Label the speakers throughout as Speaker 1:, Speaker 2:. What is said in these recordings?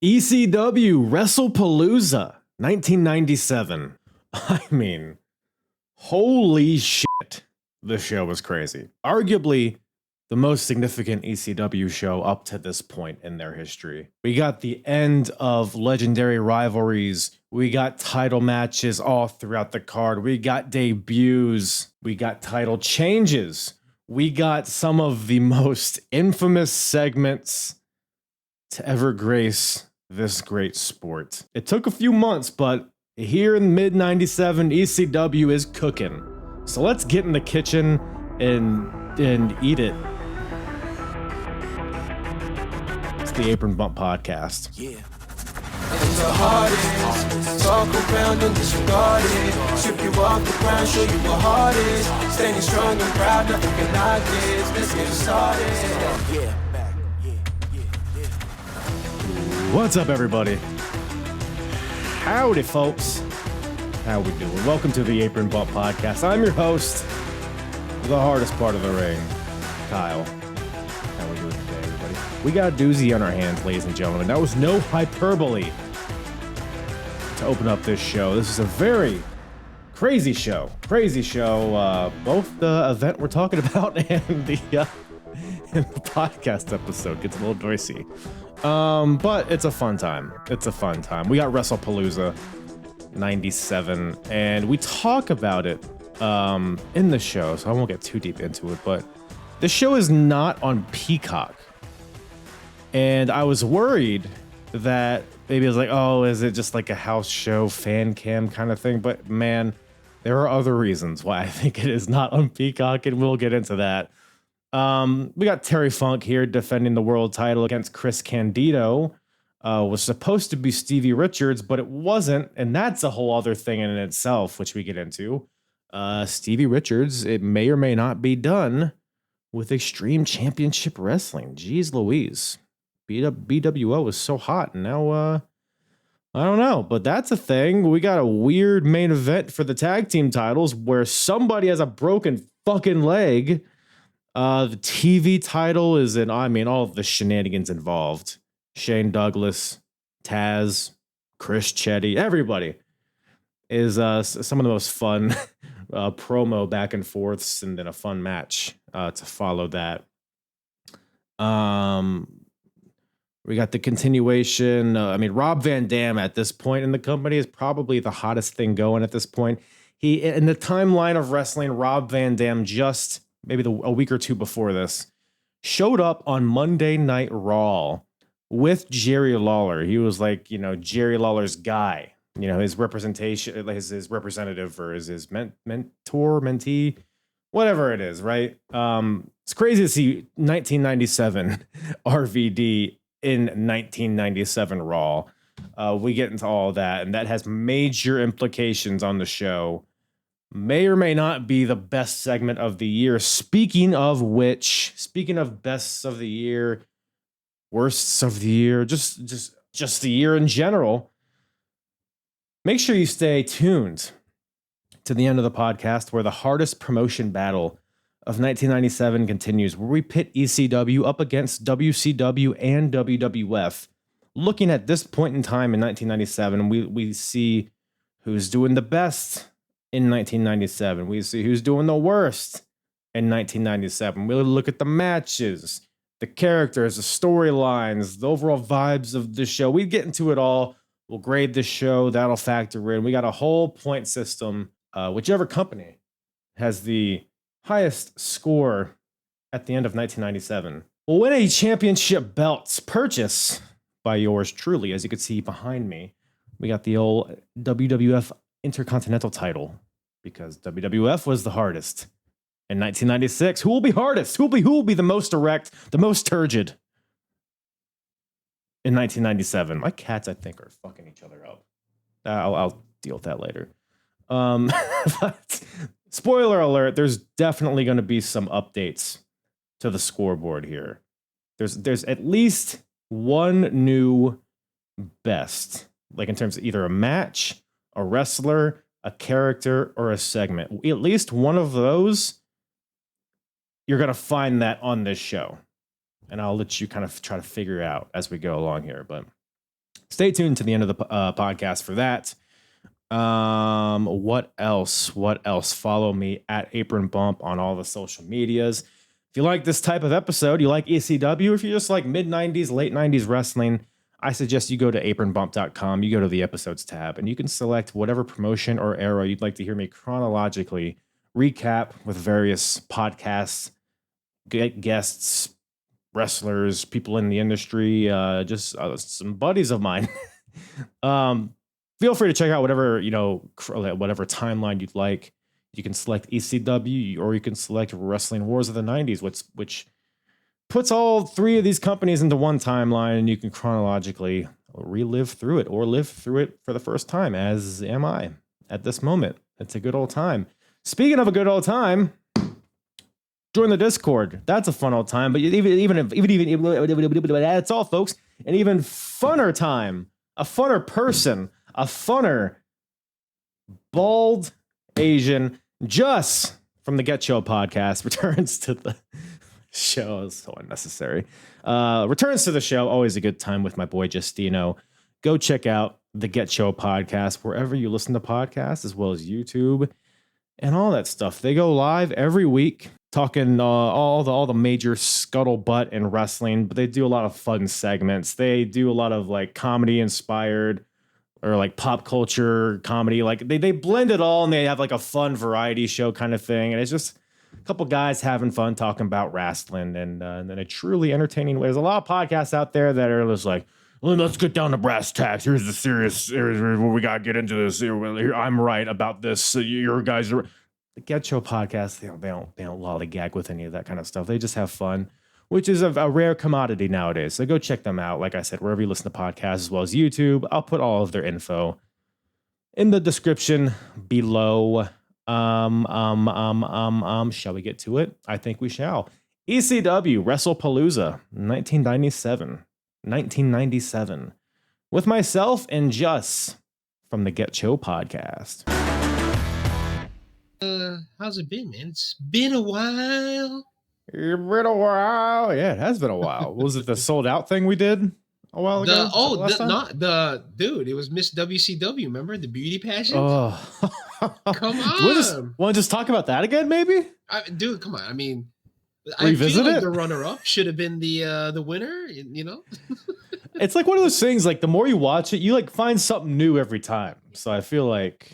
Speaker 1: ECW Wrestlepalooza 1997. I mean, holy shit. The show was crazy. Arguably the most significant ECW show up to this point in their history. We got the end of legendary rivalries. We got title matches all throughout the card. We got debuts. We got title changes. We got some of the most infamous segments to ever grace this great sport. It took a few months, but here in mid-97, ECW is cooking. So let's get in the kitchen and eat it. It's the Apron Bump Podcast.
Speaker 2: Yeah. And the hardest, talk around and disregard it. Strip you off the ground, show you what heart is. Standing strong and proud, nothing can knock this. Let's get started. Yeah.
Speaker 1: What's up, everybody? Howdy, folks. How we doing? Welcome to the Apron Bump Podcast. I'm your host, the hardest part of the ring, Kyle. How we doing today, everybody? We got a doozy on our hands, ladies and gentlemen. That was no hyperbole to open up this show. This is a very crazy show. Both the event we're talking about and the podcast episode gets a little dicey. But it's a fun time. We got Wrestlepalooza 97, and we talk about it in the show, so I won't get too deep into it, but the show is not on Peacock. And I was worried that maybe it was like, oh, is it just like a house show, fan cam kind of thing? But man, there are other reasons why I think it is not on Peacock, and we'll get into that. We got Terry Funk here defending the world title against Chris Candido. Was supposed to be Stevie Richards, but it wasn't, and that's a whole other thing in itself, which we get into. Stevie Richards, it may or may not be done with Extreme Championship Wrestling. Jeez Louise. BWO was so hot, and now, I don't know, but that's a thing. We got a weird main event for the tag team titles where somebody has a broken fucking leg. The TV title is all of the shenanigans involved. Shane Douglas, Taz, Chris Chetty, everybody is some of the most fun promo back and forths, and then a fun match to follow that. We got the continuation. Rob Van Dam at this point in the company is probably the hottest thing going at this point. He, in the timeline of wrestling, Rob Van Dam just maybe a week or two before this showed up on Monday Night Raw with Jerry Lawler. He was like, Jerry Lawler's guy, his representation, his representative, or his mentor, mentee, whatever it is, right? It's crazy to see 1997 RVD in 1997 Raw. We get into all that, and that has major implications on the show. May or may not be the best segment of the year. Speaking of bests of the year, worsts of the year, just the year in general, make sure you stay tuned to the end of the podcast, where the hardest promotion battle of 1997 continues, where we pit ECW up against WCW and WWF. Looking at this point in time in 1997, we see who's doing the best in 1997. We see who's doing the worst in 1997. We'll look at the matches, the characters, the storylines, the overall vibes of the show. We get into it all. We'll grade the show. That'll factor in. We got a whole point system. Whichever company has the highest score at the end of 1997 will win a championship belts purchase by yours truly. As you can see behind me, we got the old WWF Intercontinental title, because WWF was the hardest. In 1996, who will be hardest? Who will be the most erect, the most turgid? In 1997, my cats, I think, are fucking each other up. I'll deal with that later. But spoiler alert, there's definitely going to be some updates to the scoreboard here. There's at least one new best, like in terms of either a match, a wrestler, a character, or a segment. At least one of those, you're going to find that on this show. And I'll let you kind of try to figure out as we go along here. But Stay tuned to the end of the podcast for that. What else? What else? Follow me at Apron Bump on all the social medias. If you like this type of episode, you like ECW, if you just like mid 90s, late 90s wrestling, I suggest you go to apronbump.com. You go to the episodes tab and you can select whatever promotion or era you'd like to hear me chronologically recap with various podcasts, guests, wrestlers, people in the industry, just some buddies of mine. Feel free to check out whatever, whatever timeline you'd like. You can select ECW or you can select Wrestling Wars of the 90s, which puts all three of these companies into one timeline, and you can chronologically relive through it or live through it for the first time, as am I at this moment. It's a good old time. Speaking of a good old time, join the Discord. That's a fun old time. But even that's all, folks. An even funner time, a funner person, a funner bald Asian Juss from the GETCHO podcast returns to the show. So unnecessary. Returns to the show. Always a good time with my boy Justino. Go check out the GETCHO podcast wherever you listen to podcasts, as well as YouTube and all that stuff. They go live every week talking all the major scuttlebutt in wrestling, but they do a lot of fun segments. They do a lot of like comedy inspired or like pop culture comedy. Like they blend it all and they have like a fun variety show kind of thing. And it's just a couple guys having fun talking about wrestling and in a truly entertaining way. There's a lot of podcasts out there that are just like, well, let's get down to brass tacks. Here's the serious, here's where we got to get into this. Here, I'm right about this. So your guys are the GETCHO podcast. They don't lollygag with any of that kind of stuff. They just have fun, which is a rare commodity nowadays. So go check them out. Like I said, wherever you listen to podcasts, as well as YouTube. I'll put all of their info in the description below. Shall we get to it? I think we shall. ECW Wrestlepalooza 1997 with myself and Juss from the GETCHO podcast.
Speaker 3: How's it been, man? It's been a while.
Speaker 1: It's been a while. Yeah, it has been a while. Was it the sold out thing we did a while ago?
Speaker 3: Dude, it was Miss WCW. Remember the beauty pageant?
Speaker 1: Oh,
Speaker 3: come on.
Speaker 1: Want to just talk about that again, maybe?
Speaker 3: Dude, come on. I mean,
Speaker 1: revisit
Speaker 3: I feel like
Speaker 1: it.
Speaker 3: The runner-up should have been the winner. You know,
Speaker 1: it's like one of those things. Like the more you watch it, you like find something new every time. So I feel like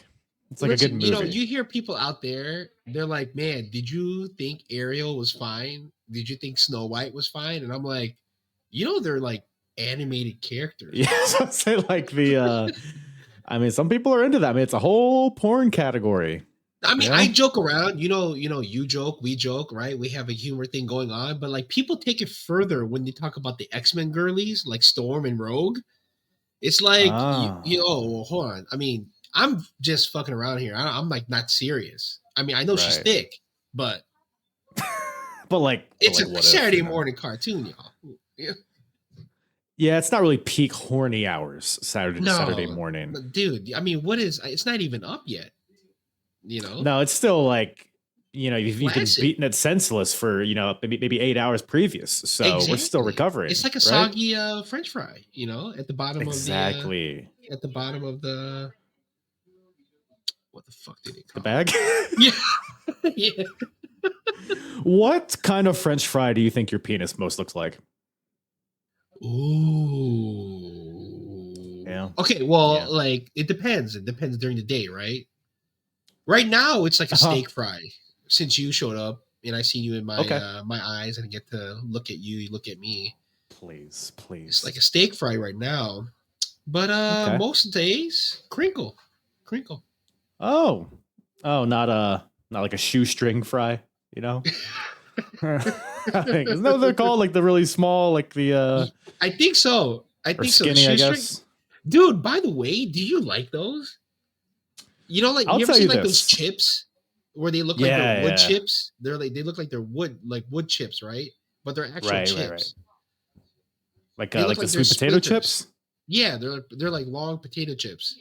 Speaker 1: it's like a good movie.
Speaker 3: You know, you hear people out there. They're like, "Man, did you think Ariel was fine? Did you think Snow White was fine?" And I'm like, they're like animated characters.
Speaker 1: Yeah, so I'd say like the. I mean, some people are into that. I mean, it's a whole porn category.
Speaker 3: I mean, I joke around, you joke, we joke, right? We have a humor thing going on, but like people take it further when they talk about the X-Men girlies, like Storm and Rogue. It's like, hold on. I mean, I'm just fucking around here. I'm like not serious. I mean, I know she's thick, but it's a Saturday morning cartoon, y'all.
Speaker 1: Yeah, it's not really peak horny hours Saturday morning.
Speaker 3: Dude, I mean, it's not even up yet.
Speaker 1: No, it's still like, you've been beating it senseless for, maybe 8 hours previous. So We're still recovering.
Speaker 3: It's like a soggy French fry, at the bottom
Speaker 1: of the
Speaker 3: what the fuck did it call
Speaker 1: the bag?
Speaker 3: Yeah. Yeah.
Speaker 1: What kind of French fry do you think your penis most looks like?
Speaker 3: Ooh. Yeah. Okay, well, like it depends. It depends during the day, right? Right now, it's like a steak fry. Since you showed up and I seen you in my my eyes and I get to look at you, you look at me.
Speaker 1: Please.
Speaker 3: It's like a steak fry right now. But most days, crinkle.
Speaker 1: Oh, not like a shoestring fry, I think they're called like the really small, like the.
Speaker 3: I think so.
Speaker 1: Skinny, I guess.
Speaker 3: Dude, by the way, do you like those? You ever seen like those chips where they look like they're wood chips? They look like they're wood chips, right? But they're actual chips.
Speaker 1: Right. Like the sweet potato chips?
Speaker 3: Yeah, they're like long potato chips.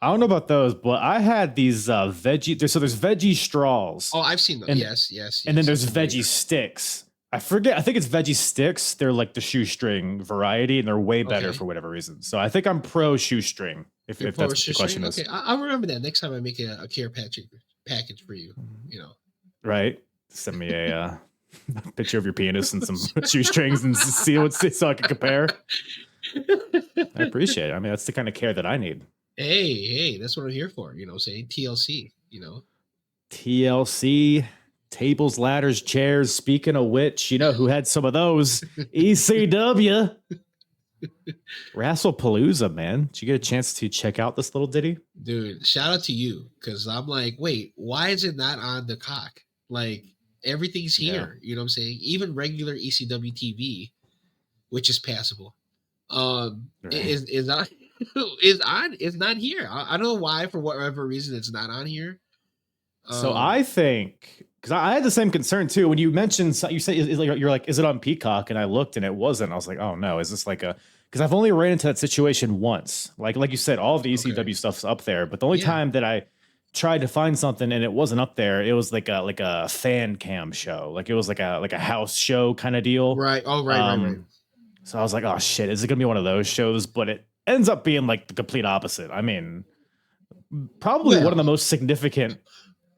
Speaker 1: I don't know about those, but I had these veggie. So there's veggie straws.
Speaker 3: Oh, I've seen them. Yes.
Speaker 1: And then there's veggie sticks. I forget. I think it's veggie sticks. They're like the shoestring variety, and they're way better
Speaker 3: Okay.
Speaker 1: for whatever reason. So I think I'm pro shoestring. If that's what the question is,
Speaker 3: Okay, I'll remember that next time I make a care package for you. You know,
Speaker 1: right? Send me a picture of your penis and some shoestrings and see what so I can compare. I appreciate it. I mean, that's the kind of care that I need.
Speaker 3: Hey, that's what I'm here for. You know, saying TLC. You know,
Speaker 1: TLC, tables, ladders, chairs. Speaking of which, you know who had some of those? ECW. Wrestlepalooza, man. Did you get a chance to check out this little ditty?
Speaker 3: dude, shout out to you because I'm like, wait, why is it not on the cock? Like everything's here. You know what I'm saying? Even regular ECW TV, which is passable, is not is not here. I don't know why, for whatever reason, it's not on here.
Speaker 1: So I think, because I had the same concern too when you mentioned, you said you're like, is it on Peacock? And I looked and it wasn't. I was like, oh no, is this like a? Because I've only ran into that situation once. Like you said, all of the ECW stuff's up there, but the only time that I tried to find something and it wasn't up there, it was like a fan cam show. Like it was like a house show kind of deal.
Speaker 3: Right. Oh, right.
Speaker 1: So I was like, oh shit, is it gonna be one of those shows? But it ends up being like the complete opposite. I mean, probably one of the most significant.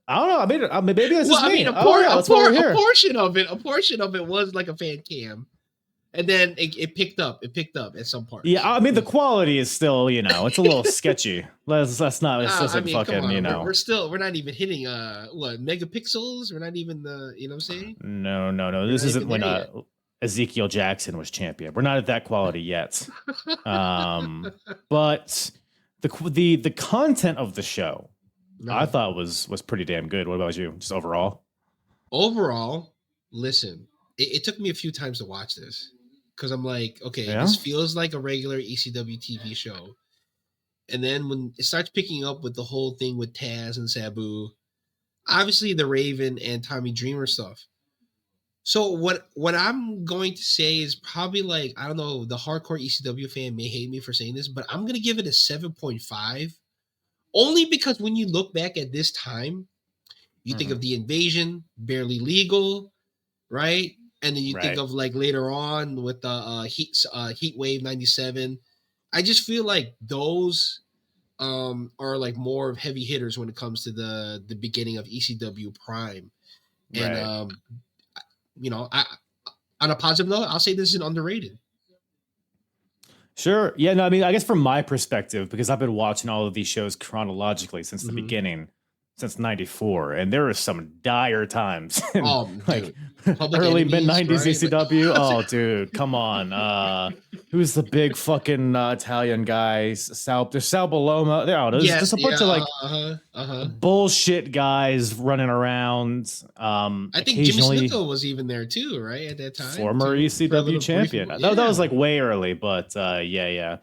Speaker 1: I don't know. I mean, maybe that's just me.
Speaker 3: A portion of it was like a fan cam, and then it picked up. It picked up at some part.
Speaker 1: Yeah, I mean, the quality is still, you know, it's a little sketchy. Let's not. This doesn't fucking, you know.
Speaker 3: We're not even hitting megapixels. We're not even you know what I'm saying?
Speaker 1: No. This isn't when Ezekiel Jackson was champion. We're not at that quality yet. But the content of the show, I thought was pretty damn good. What about you? Just overall?
Speaker 3: Overall, listen, it took me a few times to watch this because I'm like, okay, this feels like a regular ECW TV show. And then when it starts picking up with the whole thing with Taz and Sabu, obviously the Raven and Tommy Dreamer stuff. So what I'm going to say is probably like, I don't know, the hardcore ECW fan may hate me for saying this, but I'm going to give it a 7.5. Only because when you look back at this time, you think of the Invasion, Barely Legal, right? And then you think of like later on with the Heat Wave 97. I just feel like those are like more of heavy hitters when it comes to the beginning of ECW Prime. And you know, on a positive note, I'll say this is underrated.
Speaker 1: Sure. Yeah, no, I mean, I guess from my perspective, because I've been watching all of these shows chronologically since the beginning, since 94, and there are some dire times. Like early mid-90s ECW. Oh, dude, come on. Who's the big fucking Italian guy? There's Sal Baloma. There's just a bunch of like bullshit guys running around. I
Speaker 3: think Jimmy Snuka was even there too, right? At that time.
Speaker 1: Former ECW champion. That was like way early, but yeah.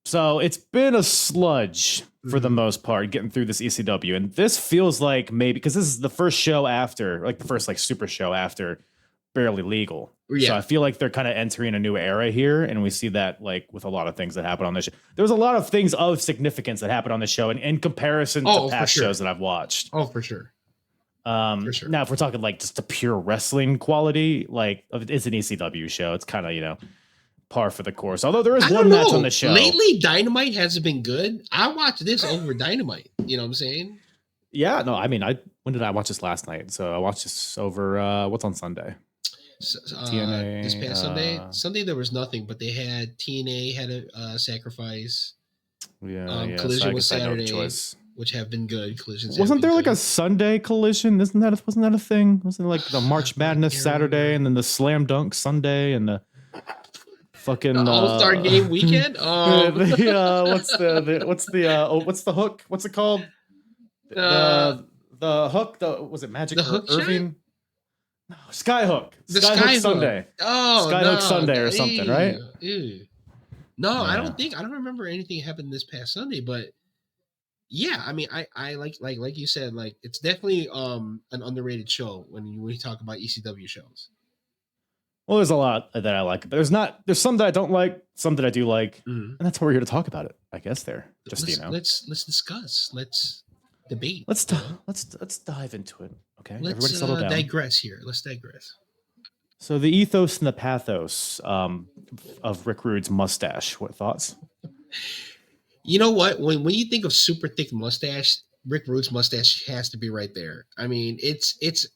Speaker 1: So it's been a sludge for the most part getting through this ECW. And this feels like maybe because this is the first show after, like the first like super show after Barely Legal. Yeah. So I feel like they're kind of entering a new era here. And we see that like with a lot of things that happen on this show. There's a lot of things of significance that happen on the show in comparison to past shows that I've watched.
Speaker 3: Oh, for sure.
Speaker 1: Now, if we're talking like just the pure wrestling quality, like it's an ECW show. It's kind of, you know, par for the course. Although there is one match on the show.
Speaker 3: Lately, Dynamite hasn't been good. I watched this over Dynamite. You know what I'm saying?
Speaker 1: Yeah, no, I mean, when did I watch this last night? So I watched this over, what's on Sunday?
Speaker 3: TNA. This past Sunday? Sunday there was nothing, but they had TNA had a sacrifice. Collision was Saturday, which have been good. Collisions
Speaker 1: wasn't there like a Sunday Collision? Wasn't that a thing? Wasn't it like the March Madness Saturday and then the Slam Dunk Sunday and the fucking
Speaker 3: All-Star Game weekend?
Speaker 1: what's the hook? What's it called? The hook. Was it Magic Irving? No, Skyhook. Skyhook Sunday. Skyhook Sunday or something, right?
Speaker 3: No, yeah. I don't remember anything happened this past Sunday, but yeah, I mean, I like you said, like it's definitely an underrated show when you talk about ECW shows.
Speaker 1: Well, there's a lot that I like, but there's some that I don't like, some that I do like, and that's why we're here to talk about it. I guess let's
Speaker 3: discuss. Let's debate.
Speaker 1: Let's dive into it. Okay,
Speaker 3: let's digress here. Let's digress.
Speaker 1: So the ethos and the pathos of Rick Rude's mustache. What thoughts?
Speaker 3: You know what? When you think of super thick mustache, Rick Rude's mustache has to be right there. I mean, it's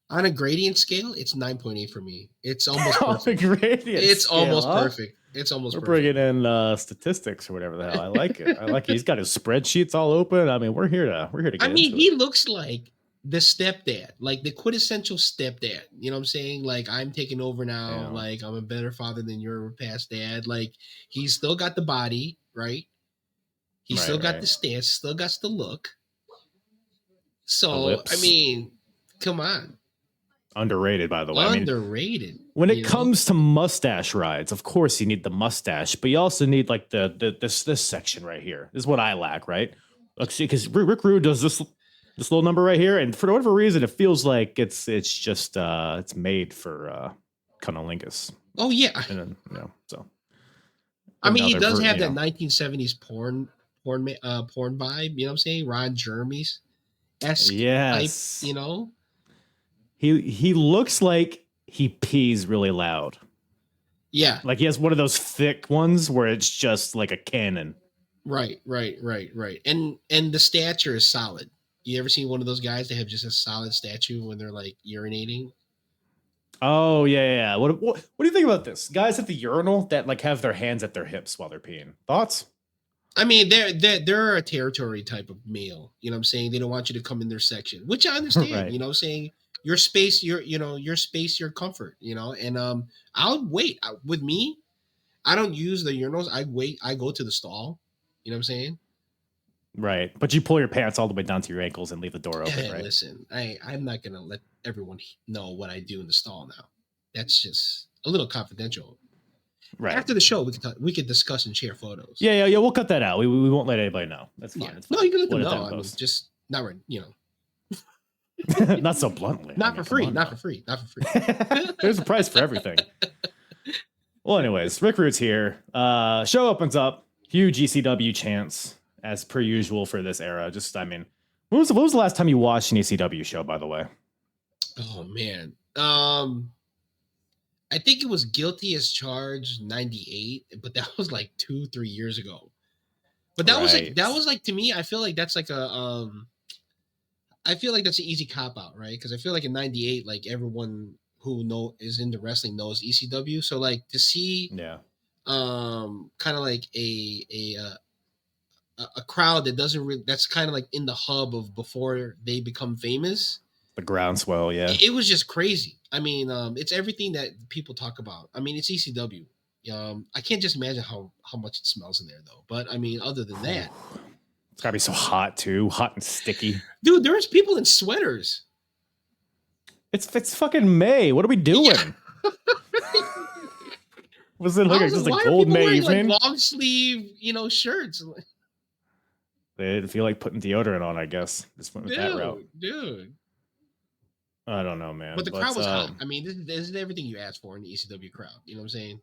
Speaker 3: on a gradient scale, it's 9.8 for me. It's almost perfect. It's
Speaker 1: scale,
Speaker 3: almost perfect. It's almost
Speaker 1: we're
Speaker 3: perfect.
Speaker 1: bringing in statistics or whatever the hell. I like it. I like it. He's got his spreadsheets all open. I mean, we're here to get
Speaker 3: I mean,
Speaker 1: into
Speaker 3: he
Speaker 1: it.
Speaker 3: looks like the stepdad, like the quintessential stepdad. You know what I'm saying? Like, I'm taking over now.
Speaker 1: Yeah.
Speaker 3: Like, I'm a better father than your past dad. Like, he's still got the body, right? He's still got the stance, still got the look. So, I mean, come on.
Speaker 1: Underrated, by the way.
Speaker 3: Underrated.
Speaker 1: I mean, when it comes to mustache rides, of course you need the mustache, but you also need like this section right here. This is what I lack, right? Let's see, because Rick Rude does this little number right here, and for whatever reason, it feels like it's just it's made for cunnilingus.
Speaker 3: Oh yeah,
Speaker 1: and then, so.
Speaker 3: I mean, he does have that 1970s porn vibe. You know what I'm saying? Ron Jeremy's esque
Speaker 1: yes,
Speaker 3: type, you know.
Speaker 1: He looks like he pees really loud.
Speaker 3: Yeah.
Speaker 1: Like he has one of those thick ones where it's just like a cannon.
Speaker 3: Right. And the stature is solid. You ever seen one of those guys that have just a solid statue when they're like urinating?
Speaker 1: Oh yeah. What do you think about this? Guys at the urinal that like have their hands at their hips while they're peeing. Thoughts?
Speaker 3: I mean, they're a territory type of male. You know what I'm saying? They don't want you to come in their section, which I understand.
Speaker 1: Right.
Speaker 3: You know what I'm saying? Your space, your space, your comfort, you know, and I'll wait. With me, I don't use the urinals. I go to the stall. You know what I'm saying?
Speaker 1: Right. But you pull your pants all the way down to your ankles and leave the door open,
Speaker 3: Hey,
Speaker 1: right?
Speaker 3: Listen, I'm not gonna let everyone know what I do in the stall now. That's just a little confidential.
Speaker 1: Right.
Speaker 3: After the show, we can discuss and share photos.
Speaker 1: Yeah. We'll cut that out. We won't let anybody know. That's fine.
Speaker 3: Yeah.
Speaker 1: It's fine.
Speaker 3: No, you can let them know. I mean, just not right, you know.
Speaker 1: Not so bluntly.
Speaker 3: Not for free.
Speaker 1: There's a price for everything. Well, anyways, Rick Rude's here. Show opens up. Huge ECW chants as per usual for this era. Just, I mean, when was the last time you watched an ECW show, by the way?
Speaker 3: Oh man. I think it was Guilty as Charged 98, but that was like 2-3 years ago. But that was like to me, I feel like that's like I feel like that's an easy cop out, right? Because I feel like in '98, like everyone who is into wrestling knows ECW. So like to see, kind of like a crowd that doesn't really, that's kind of like in the hub of before they become famous.
Speaker 1: The groundswell, yeah.
Speaker 3: It was just crazy. I mean, it's everything that people talk about. I mean, it's ECW. I can't just imagine how much it smells in there though. But I mean, other than that.
Speaker 1: It's gotta be so hot too, hot and sticky.
Speaker 3: Dude, there's people in sweaters.
Speaker 1: It's fucking May. What are we doing? Yeah. Was it like just a cold May evening?
Speaker 3: Like long sleeve, shirts.
Speaker 1: They didn't feel like putting deodorant on, I guess. Just went with that route.
Speaker 3: Dude.
Speaker 1: I don't know, man.
Speaker 3: But the crowd was hot. I mean, this is everything you asked for in the ECW crowd. You know what I'm saying?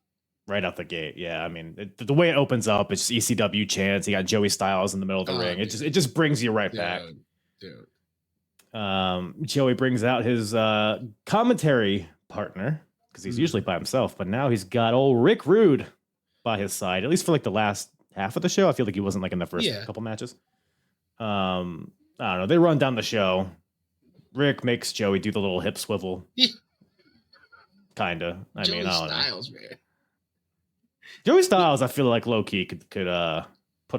Speaker 1: Right out the gate, yeah. I mean, the way it opens up, it's ECW chants. You got Joey Styles in the middle of the ring. It just brings you right back.
Speaker 3: Dude.
Speaker 1: Joey brings out his commentary partner because he's usually by himself, but now he's got old Rick Rude by his side. At least for like the last half of the show, I feel like he wasn't like in the first couple matches. I don't know. They run down the show. Rick makes Joey do the little hip swivel. Kinda. I don't know. Man. Joey Styles, I feel like low key could put a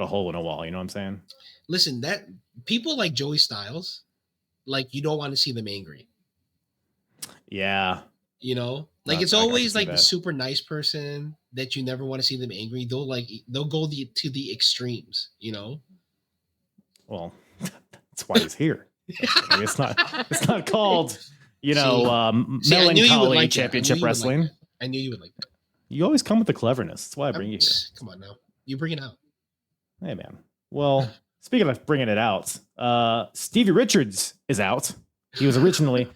Speaker 1: hole in a wall. You know what I'm saying?
Speaker 3: Listen, that people like Joey Styles, like you don't want to see them angry.
Speaker 1: Yeah.
Speaker 3: Like it's always like the super nice person that you never want to see them angry. They'll go to the extremes.
Speaker 1: Well, that's why he's here. I mean, it's not called melancholy championship wrestling.
Speaker 3: I knew you would like that.
Speaker 1: You always come with the cleverness. That's why I bring you here.
Speaker 3: Come on now. You bring it out.
Speaker 1: Hey, man. Well, speaking of bringing it out, Stevie Richards is out. He was originally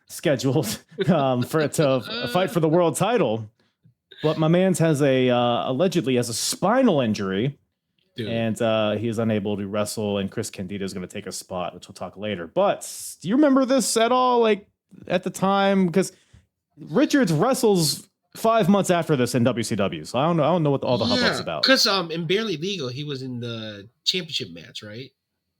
Speaker 1: scheduled to fight for the world title, but my man's allegedly has a spinal injury. Dude. And he is unable to wrestle, and Chris Candido is going to take a spot, which we'll talk later. But do you remember this at all, like, at the time? Because Richards wrestles 5 months after this in WCW, so I don't know what all the hubbub's about.
Speaker 3: Because in Barely Legal, he was in the championship match, right?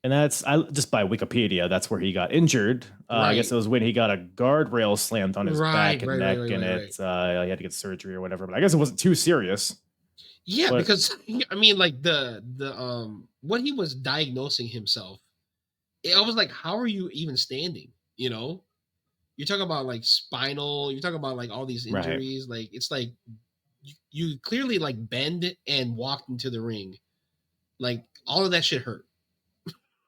Speaker 1: And that's just by Wikipedia. That's where he got injured.
Speaker 3: Right.
Speaker 1: I guess it was when he got a guardrail slammed on his back and neck, and he had to get surgery or whatever. But I guess it wasn't too serious.
Speaker 3: Yeah, because I mean, like the what he was diagnosing himself, I was like, how are you even standing? You know, you're talking about like spinal. You're talking about like all these injuries. Right. Like it's like you clearly like bend and walked into the ring, like all of that shit hurt.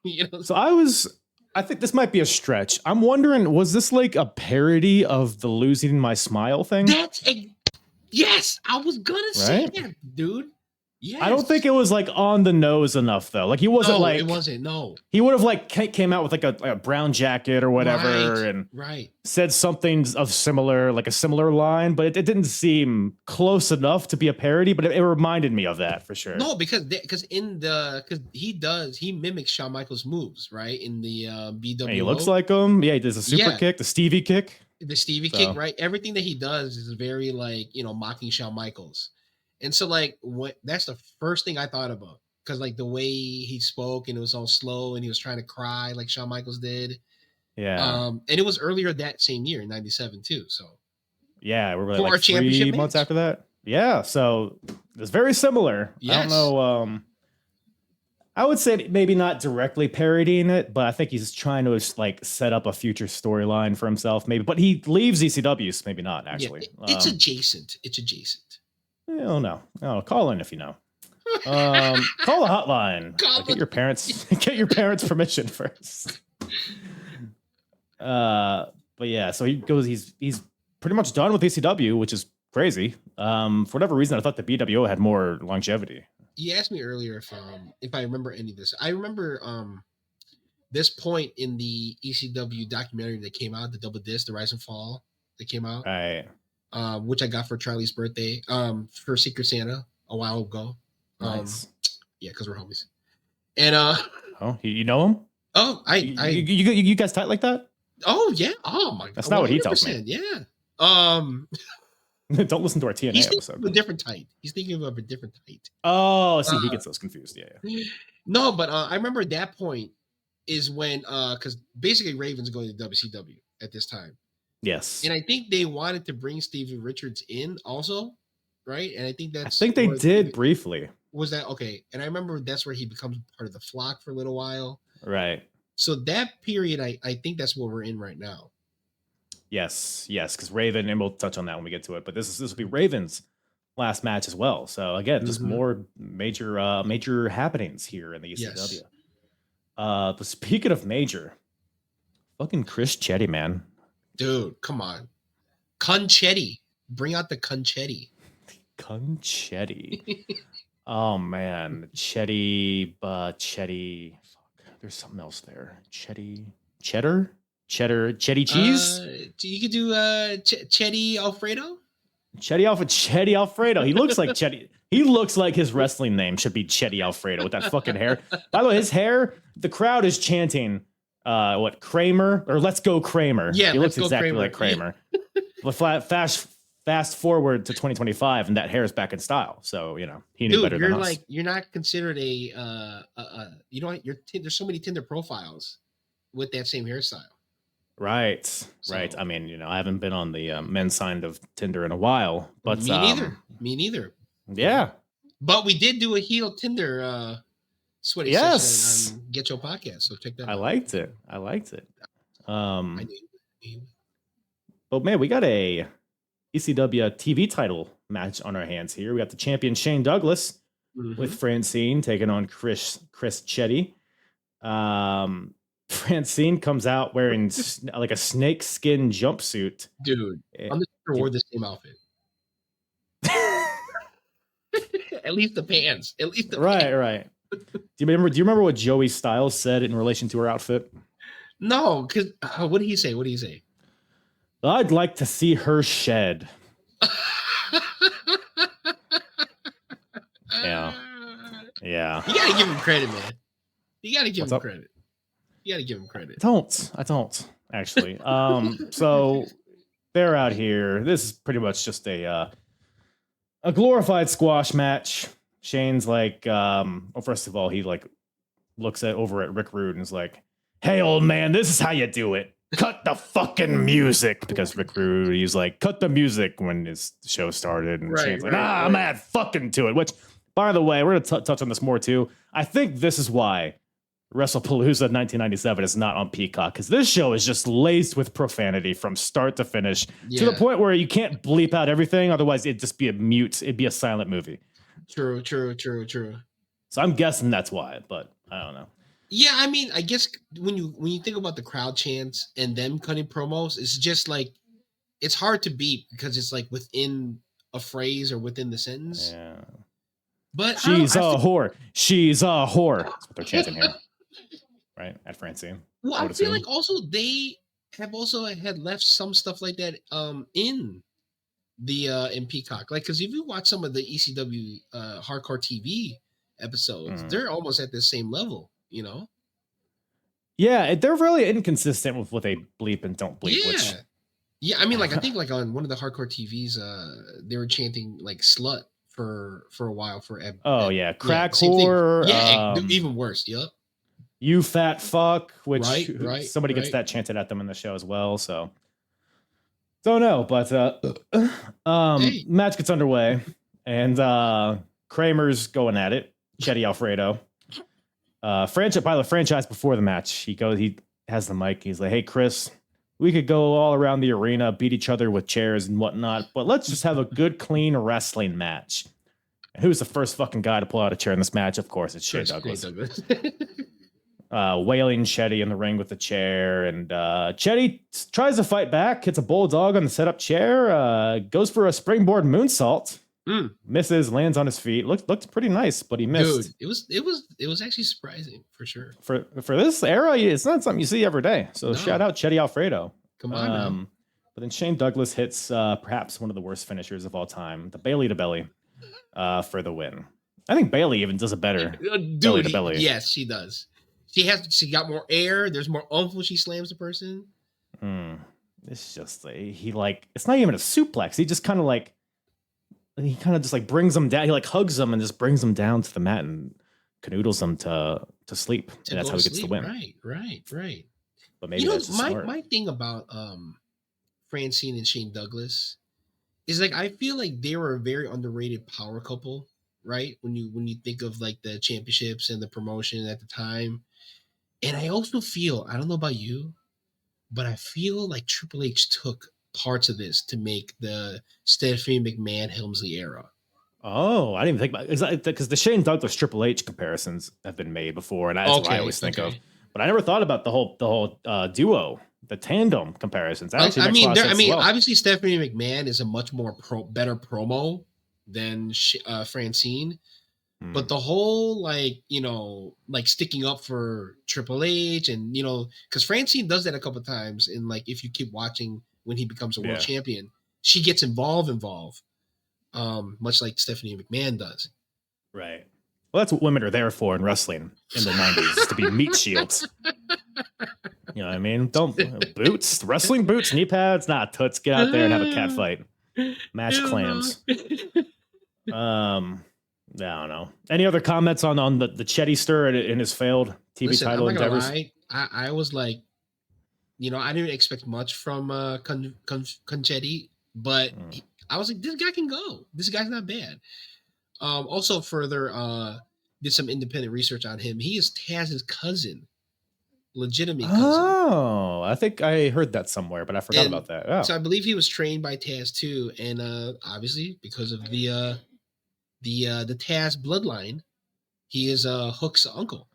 Speaker 3: You know?
Speaker 1: So I think this might be a stretch. I'm wondering, was this like a parody of the Losing My Smile thing?
Speaker 3: Yes, I was gonna say that, dude. Yes.
Speaker 1: I don't think it was like on the nose enough though. Like he wasn't like
Speaker 3: it wasn't. No,
Speaker 1: he would have like came out with like a brown jacket or whatever and said something of similar, like a similar line, but it didn't seem close enough to be a parody. But it reminded me of that for sure.
Speaker 3: No, because he mimics Shawn Michaels moves right in the BWO.
Speaker 1: And he looks like him. Yeah, he does a super kick, the Stevie kick.
Speaker 3: The Stevie kick, right? Everything that he does is very like, mocking Shawn Michaels. And so like that's the first thing I thought about. Because like the way he spoke and it was all slow and he was trying to cry like Shawn Michaels did.
Speaker 1: Yeah.
Speaker 3: And it was earlier that same year in 97 too. So
Speaker 1: yeah, we're like 3 months after that. Yeah. So it's very similar. Yes. I don't know. I would say maybe not directly parodying it, but I think he's trying to like set up a future storyline for himself, maybe. But he leaves ECW, so maybe not actually.
Speaker 3: Yeah, it's adjacent. It's adjacent.
Speaker 1: I don't know. Call in if you know. Call the hotline. Get your parents' permission first. But yeah, so he goes. He's pretty much done with ECW, which is crazy. For whatever reason, I thought the BWO had more longevity.
Speaker 3: You asked me earlier if I remember any of this. I remember this point in the ECW documentary that came out, the double disc, the Rise and Fall that came out,
Speaker 1: right?
Speaker 3: Which I got for Charlie's birthday for Secret Santa a while ago.
Speaker 1: Nice.
Speaker 3: Yeah, because we're homies. And
Speaker 1: oh, you know him?
Speaker 3: Oh,
Speaker 1: you guys tight like that?
Speaker 3: Oh yeah. Oh my.
Speaker 1: That's not what he tells me.
Speaker 3: Yeah.
Speaker 1: Don't listen to our TNA
Speaker 3: He's
Speaker 1: episode.
Speaker 3: Of a different type. He's thinking of a different type.
Speaker 1: Oh, see, he gets those confused. Yeah.
Speaker 3: No, but I remember that point is when because basically Raven's going to WCW at this time.
Speaker 1: Yes.
Speaker 3: And I think they wanted to bring Steven Richards in also, right? And I think
Speaker 1: they did briefly.
Speaker 3: Was that okay? And I remember that's where he becomes part of the flock for a little while.
Speaker 1: Right.
Speaker 3: So that period, I think that's what we're in right now.
Speaker 1: Yes, because Raven, and we'll touch on that when we get to it, but this will be Raven's last match as well. So again, just more major happenings here in the ECW. Yes. But speaking of major, fucking Chris Chetty, man.
Speaker 3: Dude, come on. Conchetti. Bring out the Conchetti.
Speaker 1: Conchetti. Oh man. Chetty. Fuck. There's something else there. Cheddar cheese.
Speaker 3: You could do Chetty Alfredo.
Speaker 1: Chetty Alfredo. He looks like Chetty. He looks like his wrestling name should be Chetty Alfredo with that fucking hair. By the way, his hair. The crowd is chanting, "What Kramer or Let's Go Kramer."
Speaker 3: Yeah,
Speaker 1: he looks exactly like Kramer. But fast forward to 2025, and that hair is back in style. So he knew better than us.
Speaker 3: You're not considered there's so many Tinder profiles with that same hairstyle.
Speaker 1: Right. I mean, I haven't been on the men's side of Tinder in a while, but
Speaker 3: Me neither.
Speaker 1: Yeah.
Speaker 3: But we did do a heel Tinder sweaty session on GETCHO podcast, so check that out.
Speaker 1: I liked it. But man, we got a ECW TV title match on our hands here. We got the champion Shane Douglas with Francine taking on Chris Chetty. Francine comes out wearing like a snake skin jumpsuit.
Speaker 3: Dude, I'm just sure wore the same outfit. At least the pants.
Speaker 1: Right. Do you remember what Joey Styles said in relation to her outfit?
Speaker 3: No, because what did he say?
Speaker 1: I'd like to see her shed. Yeah.
Speaker 3: You gotta give him credit, man. You gotta give him credit. I don't actually. So
Speaker 1: they're out here. This is pretty much just a glorified squash match. Shane's like, well, first of all, he like looks over at Rick Rude and is like, "Hey, old man, this is how you do it. Cut the fucking music," because Rick Rude, he's like, "Cut the music" when his show started, and Shane's like, "I'm add fucking to it." Which, by the way, we're gonna touch on this more too. I think this is why Wrestlepalooza 1997 is not on Peacock, because this show is just laced with profanity from start to finish, to the point where you can't bleep out everything. Otherwise, it'd just be it'd be a silent movie.
Speaker 3: True.
Speaker 1: So I'm guessing that's why, but I don't know.
Speaker 3: Yeah, I mean, I guess when you think about the crowd chants and them cutting promos, it's just like it's hard to beat because it's like within a phrase or within the sentence.
Speaker 1: Yeah.
Speaker 3: But
Speaker 1: she's a whore. She's a whore. That's what they're chanting here. Right? At Francine.
Speaker 3: Well, I feel like also they have also had left some stuff like that in in Peacock. Like, because if you watch some of the ECW hardcore TV episodes, they're almost at the same level, you know?
Speaker 1: Yeah, they're really inconsistent with what they bleep and don't bleep.
Speaker 3: Yeah. Yeah, I mean, like, I think like on one of the hardcore TVs, they were chanting like slut for a while for
Speaker 1: yeah, crack whore.
Speaker 3: Yeah, even worse. Yep.
Speaker 1: You fat fuck, which somebody gets
Speaker 3: right.
Speaker 1: that chanted at them in the show as well. So don't know, but match gets underway, and Kramer's going at it. Chetty Alfredo, franchise before the match. He has the mic. He's like, "Hey, Chris, we could go all around the arena, beat each other with chairs and whatnot, but let's just have a good, clean wrestling match." And who's the first fucking guy to pull out a chair in this match? Of course, it's Shane Douglas. Wailing Chetty in the ring with the chair, and Chetty tries to fight back, hits a bulldog on the setup chair, goes for a springboard moonsault, misses, lands on his feet. Looked pretty nice, but he missed.
Speaker 3: Dude, it was actually surprising for sure.
Speaker 1: For this era, it's not something you see every day. So shout out Chetty Alfredo.
Speaker 3: Come on now.
Speaker 1: But then Shane Douglas hits perhaps one of the worst finishers of all time, the Bailey to belly, for the win. I think Bailey even does a better belly to belly.
Speaker 3: Yes, she does. She got more air. There's more oomph when she slams the person.
Speaker 1: It's just it's not even a suplex. He just kind of just brings them down. He hugs them and just brings them down to the mat and canoodles them to sleep. And that's how he gets the win.
Speaker 3: Right.
Speaker 1: But maybe that's smart.
Speaker 3: My thing about Francine and Shane Douglas is I feel like they were a very underrated power couple, right? When you think of the championships and the promotion at the time. And I also feel, I don't know about you, but I feel like Triple H took parts of this to make the Stephanie McMahon Helmsley era.
Speaker 1: Oh, I didn't even think about it. Because the Shane Douglas Triple H comparisons have been made before, and that's what I always think of. But I never thought about the whole duo, the tandem comparisons.
Speaker 3: Obviously Stephanie McMahon is a much more better promo than Francine. But the whole sticking up for Triple H and because Francine does that a couple of times and if you keep watching when he becomes a world champion, she gets involved, much like Stephanie McMahon does.
Speaker 1: Right. Well, that's what women are there for in wrestling in the 90s, to be meat shields. You know what I mean? Boots, wrestling boots, knee pads, toots. Get out there and have a cat fight. Mash clams. I don't know. Any other comments on the Chetty stir in his failed TV title endeavors?
Speaker 3: I was I didn't expect much from Conchetti, but I was like, this guy can go. This guy's not bad. Also, further did some independent research on him. He is Taz's cousin, legitimate cousin.
Speaker 1: Oh, I think I heard that somewhere, but I forgot about that. Oh.
Speaker 3: So I believe he was trained by Taz too, and obviously because of the Taz bloodline, he is Hook's uncle.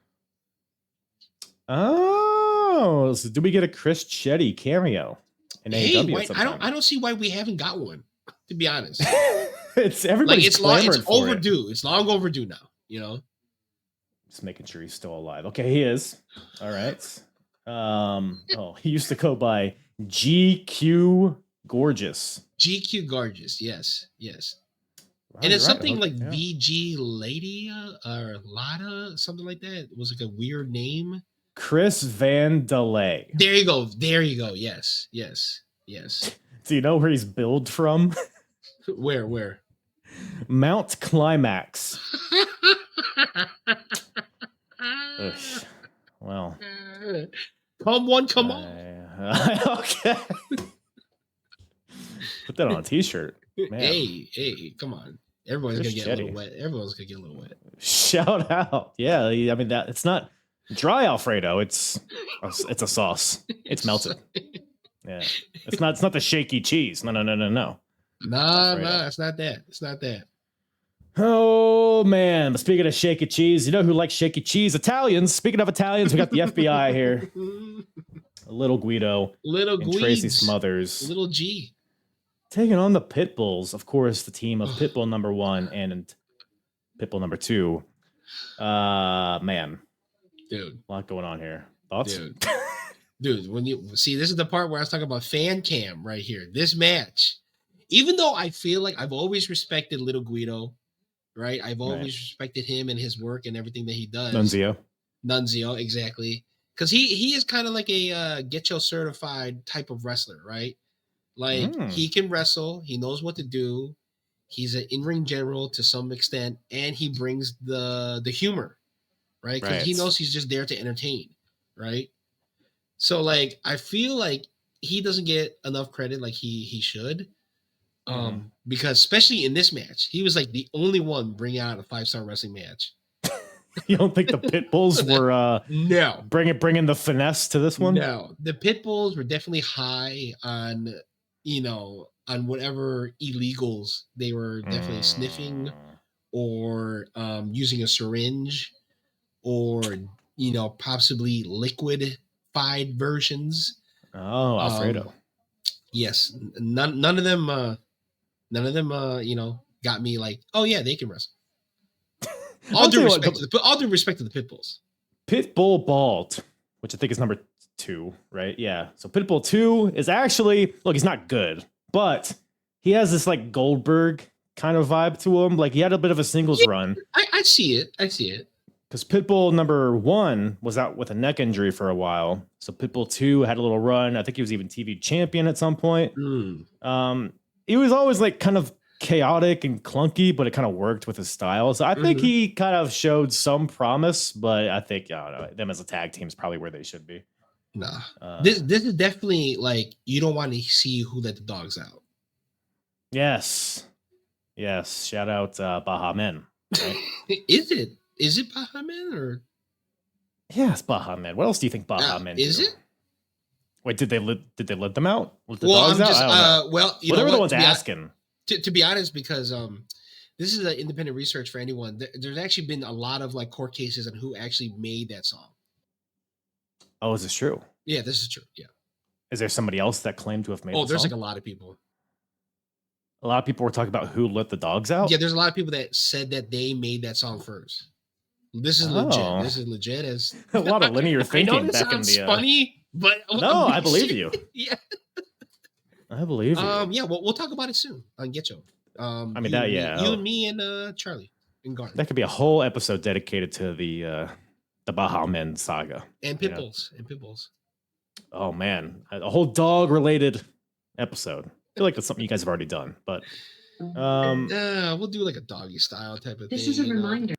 Speaker 1: Oh, so do we get a Chris Chetty cameo in AEW?
Speaker 3: I don't see why we haven't got one. To be honest,
Speaker 1: it's everybody's
Speaker 3: it's overdue. It's long overdue now.
Speaker 1: Just making sure he's still alive. Okay, he is. All right. He used to go by GQ Gorgeous.
Speaker 3: GQ Gorgeous. Yes. And it's something like VG Lady or Lada, something like that. It was a weird name.
Speaker 1: Chris Van Delay.
Speaker 3: There you go. Yes.
Speaker 1: Do you know where he's billed from?
Speaker 3: Where?
Speaker 1: Mount Climax. Ugh. Well,
Speaker 3: come on.
Speaker 1: Okay. Put that on a t-shirt. Man.
Speaker 3: Hey, come on. Everyone's gonna get a little wet. Everyone's gonna get a little wet.
Speaker 1: Shout out. Yeah, I mean that it's not dry Alfredo. It's a sauce. It's melted. Yeah. It's not the shaky cheese. No.
Speaker 3: Nah, it's not that. It's not that.
Speaker 1: Oh man. But speaking of shaky cheese, you know who likes shaky cheese? Italians. Speaking of Italians, we got the FBI here. Little Guido. And Tracy Smothers.
Speaker 3: Little G.
Speaker 1: Taking on the Pit Bulls, of course, the team of Pitbull number 1 and Pitbull number 2. Man.
Speaker 3: Dude.
Speaker 1: A lot going on here. Thoughts?
Speaker 3: Dude, when you see, this is the part where I was talking about fan cam right here. This match, even though I feel like I've always respected Little Guido, right? I've always respected him and his work and everything that he does. Nunzio, exactly. Because he is kind of like a GETCHO certified type of wrestler, right? Like he can wrestle, he knows what to do. He's an in-ring general to some extent, and he brings the humor, right? Because he knows he's just there to entertain, right? So like I feel like he doesn't get enough credit like he should. Because especially in this match, he was like the only one bringing out a 5-star wrestling match.
Speaker 1: You don't think the Pit Bulls were
Speaker 3: no
Speaker 1: bringing the finesse to this one?
Speaker 3: No, the Pit Bulls were definitely high on on whatever illegals they were definitely sniffing or using a syringe or possibly liquid-fied versions.
Speaker 1: Oh, Alfredo.
Speaker 3: Yes, none of them got me like, oh yeah, they can wrestle. All due respect to the Pit Bulls.
Speaker 1: Pitbull Bald, which I think is number 2, right? Yeah. So Pitbull 2 is actually, look, he's not good, but he has this like Goldberg kind of vibe to him. Like he had a bit of a singles run.
Speaker 3: I see it.
Speaker 1: Because Pitbull number 1 was out with a neck injury for a while. So Pitbull 2 had a little run. I think he was even TV champion at some point. He was always like kind of chaotic and clunky, but it kind of worked with his style. So I think he kind of showed some promise, but I think them as a tag team is probably where they should be.
Speaker 3: Nah, this is definitely like you don't want to see who let the dogs out.
Speaker 1: Yes. Shout out Baha Men. Right?
Speaker 3: Is it Baha Men or?
Speaker 1: Yeah, it's Baha Men. What else do you think Baha Men
Speaker 3: is
Speaker 1: do?
Speaker 3: it?
Speaker 1: Wait, did they let them out? Let the
Speaker 3: well,
Speaker 1: dogs
Speaker 3: I'm just
Speaker 1: out?
Speaker 3: they
Speaker 1: were the ones asking.
Speaker 3: To be honest, because this is an independent research for anyone. There's actually been a lot of like court cases on who actually made that song.
Speaker 1: Oh, is this true?
Speaker 3: Yeah, this is true. Yeah.
Speaker 1: Is there somebody else that claimed to have made?
Speaker 3: There's
Speaker 1: song?
Speaker 3: like a lot of people.
Speaker 1: A lot of people were talking about who let the dogs out.
Speaker 3: Yeah, there's a lot of people that said that they made that song first. This is legit. This is legit as
Speaker 1: a lot of linear thinking.
Speaker 3: I know this sounds funny, but
Speaker 1: no, I believe you.
Speaker 3: Yeah,
Speaker 1: I believe you.
Speaker 3: Yeah, we'll talk about it soon on GETCHO.
Speaker 1: I mean you
Speaker 3: and me and Charlie and Garth.
Speaker 1: That could be a whole episode dedicated to the Baha Men saga
Speaker 3: and Pitbulls and Pitbulls.
Speaker 1: Oh man, a whole dog related episode. I feel like that's something you guys have already done, but
Speaker 3: we'll do like a doggy style type of thing.
Speaker 4: This is a reminder.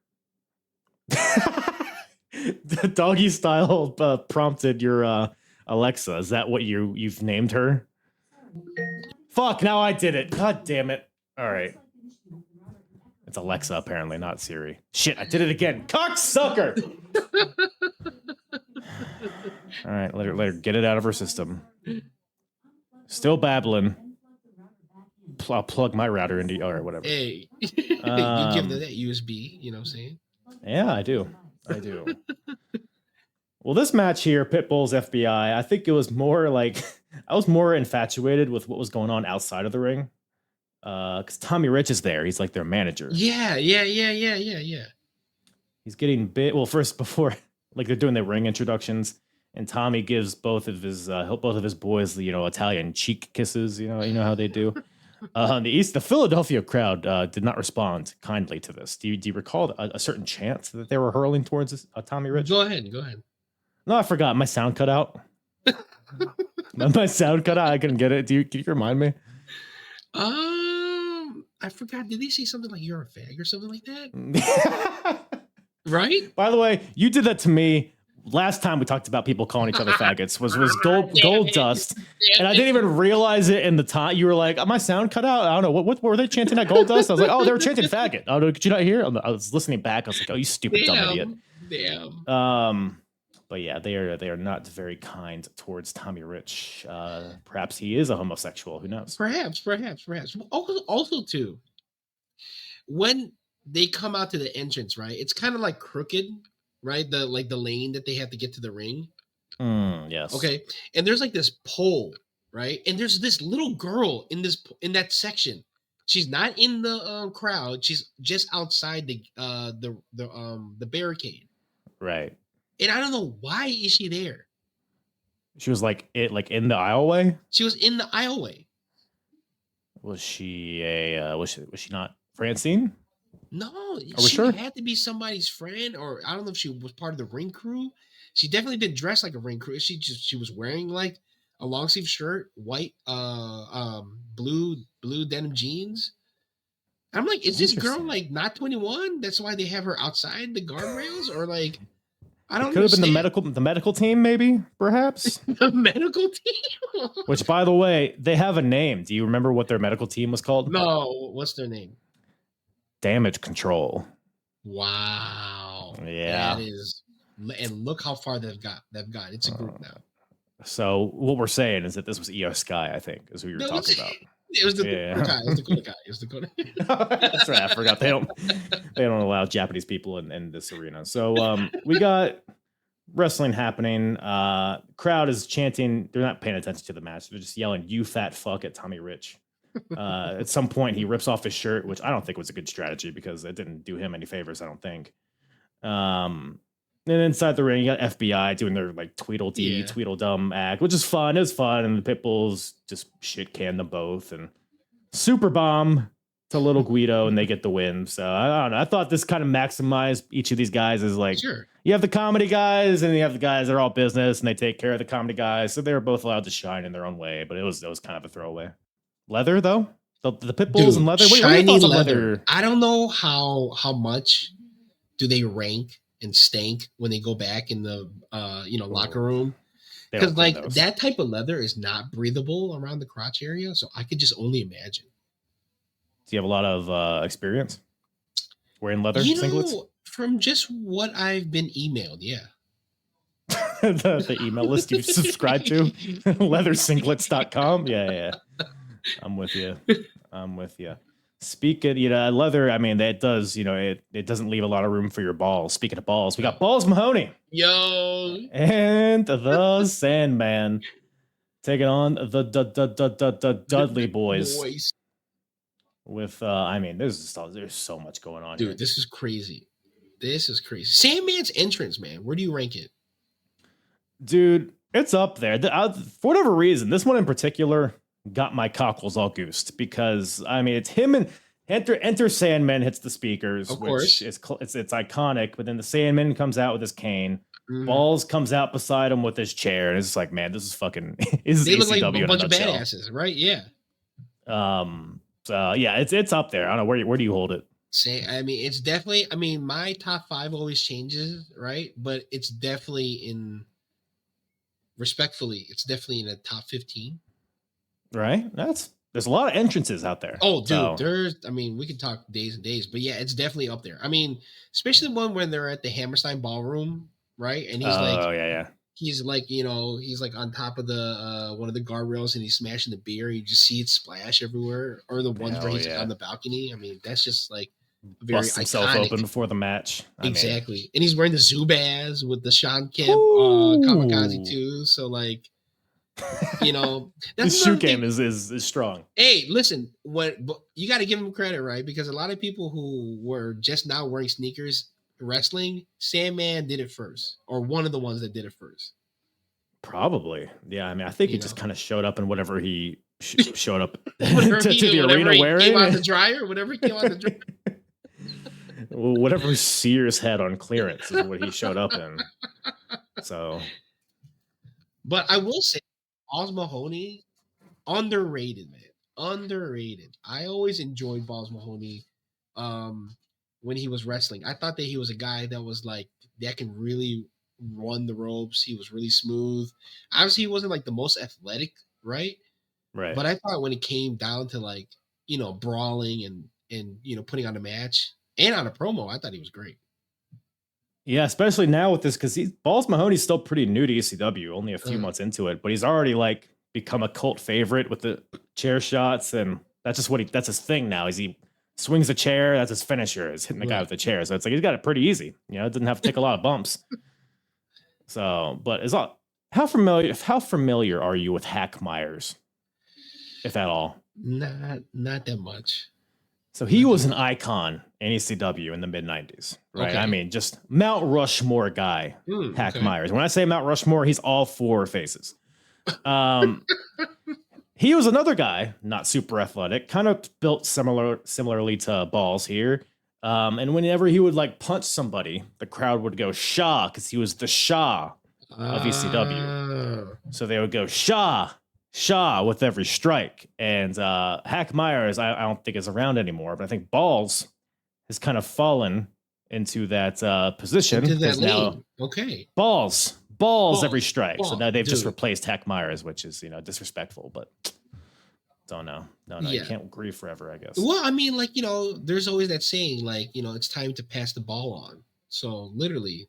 Speaker 1: The doggy style prompted your Alexa. Is that what you've named her? Fuck, now I did it. God damn it. All right. It's Alexa, apparently, not Siri. Shit, I did it again. Cocksucker! All right, let her get it out of her system. Still babbling. I'll plug my router into or whatever.
Speaker 3: Hey, you give them that USB, you know what I'm saying?
Speaker 1: Yeah, I do. Well, this match here, Pitbull's FBI, I think it was more like I was more infatuated with what was going on outside of the ring. Because Tommy Rich is there. He's like their manager.
Speaker 3: Yeah.
Speaker 1: He's getting bit. Well, first, before like they're doing their ring introductions, and Tommy gives both of his boys the Italian cheek kisses. You know how they do. The Philadelphia crowd did not respond kindly to this. Do you recall a certain chant that they were hurling towards Tommy Rich?
Speaker 3: Go ahead.
Speaker 1: No, I forgot. My sound cut out. My sound cut out. I couldn't get it. Can you remind me?
Speaker 3: I forgot. Did they say something like "you're a fag" or something like that? Right?
Speaker 1: By the way, you did that to me last time we talked about people calling each other faggots. Was gold dust, and I didn't even realize it in the time. You were like, "My sound cut out." I don't know what were they chanting at gold dust. I was like, "Oh, they were chanting faggot." Oh, did you not hear? I was listening back. I was like, "Oh, you stupid dumb idiot."
Speaker 3: Damn.
Speaker 1: But yeah, they are not very kind towards Tommy Rich. Perhaps he is a homosexual. Who knows?
Speaker 3: Perhaps. Also, too, when they come out to the entrance, right? It's kind of like crooked, right? The lane that they have to get to the ring.
Speaker 1: Yes.
Speaker 3: Okay. And there's like this pole, right? And there's this little girl in that section. She's not in the crowd. She's just outside the barricade.
Speaker 1: Right.
Speaker 3: And I don't know why is she there.
Speaker 1: She was like in the aisleway.
Speaker 3: She was in the aisleway.
Speaker 1: Was she was she not Francine?
Speaker 3: No,
Speaker 1: Are we sure?
Speaker 3: Had to be somebody's friend, or I don't know if she was part of the ring crew. She definitely didn't dress like a ring crew. She was wearing like a long sleeve shirt, white, blue denim jeans. I'm like, is this girl like not 21? That's why they have her outside the guardrails, or like, I don't know. Could have
Speaker 1: been the medical team, maybe, perhaps.
Speaker 3: The medical team.
Speaker 1: Which, by the way, they have a name. Do you remember what their medical team was called?
Speaker 3: No, what's their name?
Speaker 1: Damage Control.
Speaker 3: Wow.
Speaker 1: Yeah.
Speaker 3: That is, and look how far they've got. It's a group now.
Speaker 1: So what we're saying is that this was Io Sky, I think, is who you were talking about.
Speaker 3: It was the guy. It was the Dakota guy.
Speaker 1: That's right. I forgot they don't allow Japanese people in this arena. So we got wrestling happening. Crowd is chanting. They're not paying attention to the match. They're just yelling, "You fat fuck" at Tommy Rich. At some point, he rips off his shirt, which I don't think was a good strategy because it didn't do him any favors. I don't think. And inside the ring, you got FBI doing their like Tweedledee, Tweedledum act, which is fun. It was fun, and the Pitbulls just shit can them both, and super bomb to Little Guido, and they get the win. So I don't know. I thought this kind of maximized each of these guys as like,
Speaker 3: sure.
Speaker 1: You have the comedy guys, and you have the guys that are all business, and they take care of the comedy guys. So they were both allowed to shine in their own way, but it was kind of a throwaway. Leather though, the Pitbulls and leather.
Speaker 3: Shiny leather. I don't know how much do they rank and stank when they go back in the locker room, because like that type of leather is not breathable around the crotch area, so I could just only imagine.
Speaker 1: Do you have a lot of experience wearing leather singlets?
Speaker 3: From just what I've been emailed, yeah.
Speaker 1: the email list you've subscribed to, leathersinglets.com. Yeah. I'm with you. Speaking, leather, I mean, that does, it doesn't leave a lot of room for your balls. Speaking of balls, we got Balls Mahoney.
Speaker 3: Yo.
Speaker 1: And the Sandman taking on the Dudley Boys. With, there's so much going on.
Speaker 3: Dude,
Speaker 1: here.
Speaker 3: This is crazy. Sandman's entrance, man. Where do you rank it?
Speaker 1: Dude, it's up there. For whatever reason, this one in particular got my cockles all goosed because it's him and enter Sandman hits the speakers,
Speaker 3: of course.
Speaker 1: It's iconic. But then the Sandman comes out with his cane, Balls comes out beside him with his chair, and it's like, man, this is fucking. This
Speaker 3: they
Speaker 1: is
Speaker 3: look
Speaker 1: ECW
Speaker 3: like a bunch of badasses, right? Yeah.
Speaker 1: So yeah, it's up there. I don't know where do you hold it?
Speaker 3: It's definitely. My top 5 always changes, right? But it's definitely respectfully, it's definitely in the top 15.
Speaker 1: Right? There's a lot of entrances out there.
Speaker 3: Oh, dude, we can talk days and days, but yeah, it's definitely up there. Especially the one when they're at the Hammerstein Ballroom, right? And he's he's like, he's like on top of the one of the guardrails and he's smashing the beer. You just see it splash everywhere, or the ones where he's on the balcony. That's just like very
Speaker 1: busts himself open before the match.
Speaker 3: Exactly. And he's wearing the Zubaz with the Sean Kemp Kamikaze too. So like,
Speaker 1: his shoe game is strong.
Speaker 3: Hey, listen, you got to give him credit, right? Because a lot of people who were just now wearing sneakers wrestling, Sandman did it first, or one of the ones that did it first.
Speaker 1: Probably, yeah. I think he just kind of showed up in whatever he showed up to the arena wearing.
Speaker 3: Came out the dryer, whatever he came out the dryer.
Speaker 1: Whatever Sears had on clearance is what he showed up in. So,
Speaker 3: but I will say, Balls Mahoney, underrated, man. Underrated. I always enjoyed Balls Mahoney when he was wrestling. I thought that he was a guy that was like that can really run the ropes. He was really smooth. Obviously, he wasn't like the most athletic, right?
Speaker 1: Right.
Speaker 3: But I thought when it came down to like, brawling and putting on a match and on a promo, I thought he was great.
Speaker 1: Yeah, especially now with this, because Balls Mahoney's still pretty new to ECW, only a few months into it, but he's already like become a cult favorite with the chair shots, and that's just that's his thing now. Is he swings a chair, that's his finisher, is hitting the guy with the chair. So it's like he's got it pretty easy. It doesn't have to take a lot of bumps. So, but how familiar are you with Hack Meyers, if at all?
Speaker 3: Not that much.
Speaker 1: So he was an icon in ECW in the mid-90s, right?
Speaker 3: Okay.
Speaker 1: I mean, just Mount Rushmore guy, Hack Meyers. When I say Mount Rushmore, he's all four faces. He was another guy, not super athletic, kind of built similarly to Balls here. And whenever he would like punch somebody, the crowd would go Shah, because he was the Shah of ECW. So they would go Shah with every strike. And Hack Meyers, I don't think is around anymore, but I think Balls has kind of fallen into that position.
Speaker 3: Into that
Speaker 1: now
Speaker 3: lane. Okay.
Speaker 1: Balls every strike. So now they've just replaced Hack Meyers, which is disrespectful, but don't know. No, you can't grieve forever, I guess.
Speaker 3: Well, I mean, like, there's always that saying, like, it's time to pass the ball on. So literally,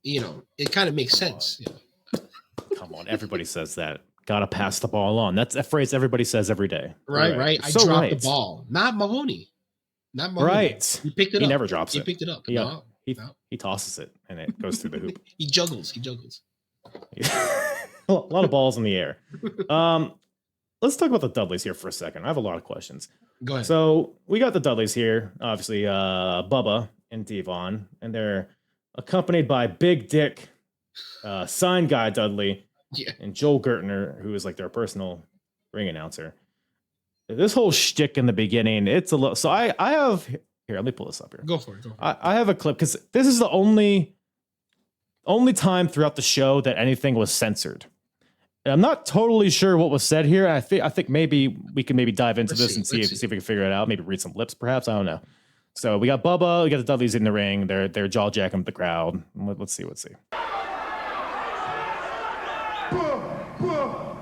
Speaker 3: it kind of makes sense.
Speaker 1: Come on, everybody says that. Gotta pass the ball on. That's a phrase everybody says every day.
Speaker 3: Right. I dropped the ball. Not Mahoney.
Speaker 1: Right.
Speaker 3: He picked it up.
Speaker 1: He never drops it.
Speaker 3: He picked it up.
Speaker 1: Yeah. He tosses it and it goes through the hoop.
Speaker 3: He juggles.
Speaker 1: A lot of balls in the air. Let's talk about the Dudleys here for a second. I have a lot of questions.
Speaker 3: Go ahead.
Speaker 1: So we got the Dudleys here, obviously Bubba and Devon, and they're accompanied by Big Dick, Sign Guy Dudley, and Joel Gertner, who is like their personal ring announcer. This whole shtick in the beginning, it's a little. So I have here. Let me pull this up here.
Speaker 3: Go for it.
Speaker 1: I have a clip because this is the only time throughout the show that anything was censored. And I'm not totally sure what was said here. I think maybe we can dive into this and see if we can figure it out. Maybe read some lips, perhaps. I don't know. So we got Bubba, we got the Dudleys in the ring. They're jaw jacking the crowd. Let's see.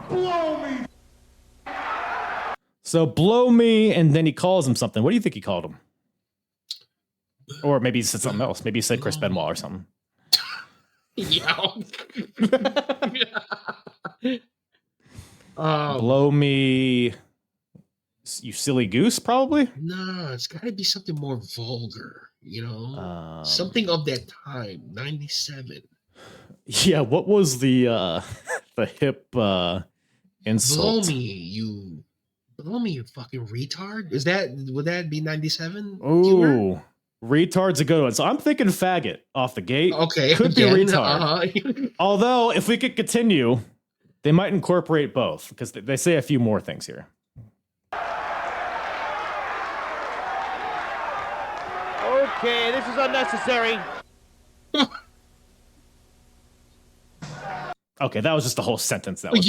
Speaker 1: Blow me. So blow me, and then he calls him something. What do you think he called him? Or maybe he said something else. Maybe he said Chris Benoit or something.
Speaker 3: Yeah.
Speaker 1: Blow me, you silly goose, probably?
Speaker 3: No, it's got to be something more vulgar, something of that time, 97.
Speaker 1: Yeah, what was the hip insult?
Speaker 3: Blow me, you fucking retard. Would that be 97?
Speaker 1: Ooh, retard's a good one. So I'm thinking faggot off the gate.
Speaker 3: Okay.
Speaker 1: Could be retard. Although, if we could continue, they might incorporate both because they say a few more things here.
Speaker 4: Okay, this is unnecessary.
Speaker 1: Okay, that was just the whole sentence. That was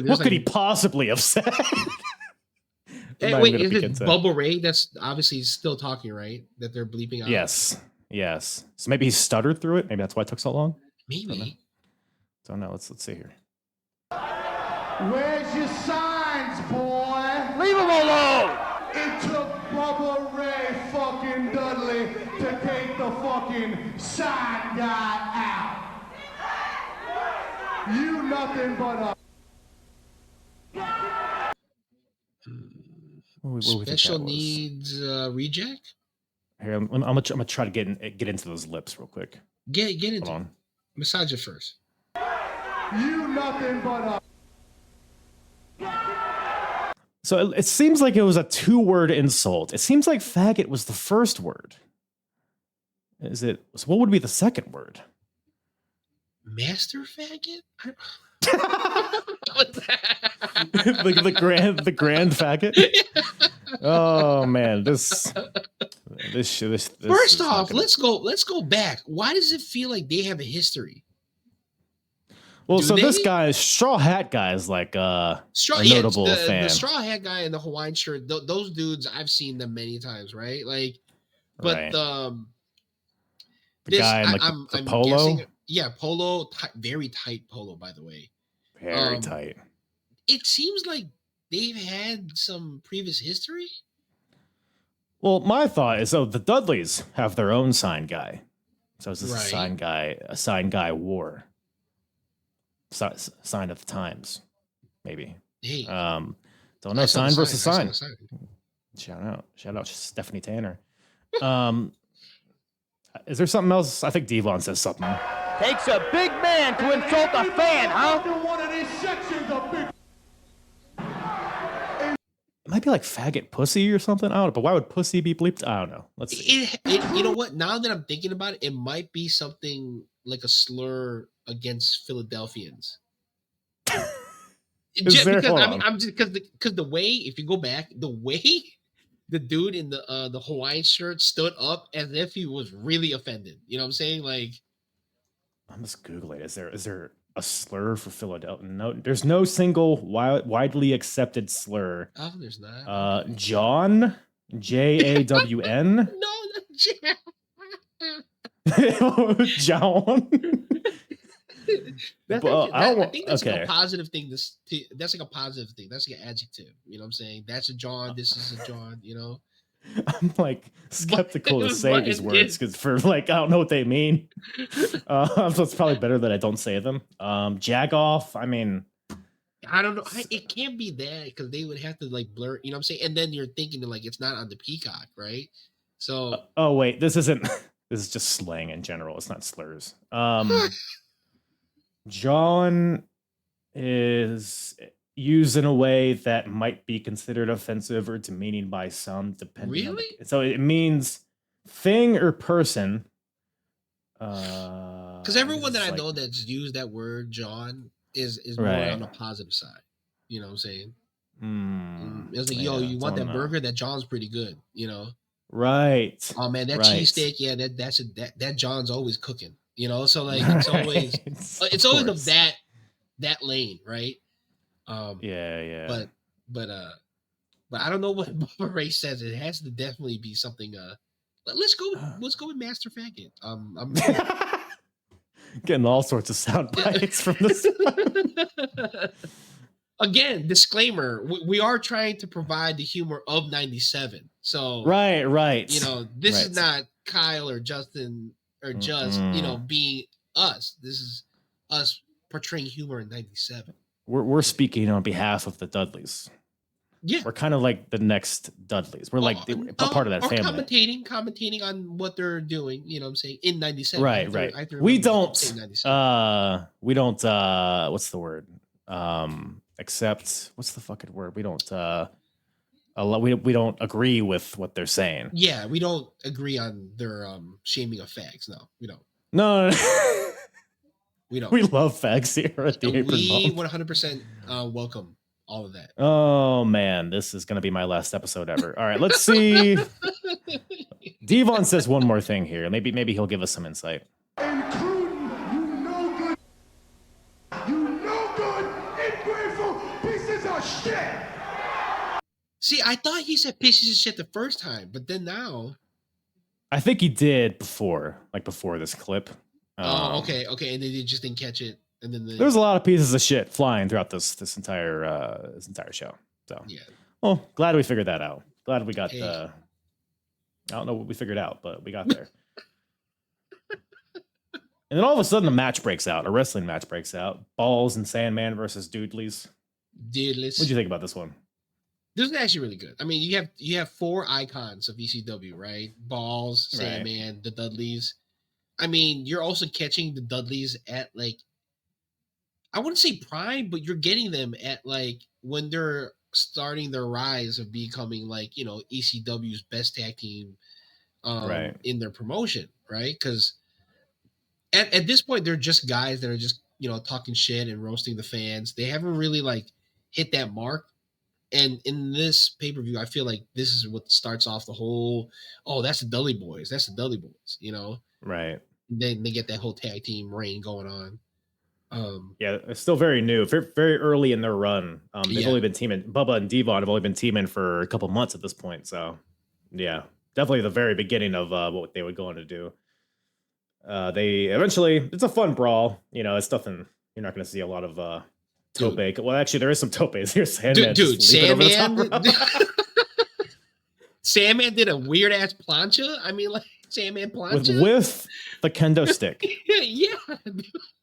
Speaker 1: what could he possibly have said?
Speaker 3: Hey, wait, is it Bubba Ray? That's obviously still talking, right? That they're bleeping out.
Speaker 1: Yes. So maybe he stuttered through it. Maybe that's why it took so long.
Speaker 3: Maybe.
Speaker 1: Don't know. Let's see here.
Speaker 5: Where's your signs, boy?
Speaker 4: Leave him alone.
Speaker 5: It took Bubba Ray fucking Dudley to take the fucking sign guy out. You nothing but a
Speaker 3: special needs reject.
Speaker 1: Here, I'm gonna try to get into those lips real quick.
Speaker 3: Get into it. Massage it first.
Speaker 5: You nothing but a.
Speaker 1: So it seems like it was a 2-word insult. It seems like faggot was the first word. Is it? So what would be the second word?
Speaker 3: Master faggot?
Speaker 1: the grand faggot. Oh man, this
Speaker 3: First off, let's go back. Why does it feel like they have a history?
Speaker 1: Well,
Speaker 3: Do
Speaker 1: so this
Speaker 3: they?
Speaker 1: guy, Straw Hat guy, is like a notable fan.
Speaker 3: The straw hat guy and the Hawaiian shirt. Those dudes, I've seen them many times, right? Like, but
Speaker 1: Right.
Speaker 3: the
Speaker 1: guy in like
Speaker 3: I'm
Speaker 1: polo.
Speaker 3: guessing, yeah, polo, very tight polo, by the way.
Speaker 1: Very tight.
Speaker 3: It seems like they've had some previous history.
Speaker 1: Well, my thought is, the Dudleys have their own sign guy. So is this
Speaker 3: Right.
Speaker 1: a sign guy war? Sign of the times, maybe.
Speaker 3: Hey,
Speaker 1: Don't know.
Speaker 3: I saw the
Speaker 1: Sign versus
Speaker 3: sign. I
Speaker 1: sign.
Speaker 3: saw the sign.
Speaker 1: Shout out to Stephanie Tanner. Is there something else? I think Devon says something.
Speaker 4: Takes a big man to insult a fan, huh?
Speaker 5: Under one of these sections of big.
Speaker 1: It might be like faggot pussy or something. I don't know. But why would pussy be bleeped? I don't know. Let's see.
Speaker 3: You know what? Now that I'm thinking about it, it might be something like a slur against Philadelphians.
Speaker 1: Is there?
Speaker 3: Because
Speaker 1: Hold
Speaker 3: I mean,
Speaker 1: on.
Speaker 3: I'm just because the way, if you go back, the way the dude in the Hawaiian shirt stood up as if he was really offended. You know what I'm saying? Like,
Speaker 1: I'm just googling. Is there a slur for Philadelphia? No, there's no single widely accepted slur.
Speaker 3: oh, there's not.
Speaker 1: John, Jawn.
Speaker 3: No, not
Speaker 1: John.
Speaker 3: I think that's like
Speaker 1: okay.
Speaker 3: a positive thing. That's like a positive thing. That's like an adjective. You know what I'm saying? That's a John. This is a John. You know.
Speaker 1: I'm like skeptical to say
Speaker 3: But
Speaker 1: these
Speaker 3: it
Speaker 1: words
Speaker 3: is.
Speaker 1: because for like I don't know what they mean. So it's probably better that I don't say them. Jagoff. I mean,
Speaker 3: I don't know. It can't be that because they would have to like blur. You know what I'm saying? And then you're thinking that, like, it's not on the Peacock, right? So
Speaker 1: oh wait, this isn't. This is just slang in general. It's not slurs. John is used in a way that might be considered offensive or demeaning by some, depending.
Speaker 3: Really?
Speaker 1: So it means thing or person.
Speaker 3: Because everyone that I know that's used that word John is more
Speaker 1: Right.
Speaker 3: on the positive side. You know what I'm saying? It's like,
Speaker 1: yeah,
Speaker 3: yo, you want
Speaker 1: don't
Speaker 3: that
Speaker 1: know.
Speaker 3: burger? That John's pretty good. You know?
Speaker 1: Right.
Speaker 3: Oh man, that
Speaker 1: Right.
Speaker 3: cheesesteak, yeah, that John's always cooking. You know, so like it's always
Speaker 1: Right.
Speaker 3: it's always of that lane, right?
Speaker 1: Yeah.
Speaker 3: But I don't know what Bubba Ray says. It has to definitely be something. Let's go with Master Faggot. I'm
Speaker 1: getting all sorts of sound bites from this.
Speaker 3: Again, disclaimer: we are trying to provide the humor of '97. So
Speaker 1: Right.
Speaker 3: you know, this
Speaker 1: Right.
Speaker 3: is not Kyle or Justin or just being us. This is us portraying humor in '97.
Speaker 1: We're speaking on behalf of the Dudleys.
Speaker 3: Yeah,
Speaker 1: We're kind of like the next Dudleys. We're like part of that family.
Speaker 3: Commentating on what they're doing. You know what I'm saying? In '97.
Speaker 1: Right. We don't. What's the word? Accept. What's the fucking word? We don't. We don't agree with what they're saying.
Speaker 3: Yeah, we don't agree on their shaming of fags. No, we don't.
Speaker 1: No.
Speaker 3: We don't.
Speaker 1: We love fags here at the Apron
Speaker 3: We
Speaker 1: Bump.
Speaker 3: 100% welcome all of that.
Speaker 1: Oh man, this is gonna be my last episode ever. All right, let's see. Devon says one more thing here. Maybe he'll give us some insight.
Speaker 5: Including you no good, ungrateful pieces of shit.
Speaker 3: See, I thought he said pieces of shit the first time, but then now.
Speaker 1: I think he did before this clip.
Speaker 3: Okay, and then they just didn't catch it, and then
Speaker 1: there's a lot of pieces of shit flying throughout this entire show. So
Speaker 3: yeah.
Speaker 1: Well, glad we figured that out. Glad we got
Speaker 3: Hey.
Speaker 1: I don't know what we figured out, but we got there. And then all of a sudden, a wrestling match breaks out. Balls and Sandman versus Doodleys.
Speaker 3: Dude,
Speaker 1: What did you think about this one?
Speaker 3: This is actually really good. I mean, you have four icons of ECW, right? Balls, Sandman, the Dudleys. I mean, you're also catching the Dudleys at like, I wouldn't say prime, but you're getting them at like when they're starting their rise of becoming like, you know, ECW's best tag team in their promotion, right? Because at this point, they're just guys that are just, you know, talking shit and roasting the fans. They haven't really like hit that mark. And in this pay-per-view, I feel like this is what starts off the whole, oh, that's the Dudley Boys. That's the Dudley Boys, you know?
Speaker 1: Right.
Speaker 3: Then they get that whole tag team reign going on.
Speaker 1: Yeah, it's still very new, very, very early in their run. They've only been teaming. Bubba and Devon have only been teaming for a couple months at this point. So, yeah, definitely the very beginning of what they would go on to do. They eventually, it's a fun brawl. You know, it's nothing. You're not going to see a lot of tope. Well, actually, there is some topes here. Sandman,
Speaker 3: dude, Sandman.
Speaker 1: Sandman
Speaker 3: Sandman did a weird ass plancha. I mean, like Sandman plancha
Speaker 1: with the kendo stick.
Speaker 3: Yeah,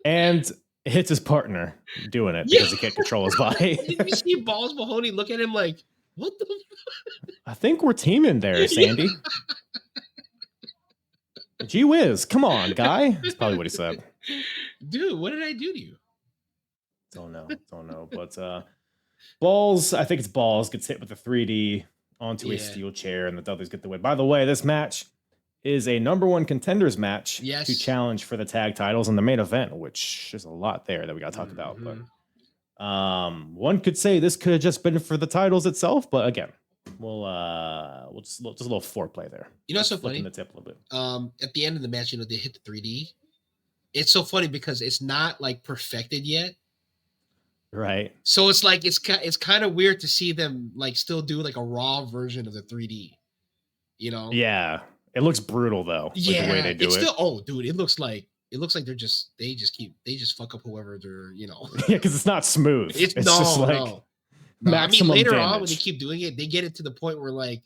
Speaker 1: and hits his partner doing it because he can't control his body.
Speaker 3: Did you see Balls Mahoney look at him like, what the?
Speaker 1: I think we're teaming there, Sandy. Gee whiz, come on, guy. That's probably what he said.
Speaker 3: Dude, what did I do to you?
Speaker 1: Don't know. But Balls, I think it's Balls, gets hit with a 3D onto a steel chair, and the Dudleys get the win. By the way, this match is a number one contenders match to challenge for the tag titles in the main event, which is a lot there that we got to talk about. But one could say this could have just been for the titles itself, but again, we'll just a little foreplay there.
Speaker 3: You know, so funny.
Speaker 1: The tip a little bit.
Speaker 3: At the end of the match, you know, they hit the 3D. It's so funny because it's not like perfected yet.
Speaker 1: Right.
Speaker 3: So it's like it's kind of weird to see them like still do like a raw version of the 3D. You know?
Speaker 1: Yeah. It looks brutal though.
Speaker 3: Yeah.
Speaker 1: The way they do
Speaker 3: it's
Speaker 1: it.
Speaker 3: Still, oh, dude, it looks like they just fuck up whoever they're, you know.
Speaker 1: Yeah, because it's not smooth. It's just like
Speaker 3: no.
Speaker 1: maximum
Speaker 3: I mean, later
Speaker 1: damage.
Speaker 3: on when they keep doing it, they get it to the point where like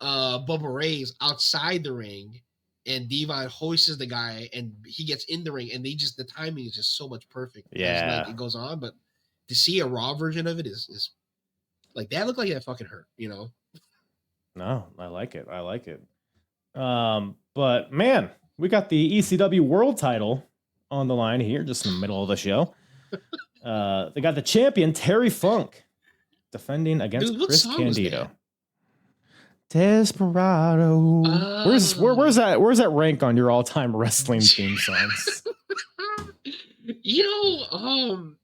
Speaker 3: Bubba Ray's outside the ring and Devon hoists the guy and he gets in the ring and the timing is just so much perfect.
Speaker 1: Yeah.
Speaker 3: As, like, it goes on, but to see a raw version of it is like that looked like that fucking hurt, you know?
Speaker 1: No, I like it. But man, we got the ECW world title on the line here, just in the middle of the show. They got the champion, Terry Funk, defending against Chris Candido. Desperado. Where's that rank on your all-time wrestling theme songs?
Speaker 3: You know,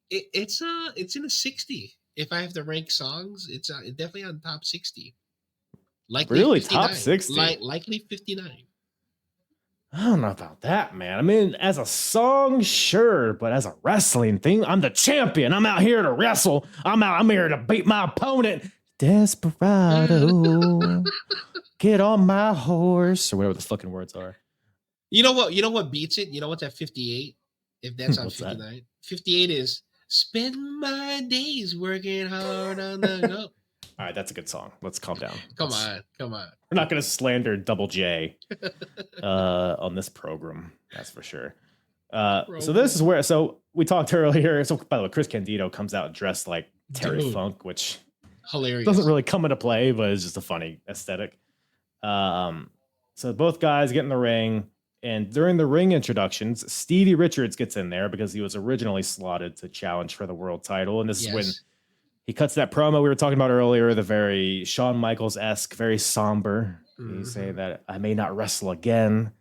Speaker 3: it's in a 60. If I have to rank songs, it's definitely on top 60. Likely
Speaker 1: really
Speaker 3: 59.
Speaker 1: top 60.
Speaker 3: Likely 59.
Speaker 1: I don't know about that, man. I mean, as a song, sure, but as a wrestling thing, I'm the champion. I'm out here to wrestle. I'm here to beat my opponent. Desperado. Get on my horse, or whatever the fucking words are.
Speaker 3: You know what beats it? You know what's at 58? If that's on 59. That? 58 is spend my days working hard on the go.
Speaker 1: All right, that's a good song. Let's calm down.
Speaker 3: Come on.
Speaker 1: We're not going to slander Double J on this program. That's for sure. So this is where, so we talked earlier. So by the way, Chris Candido comes out dressed like Terry Funk, which
Speaker 3: hilarious.
Speaker 1: Doesn't really come into play, but it's just a funny aesthetic. So both guys get in the ring, and during the ring introductions, Stevie Richards gets in there because he was originally slotted to challenge for the world title. And this is when he cuts that promo we were talking about earlier, the very Shawn Michaels-esque, very somber. He's saying that I may not wrestle again.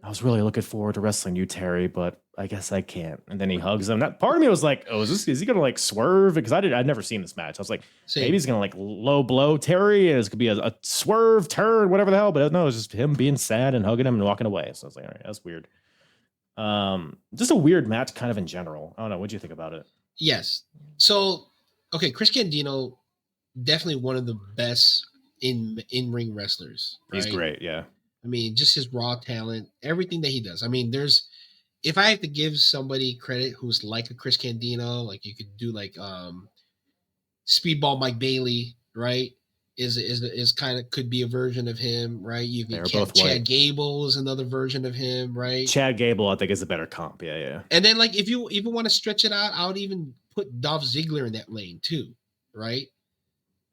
Speaker 1: I was really looking forward to wrestling you, Terry, but I guess I can't. And then he hugs him. That part of me was like, oh, is he gonna like swerve? Because I'd never seen this match. I was like, maybe he's gonna like low blow Terry, and it's gonna be a swerve, turn, whatever the hell. But no, it's just him being sad and hugging him and walking away. So I was like, all right, that's weird. Just a weird match, kind of in general. I don't know. What do you think about it?
Speaker 3: Yes. So, okay, Chris Candido, definitely one of the best in ring wrestlers. Right?
Speaker 1: He's great. Yeah.
Speaker 3: I mean, just his raw talent, everything that he does. I mean, if I have to give somebody credit who's like a Chris Candido, like you could do like Speedball Mike Bailey, right? Is kind of could be a version of him, right? You can Chad Gable is another version of him, right?
Speaker 1: Chad Gable, I think, is a better comp. Yeah.
Speaker 3: And then like if you even want to stretch it out, I would even put Dolph Ziggler in that lane too, right?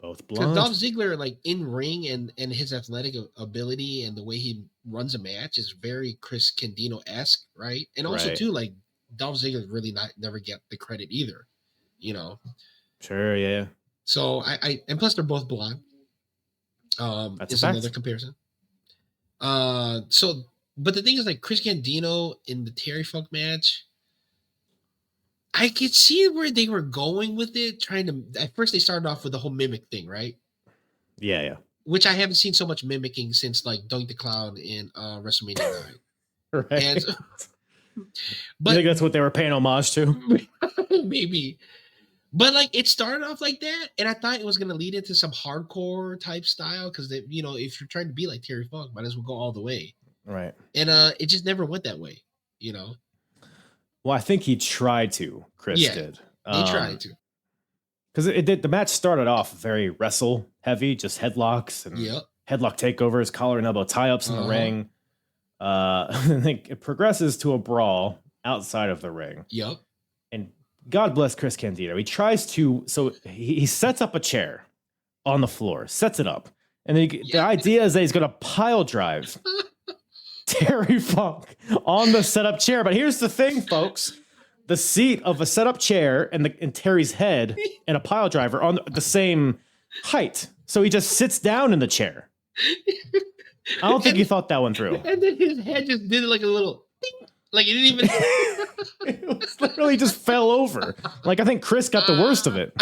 Speaker 1: Both
Speaker 3: because
Speaker 1: blonde.
Speaker 3: Dolph Ziggler, like in ring and his athletic ability and the way he runs a match is very Chris Candido-esque, right? And also too, like Dolph Ziggler really never get the credit either, you know.
Speaker 1: Sure, yeah.
Speaker 3: So and plus they're both blonde.
Speaker 1: That's
Speaker 3: is another comparison. So, but the thing is, like Chris Candido in the Terry Funk match, I could see where they were going with it. At first, they started off with the whole mimic thing, right?
Speaker 1: Yeah.
Speaker 3: Which I haven't seen so much mimicking since like Doink the Clown in WrestleMania 9.
Speaker 1: Right.
Speaker 3: And But
Speaker 1: I think that's what they were paying homage to.
Speaker 3: maybe. But like it started off like that, and I thought it was gonna lead into some hardcore type style because you know, if you're trying to be like Terry Funk, might as well go all the way.
Speaker 1: Right.
Speaker 3: And it just never went that way, you know.
Speaker 1: Well, I think he tried to. Chris did.
Speaker 3: They tried to.
Speaker 1: Because it did. The match started off very wrestle heavy, just headlocks and headlock takeovers, collar and elbow tie ups in the ring. I think it progresses to a brawl outside of the ring.
Speaker 3: Yep.
Speaker 1: And God bless Chris Candido. He tries to, so he sets up a chair on the floor, sets it up. And then the idea is that he's going to pile drive Terry Funk on the setup chair. But here's the thing, folks. The seat of a setup chair and Terry's head and a pile driver on the same height. So he just sits down in the chair. I don't think he thought that one through.
Speaker 3: And then his head just did like a little ding. Like it didn't even
Speaker 1: it was literally just fell over. Like I think Chris got the worst of it.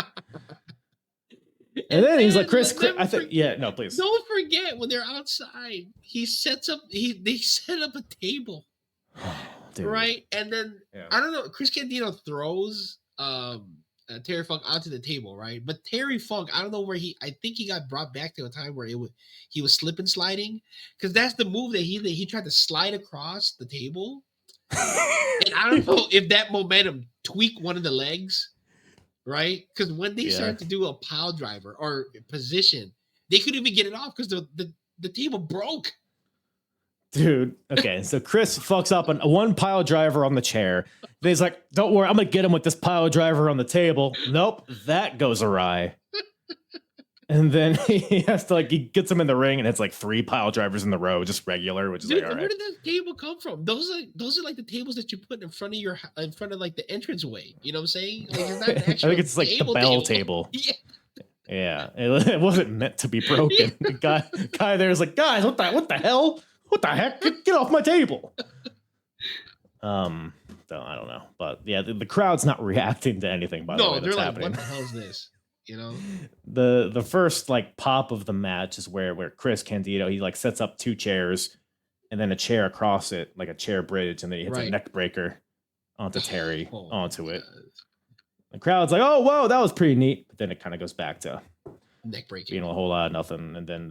Speaker 1: And then he's like, Chris, I think, no, please.
Speaker 3: Don't forget when they're outside, they set up a table.
Speaker 1: Dude.
Speaker 3: Right? And then I don't know, Chris Candido throws Terry Funk onto the table, right? But Terry Funk, I don't know where I think he got brought back to a time where he was slip and sliding, because that's the move that he tried to slide across the table. And I don't know if that momentum tweaked one of the legs, right? Because when they started to do a pile driver or position, they couldn't even get it off because the table broke.
Speaker 1: Dude, okay, so Chris fucks up on one pile driver on the chair. Then he's like, don't worry, I'm going to get him with this pile driver on the table. Nope, that goes awry. And then he has to, like, he gets him in the ring, and it's like 3 pile drivers in the row, just regular, which is like, all right.
Speaker 3: Where did that table come from? Those are like the tables that you put in front of like the entranceway. You know what I'm saying? Like, it's not an
Speaker 1: I think it's like the bell table. Yeah, it wasn't meant to be broken. The guy there is like, guys, what the hell? What the heck? Get off my table. So I don't know. But yeah, the crowd's not reacting to anything, by the way, that's happening.
Speaker 3: What the hell is this? You know?
Speaker 1: The first like pop of the match is where Chris Candido, he like sets up 2 chairs and then a chair across it, like a chair bridge, and then he hits a neck breaker onto Terry, onto it. The crowd's like, oh, whoa, that was pretty neat. But then it kind of goes back to
Speaker 3: neck breaking.
Speaker 1: Being a whole lot of nothing. And then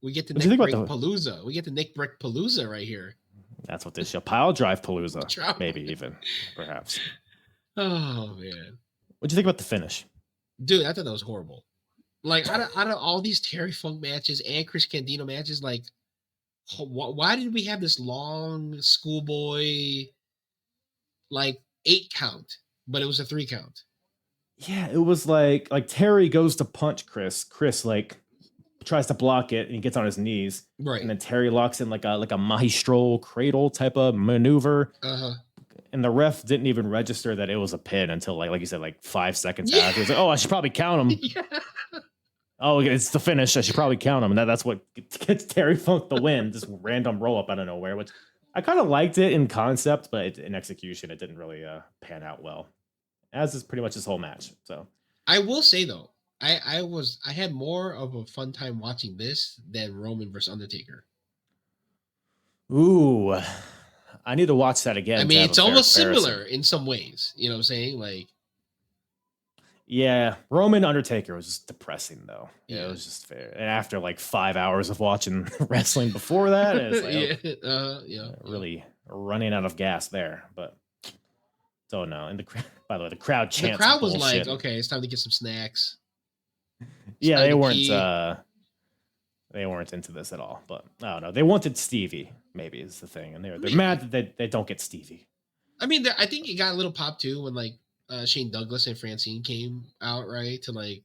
Speaker 3: we get to neck break palooza. We get to neck break palooza right here.
Speaker 1: That's what this show. Pile drive palooza. Maybe even, perhaps.
Speaker 3: Oh, man.
Speaker 1: What'd you think about the finish?
Speaker 3: Dude, I thought that was horrible. Like, out of all these Terry Funk matches and Chris Candido matches, like, why did we have this long schoolboy, like, 8 count, but it was a 3 count?
Speaker 1: Yeah, it was like Terry goes to punch Chris. Chris, like, tries to block it, and he gets on his knees. Right. And then Terry locks in like a maestro cradle type of maneuver. And the ref didn't even register that it was a pin until like you said, like 5 seconds after. He was like, oh, I should probably count him. Oh, it's the finish. I should probably count him. And that's what gets Terry Funk the win. This random roll up out of nowhere, which I kind of liked it in concept, but in execution, it didn't really pan out well. As is pretty much this whole match. So
Speaker 3: I will say though, I had more of a fun time watching this than Roman versus Undertaker.
Speaker 1: Ooh, I need to watch that again.
Speaker 3: I mean, it's almost similar in some ways. You know what I'm saying? Like,
Speaker 1: yeah, Roman Undertaker was just depressing though. Yeah, it was just fair. And after like 5 hours of watching wrestling before that, it's like, really running out of gas there. But so no, and by the way, the crowd chants.
Speaker 3: The crowd was like, okay, it's time to get some snacks.
Speaker 1: Yeah, they weren't into this at all, but I don't know. They wanted Stevie, maybe is the thing, and they're mad that they don't get Stevie.
Speaker 3: I mean, I think it got a little pop too when like Shane Douglas and Francine came out, right, to like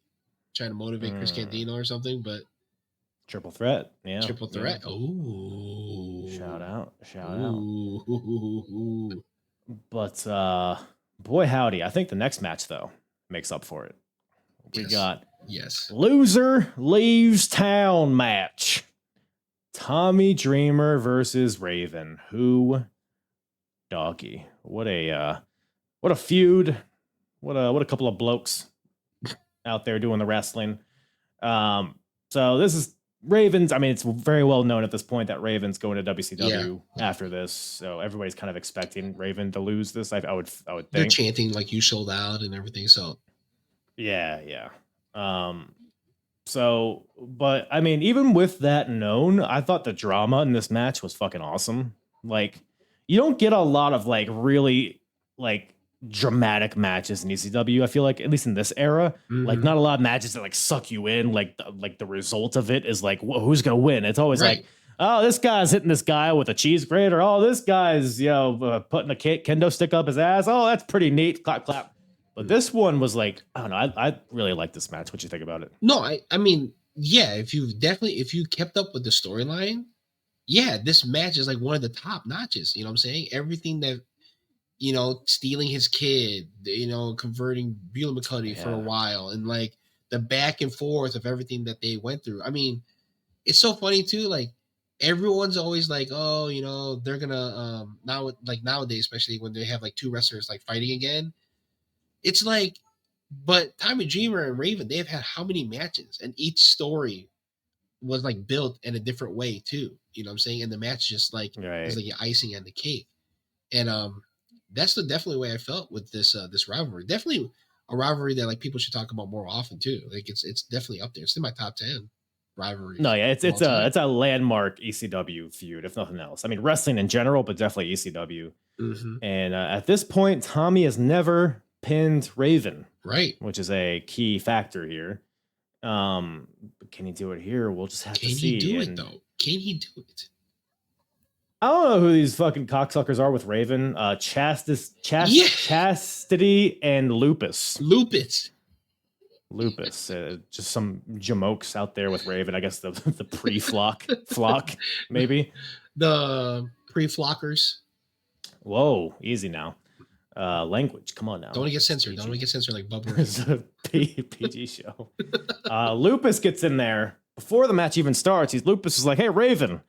Speaker 3: try to motivate Chris Candido or something, but
Speaker 1: triple threat, yeah,
Speaker 3: triple threat. Yeah. Oh,
Speaker 1: shout out. But boy howdy, I think the next match though makes up for it. We got loser leaves town match. Tommy Dreamer versus Raven. Who doggy? What a feud. What a couple of blokes out there doing the wrestling. So this is Ravens, I mean, it's very well known at this point that Raven's going to WCW after this, so everybody's kind of expecting Raven to lose this. I would think
Speaker 3: they're chanting like "you sold out" and everything. So,
Speaker 1: yeah. So, but I mean, even with that known, I thought the drama in this match was fucking awesome. Like, you don't get a lot of like really like dramatic matches in ECW. I feel like, at least in this era, like not a lot of matches that like suck you in. Like the result of it is like, who's gonna win? It's always like, oh, this guy's hitting this guy with a cheese grater. Oh, this guy's putting a kendo stick up his ass. Oh, that's pretty neat. Clap clap. But this one was like, I don't know. I really like this match. What you think about it?
Speaker 3: No, I mean, yeah. If you kept up with the storyline, yeah, this match is like one of the top notches. You know what I'm saying? Everything that, stealing his kid, converting Beulah McCuddy for a while, and like the back and forth of everything that they went through. I mean, it's so funny too. Like everyone's always like, oh, they're gonna nowadays, especially when they have like two wrestlers like fighting again. It's like, but Tommy Dreamer and Raven, they've had how many matches, and each story was like built in a different way too. You know what I'm saying? And the match just like is like icing on the cake. And that's the definitely way I felt with this rivalry. Definitely a rivalry that like people should talk about more often too. Like it's definitely up there. It's in my top 10 rivalry.
Speaker 1: No, yeah, it's a landmark ECW feud, if nothing else. I mean, wrestling in general, but definitely ECW. And at this point, Tommy has never pinned Raven,
Speaker 3: right?
Speaker 1: Which is a key factor here. Can he do it here? We'll just have to see.
Speaker 3: Can he do it though? Can he do it?
Speaker 1: I don't know who these fucking cocksuckers are with Raven. Chastity and Lupus. Just some jamokes out there with Raven. I guess the pre-flock maybe.
Speaker 3: The pre-flockers.
Speaker 1: Whoa, easy now. Language, come on now.
Speaker 3: Don't want to get censored. Don't want to get censored like Bubba.
Speaker 1: It's a PG show. Lupus gets in there before the match even starts. Lupus is like, "Hey, Raven,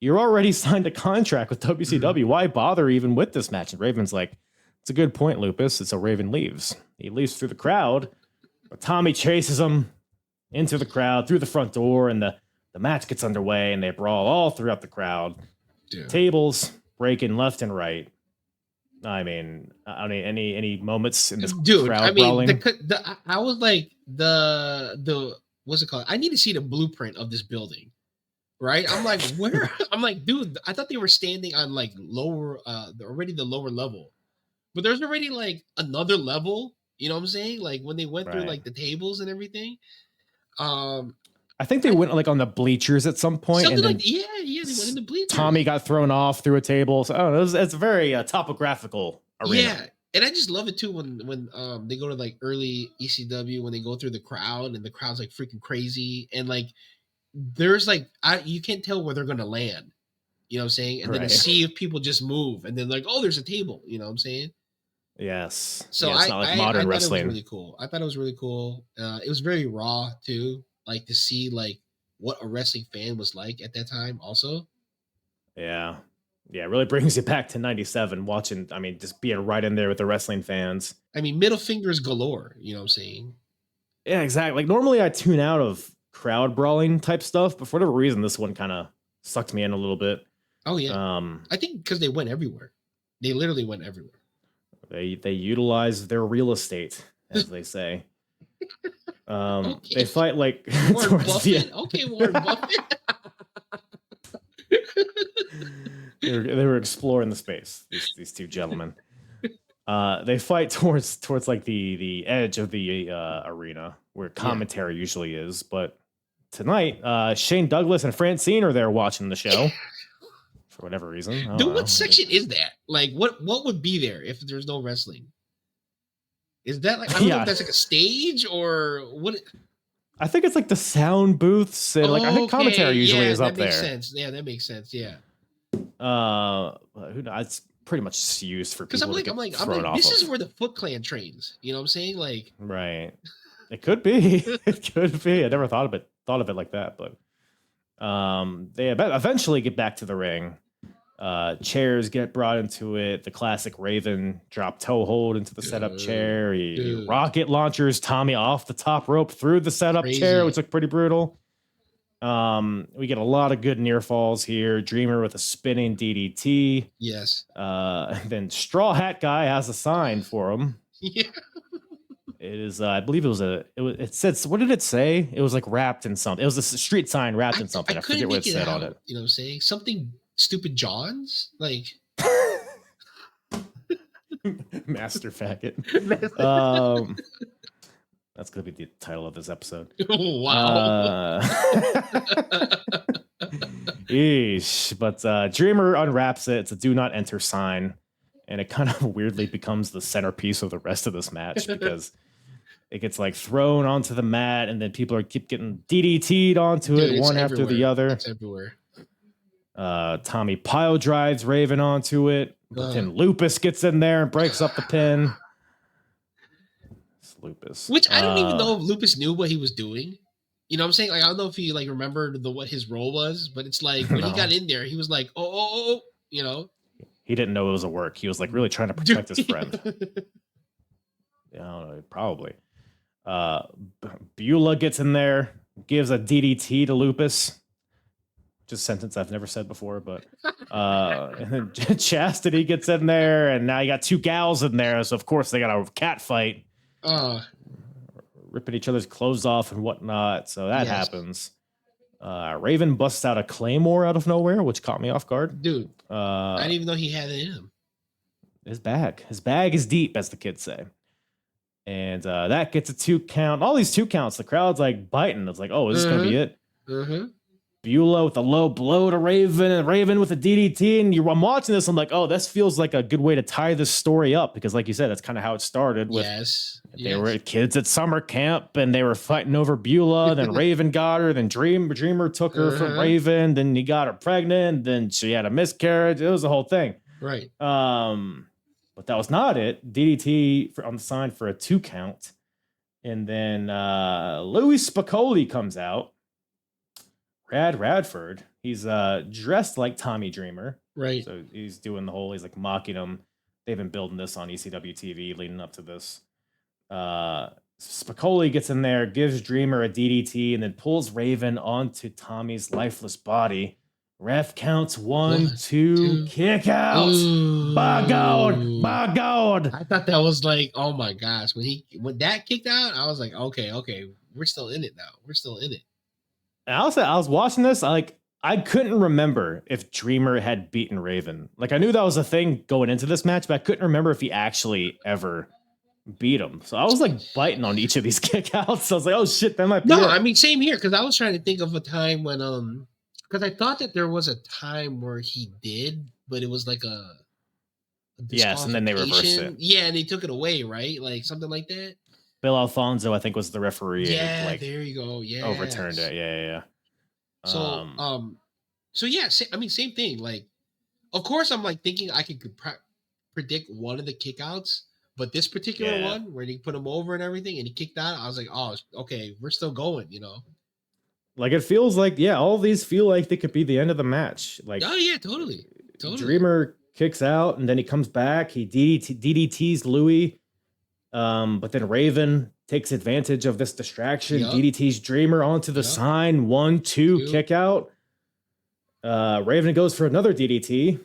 Speaker 1: you're already signed a contract with WCW. Why bother even with this match?" And Raven's like, "It's a good point, Lupus." And so Raven leaves. He leaves through the crowd. But Tommy chases him into the crowd through the front door, and the match gets underway, and they brawl all throughout the crowd. Dude. Tables breaking left and right. I mean, any moments in this crowd brawling?
Speaker 3: I was like the what's it called? I need to see the blueprint of this building, right? I'm like, where? I'm like, dude, I thought they were standing on like lower, already the lower level, but there's already like another level. You know what I'm saying? Like when they went through like the tables and everything.
Speaker 1: I think they went like on the bleachers at some point.
Speaker 3: Something
Speaker 1: and
Speaker 3: like they went in the bleachers.
Speaker 1: Tommy got thrown off through a table. So it's a very topographical arena.
Speaker 3: Yeah, and I just love it too when they go to like early ECW when they go through the crowd and the crowd's like freaking crazy and like there's like you can't tell where they're gonna land. You know what I'm saying? And then to see if people just move and then like, oh, there's a table. You know what I'm saying?
Speaker 1: Yes.
Speaker 3: So
Speaker 1: it's not like modern wrestling.
Speaker 3: It was really cool. I thought it was really cool. It was very raw too. Like to see like what a wrestling fan was like at that time also.
Speaker 1: Yeah. Yeah, it really brings you back to 97 watching, I mean, just being right in there with the wrestling fans.
Speaker 3: I mean, middle fingers galore, you know what I'm saying?
Speaker 1: Yeah, exactly. Like normally I tune out of crowd brawling type stuff, but for whatever reason, this one kind of sucked me in a little bit.
Speaker 3: Oh yeah. I think because they went everywhere. They literally went everywhere.
Speaker 1: They utilize their real estate, as they say.
Speaker 3: Okay.
Speaker 1: They fight like
Speaker 3: Warren Buffett. Okay, Warren Buffett.
Speaker 1: they were exploring the space. These two gentlemen. They fight towards like the edge of the arena where commentary usually is. But tonight, Shane Douglas and Francine are there watching the show for whatever reason.
Speaker 3: Dude, what section is that? Like, what would be there if there's no wrestling? Is that like, I don't know if that's like a stage or what?
Speaker 1: I think it's like the sound booths and like I think commentary usually is up there.
Speaker 3: That makes sense. Yeah, that makes sense. Yeah.
Speaker 1: Who knows? It's pretty much just used for people to get thrown off.
Speaker 3: This is where the Foot Clan trains. You know what I'm saying? Like,
Speaker 1: right. It could be. It could be. I never thought of it like that, but they eventually get back to the ring. Chairs get brought into it. The classic Raven drop toe hold into the setup chair. He rocket launchers Tommy off the top rope through the setup chair, which looked pretty brutal. We get a lot of good near falls here. Dreamer with a spinning DDT.
Speaker 3: Yes.
Speaker 1: Then Straw Hat Guy has a sign for him.
Speaker 3: Yeah.
Speaker 1: It is, I believe it said, what did it say? It was like wrapped in something. It was a street sign wrapped in something. I forget what it said on it.
Speaker 3: You know what I'm saying? Something stupid Johns? Like
Speaker 1: Master Faggot. That's going to be the title of this episode.
Speaker 3: Wow.
Speaker 1: Eesh. But Dreamer unwraps it. It's a do not enter sign. And it kind of weirdly becomes the centerpiece of the rest of this match because it gets like thrown onto the mat and then people keep getting DDT'd onto it one after the other.
Speaker 3: It's everywhere.
Speaker 1: Tommy pile drives Raven onto it. But then Lupus gets in there and breaks up the pin. It's Lupus.
Speaker 3: Which I don't even know if Lupus knew what he was doing. You know what I'm saying? Like, I don't know if he like remembered what his role was, but it's like when he got in there, he was like, oh, you know.
Speaker 1: He didn't know it was a work. He was like really trying to protect his friend. Yeah, I don't know, probably. Beulah gets in there, gives a DDT to Lupus. Just a sentence I've never said before, but and then Chastity gets in there, and now you got two gals in there, so of course they got a cat fight. Ripping each other's clothes off and whatnot. So that happens. Raven busts out a Claymore out of nowhere, which caught me off guard.
Speaker 3: Dude, I didn't even know he had it in him.
Speaker 1: His bag is deep, as the kids say. And that gets a 2 count. All these 2 counts, the crowd's like biting. It's like, oh, is this going to be it?
Speaker 3: Mm-hmm.
Speaker 1: Beulah with a low blow to Raven, and Raven with a DDT. And I'm watching this, I'm like, oh, this feels like a good way to tie this story up. Because like you said, that's kind of how it started. With They were kids at summer camp, and they were fighting over Beulah. Then Raven got her. Then Dreamer took her from Raven. Then he got her pregnant. Then she had a miscarriage. It was the whole thing.
Speaker 3: Right.
Speaker 1: But that was not it. DDT on the sign for a 2 count. And then Louis Spicoli comes out. Radford. He's dressed like Tommy Dreamer.
Speaker 3: Right.
Speaker 1: So he's doing the whole, he's like mocking him. They've been building this on ECW TV leading up to this. Spicoli gets in there, gives Dreamer a DDT, and then pulls Raven onto Tommy's lifeless body. Ref counts 1, 2, kick out. By God.
Speaker 3: I thought that was like, oh my gosh. When that kicked out, I was like, okay, we're still in it now. We're still in it.
Speaker 1: And I was watching this, I couldn't remember if Dreamer had beaten Raven. Like, I knew that was a thing going into this match, but I couldn't remember if he actually ever beat him. So I was like biting on each of these kickouts. So I was like, oh shit, that might be it.
Speaker 3: I mean, same here, because I was trying to think of a time when because I thought that there was a time where he did, but it was like a
Speaker 1: yes, and then they reversed it.
Speaker 3: Yeah, and they took it away, right? Like something like that.
Speaker 1: Bill Alfonso, I think, was the referee.
Speaker 3: Yeah,
Speaker 1: like,
Speaker 3: there you go. Yeah,
Speaker 1: overturned it. Yeah.
Speaker 3: So yeah, I mean, same thing. Like, of course, I'm like thinking I could predict one of the kickouts, but this particular one where he put him over and everything, and he kicked out, I was like, oh, okay, we're still going, you know.
Speaker 1: Like, it feels like, all these feel like they could be the end of the match. Like,
Speaker 3: oh yeah, totally.
Speaker 1: Dreamer kicks out, and then he comes back. He DDTs Louis. But then Raven takes advantage of this distraction, DDT's Dreamer onto the sign, 1, 2, kick out. Raven goes for another DDT,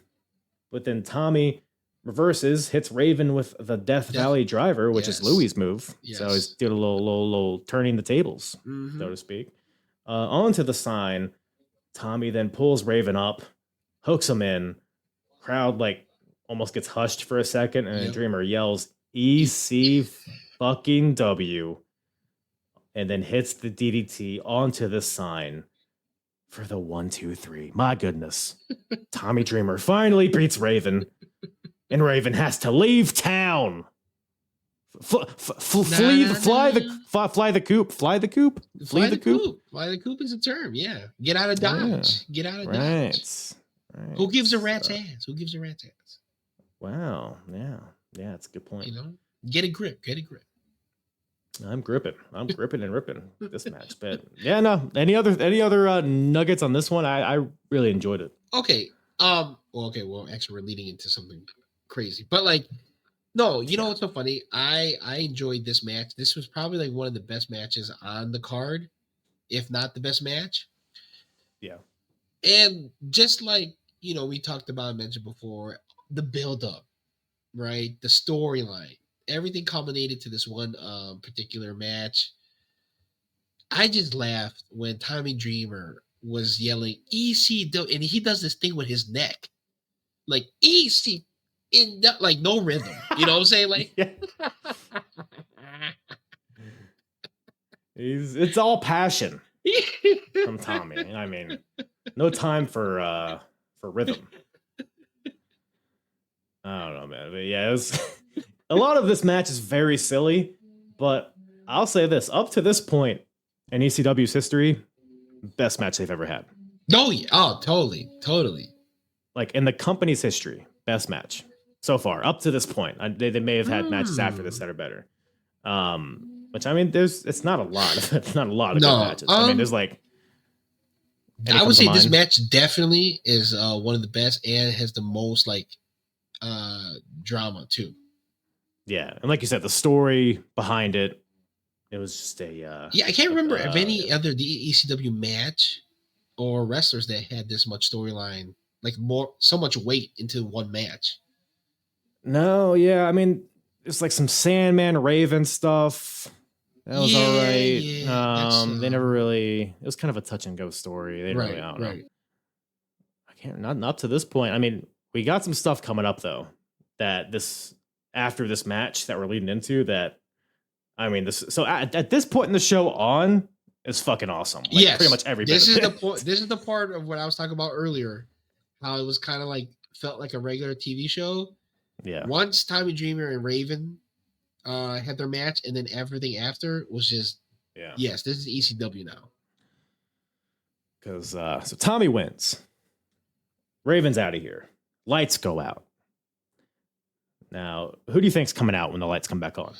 Speaker 1: but then Tommy reverses, hits Raven with the Death Valley Driver, which is Louis' move. So he's doing a little turning the tables, so to speak. Onto the sign, Tommy then pulls Raven up, hooks him in. Crowd like almost gets hushed for a second, and Dreamer yells, EC fucking W, and then hits the DDT onto the sign for the 1, 2, 3. My goodness. Tommy Dreamer finally beats Raven, and Raven has to leave town. Fly the coop. Fly the coop
Speaker 3: is a term. Yeah. Get out of Dodge. Get out of Dodge.
Speaker 1: Right.
Speaker 3: Who gives a rat's ass?
Speaker 1: Wow. Yeah, that's a good point.
Speaker 3: You know, get a grip.
Speaker 1: I'm gripping and ripping this match. But yeah, no. Any other nuggets on this one? I really enjoyed it.
Speaker 3: Okay. Well, actually, we're leading into something crazy, but like, no, you know what's so funny? I enjoyed this match. This was probably like one of the best matches on the card, if not the best match.
Speaker 1: Yeah.
Speaker 3: And just like, we talked about and mentioned before, the build-up, right? The storyline, everything culminated to this one particular match. I just laughed when Tommy Dreamer was yelling ECW, and he does this thing with his neck, like EC, in that, like no rhythm. You know what I'm saying? Like,
Speaker 1: Yeah. It's all passion from Tommy. I mean, no time for rhythm. I don't know, man. But yeah, it was a lot of this match is very silly, but I'll say this: up to this point in ECW's history, best match they've ever had.
Speaker 3: no, oh, totally.
Speaker 1: Like in the company's history, best match so far up to this point. They may have had matches after this that are better. Which I mean, it's not a lot. It's not a lot of good matches. I mean, there's like.
Speaker 3: I would say this match definitely is one of the best and has the most like drama too.
Speaker 1: Yeah, and like you said, the story behind it, it was just a
Speaker 3: I can't remember of any other ECW match or wrestlers that had this much storyline, like so much weight into one match.
Speaker 1: No, yeah, I mean, it's like some Sandman Raven stuff. That was all right.
Speaker 3: Yeah,
Speaker 1: they never really. It was kind of a touch and go story. They didn't really. I don't know. I can't. Not up to this point. I mean, we got some stuff coming up though. That after this match that we're leading into. That I mean, this. So at this point in the show, on is fucking awesome. Like,
Speaker 3: yes,
Speaker 1: pretty much every.
Speaker 3: This is the point. This is the part of what I was talking about earlier. How it was kind of like felt like a regular TV show.
Speaker 1: Yeah.
Speaker 3: Once Tommy Dreamer and Raven had their match, and then everything after was just yes, this is ECW now.
Speaker 1: Because so Tommy wins. Raven's out of here. Lights go out. Now, who do you think's coming out when the lights come back on?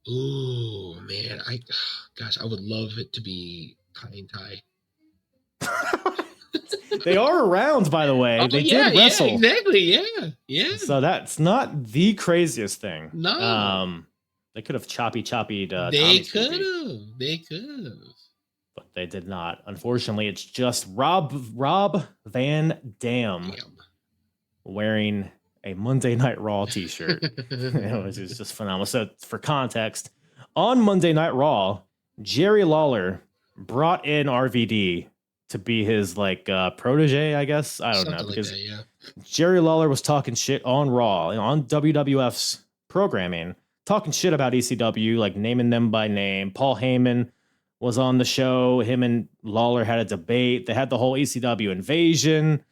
Speaker 3: Ooh, man, I would love it to be Kai and Ty.
Speaker 1: They are around, by the way. They did wrestle.
Speaker 3: Yeah, exactly. Yeah.
Speaker 1: So that's not the craziest thing.
Speaker 3: No.
Speaker 1: They could have chopped.
Speaker 3: They could have.
Speaker 1: But they did not. Unfortunately, it's just Rob Van Dam wearing a Monday Night Raw t-shirt. Which is just phenomenal. So for context, on Monday Night Raw, Jerry Lawler brought in RVD to be his protege, I guess. I don't know. Because Jerry Lawler was talking shit on Raw, on WWF's programming, talking shit about ECW, like naming them by name. Paul Heyman was on the show. Him and Lawler had a debate. They had the whole ECW invasion.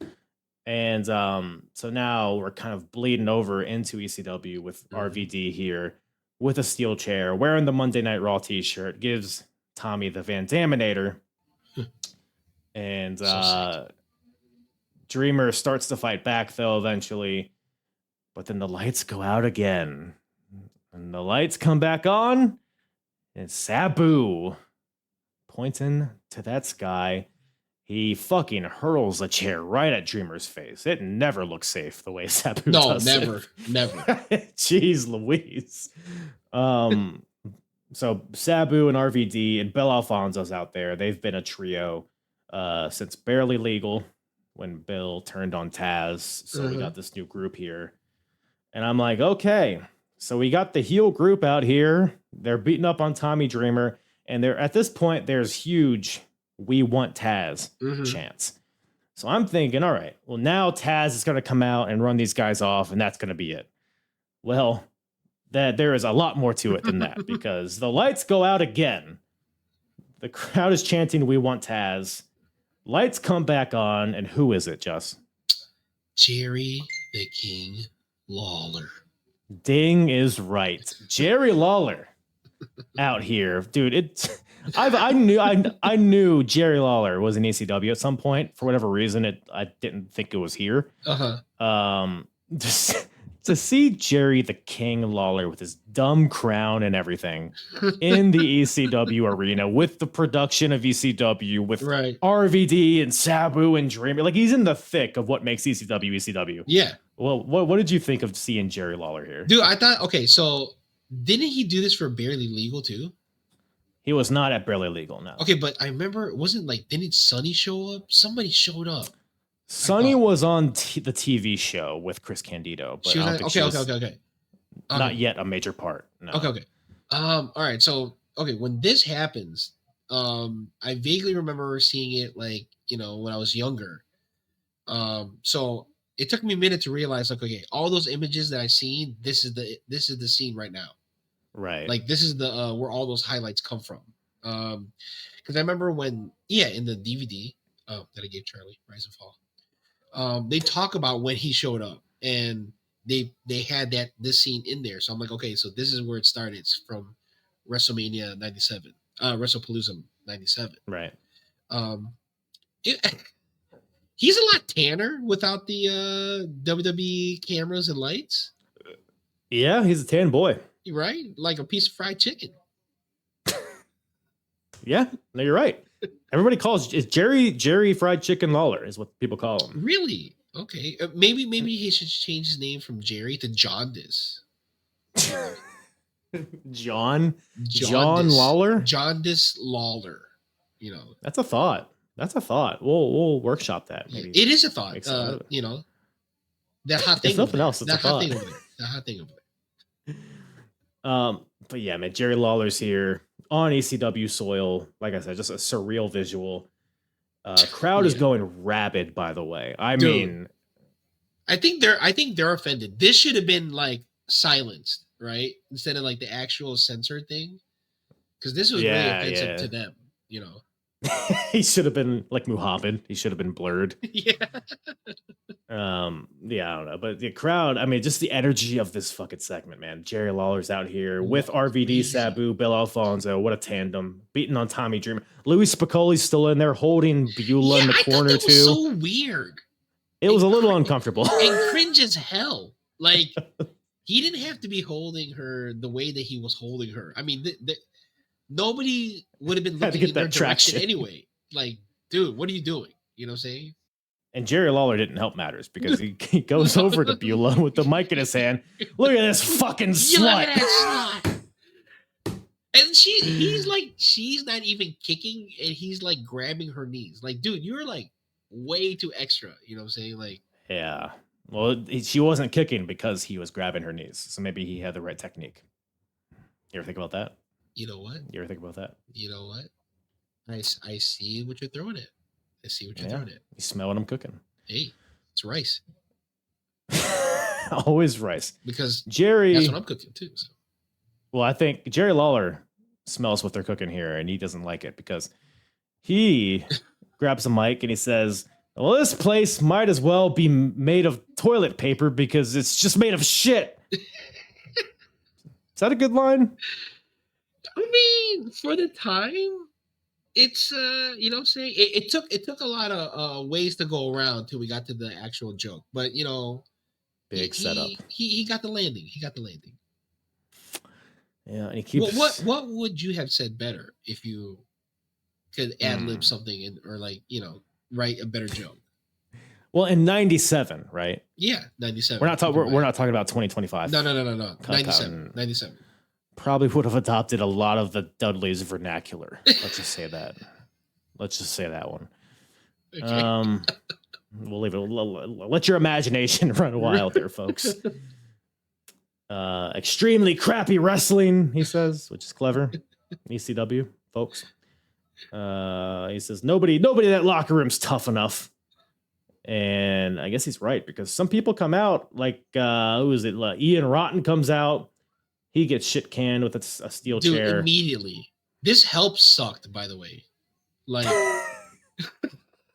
Speaker 1: And so now we're kind of bleeding over into ECW with RVD here with a steel chair, wearing the Monday Night Raw t-shirt, gives Tommy the Van Daminator. And Dreamer starts to fight back, though, eventually. But then the lights go out again. And the lights come back on. And Sabu, pointing to that sky, he fucking hurls a chair right at Dreamer's face. It never looks safe the way Sabu does it.
Speaker 3: Never.
Speaker 1: Jeez Louise. So Sabu and RVD and Bill Alfonso's out there. They've been a trio since Barely Legal, when Bill turned on Taz. So we got this new group here. And I'm like, okay, so we got the heel group out here. They're beating up on Tommy Dreamer. And they're at this point, there's huge "We want Taz" chants. So I'm thinking, all right, well, now Taz is going to come out and run these guys off, and that's going to be it. Well, there is a lot more to it than that, because the lights go out again. The crowd is chanting, "We want Taz." Lights come back on, and who is it, Juss?
Speaker 3: Jerry the King Lawler.
Speaker 1: Ding is right. Jerry Lawler out here. Dude, I knew Jerry Lawler was in ECW at some point. For whatever reason, I didn't think it was here. Just to see Jerry the King Lawler with his dumb crown and everything in the ECW arena with the production of ECW with RVD and Sabu and Dreamer. Like, he's in the thick of what makes ECW.
Speaker 3: Yeah.
Speaker 1: Well, what did you think of seeing Jerry Lawler here?
Speaker 3: Dude, I thought, okay, so didn't he do this for Barely Legal too?
Speaker 1: He was not at Barely Legal, no.
Speaker 3: Okay, but I remember it wasn't like, didn't Sonny show up? Somebody showed up.
Speaker 1: Sonny was on the TV show with Chris Candido, but
Speaker 3: okay.
Speaker 1: Not yet a major part. No.
Speaker 3: Okay. All right. So, okay, when this happens, I vaguely remember seeing it like, when I was younger. So it took me a minute to realize, like, okay, all those images that I seen, this is the scene right now.
Speaker 1: Right.
Speaker 3: Like, this is the where all those highlights come from. Because I remember when, in the DVD that I gave Charlie, Rise and Fall, they talk about when he showed up, and they had this scene in there. So I'm like, okay, so this is where it started. It's from WrestleMania 97, WrestlePalooza 97.
Speaker 1: Right.
Speaker 3: He's a lot tanner without the WWE cameras and lights.
Speaker 1: Yeah, he's a tan boy.
Speaker 3: Right? Like a piece of fried chicken.
Speaker 1: Yeah, no, you're right. Everybody calls it's Jerry Fried Chicken Lawler is what people call him.
Speaker 3: Really? Okay. Maybe he should change his name from Jerry to Jaundice.
Speaker 1: John Lawler?
Speaker 3: Jaundice Lawler.
Speaker 1: That's a thought. We'll workshop that. Maybe
Speaker 3: it is a thought. That hot thing.
Speaker 1: If nothing else, it's a thought.
Speaker 3: That hot thing over there.
Speaker 1: But yeah, man, Jerry Lawler's here on ECW soil. Like I said, just a surreal visual. Crowd is going rabid, by the way. I mean,
Speaker 3: I think they're offended. This should have been like silenced, right? Instead of like the actual censor thing. Because this was really offensive to them,
Speaker 1: He should have been like Muhammad. He should have been blurred.
Speaker 3: Yeah.
Speaker 1: I don't know. But the crowd, I mean, just the energy of this fucking segment, man. Jerry Lawler's out here with RVD, Sabu, Bill Alfonso. What a tandem. Beating on Tommy Dreamer. Louis Spicoli's still in there holding Beulah in the corner,
Speaker 3: that was so weird.
Speaker 1: It was a little uncomfortable.
Speaker 3: And cringe as hell. Like, he didn't have to be holding her the way that he was holding her. I mean, nobody would have been looking in their direction anyway. Like, dude, what are you doing? You know what I'm saying?
Speaker 1: And Jerry Lawler didn't help matters because he goes over to Beulah with the mic in his hand. Look at this fucking slut.
Speaker 3: Look at that slut. And he's like, she's not even kicking, and he's like grabbing her knees. Like, dude, you're like way too extra. You know what I'm saying? Like,
Speaker 1: yeah. Well, she wasn't kicking because he was grabbing her knees. So maybe he had the right technique. You ever think about that?
Speaker 3: You know what?
Speaker 1: You ever think about that?
Speaker 3: You know what? I see what you're throwing at. I see what you're throwing at.
Speaker 1: You smell what I'm cooking.
Speaker 3: Hey, it's rice.
Speaker 1: Always rice.
Speaker 3: Because
Speaker 1: Jerry,
Speaker 3: that's what I'm cooking too. So.
Speaker 1: Well, I think Jerry Lawler smells what they're cooking here, and he doesn't like it because he grabs a mic and he says, well, this place might as well be made of toilet paper because it's just made of shit. Is that a good line?
Speaker 3: I mean, for the time, it's you know what I'm saying? It took a lot of ways to go around till we got to the actual joke. But
Speaker 1: big setup.
Speaker 3: He got the landing.
Speaker 1: Yeah, and he keeps
Speaker 3: what would you have said better if you could ad lib something or write a better joke?
Speaker 1: Well, in 97, right?
Speaker 3: Yeah, 97.
Speaker 1: We're not talking about 2025.
Speaker 3: No. 97.
Speaker 1: Probably would have adopted a lot of the Dudley's vernacular. Let's just say that. Let's just say that one. Okay. We'll leave it. Let your imagination run wild there, folks. Extremely crappy wrestling, he says, which is clever. ECW, folks. He says nobody in that locker room's tough enough. And I guess he's right because some people come out like who is it? Ian Rotten comes out. He gets shit canned with a steel chair
Speaker 3: immediately. This help sucked, by the way. Like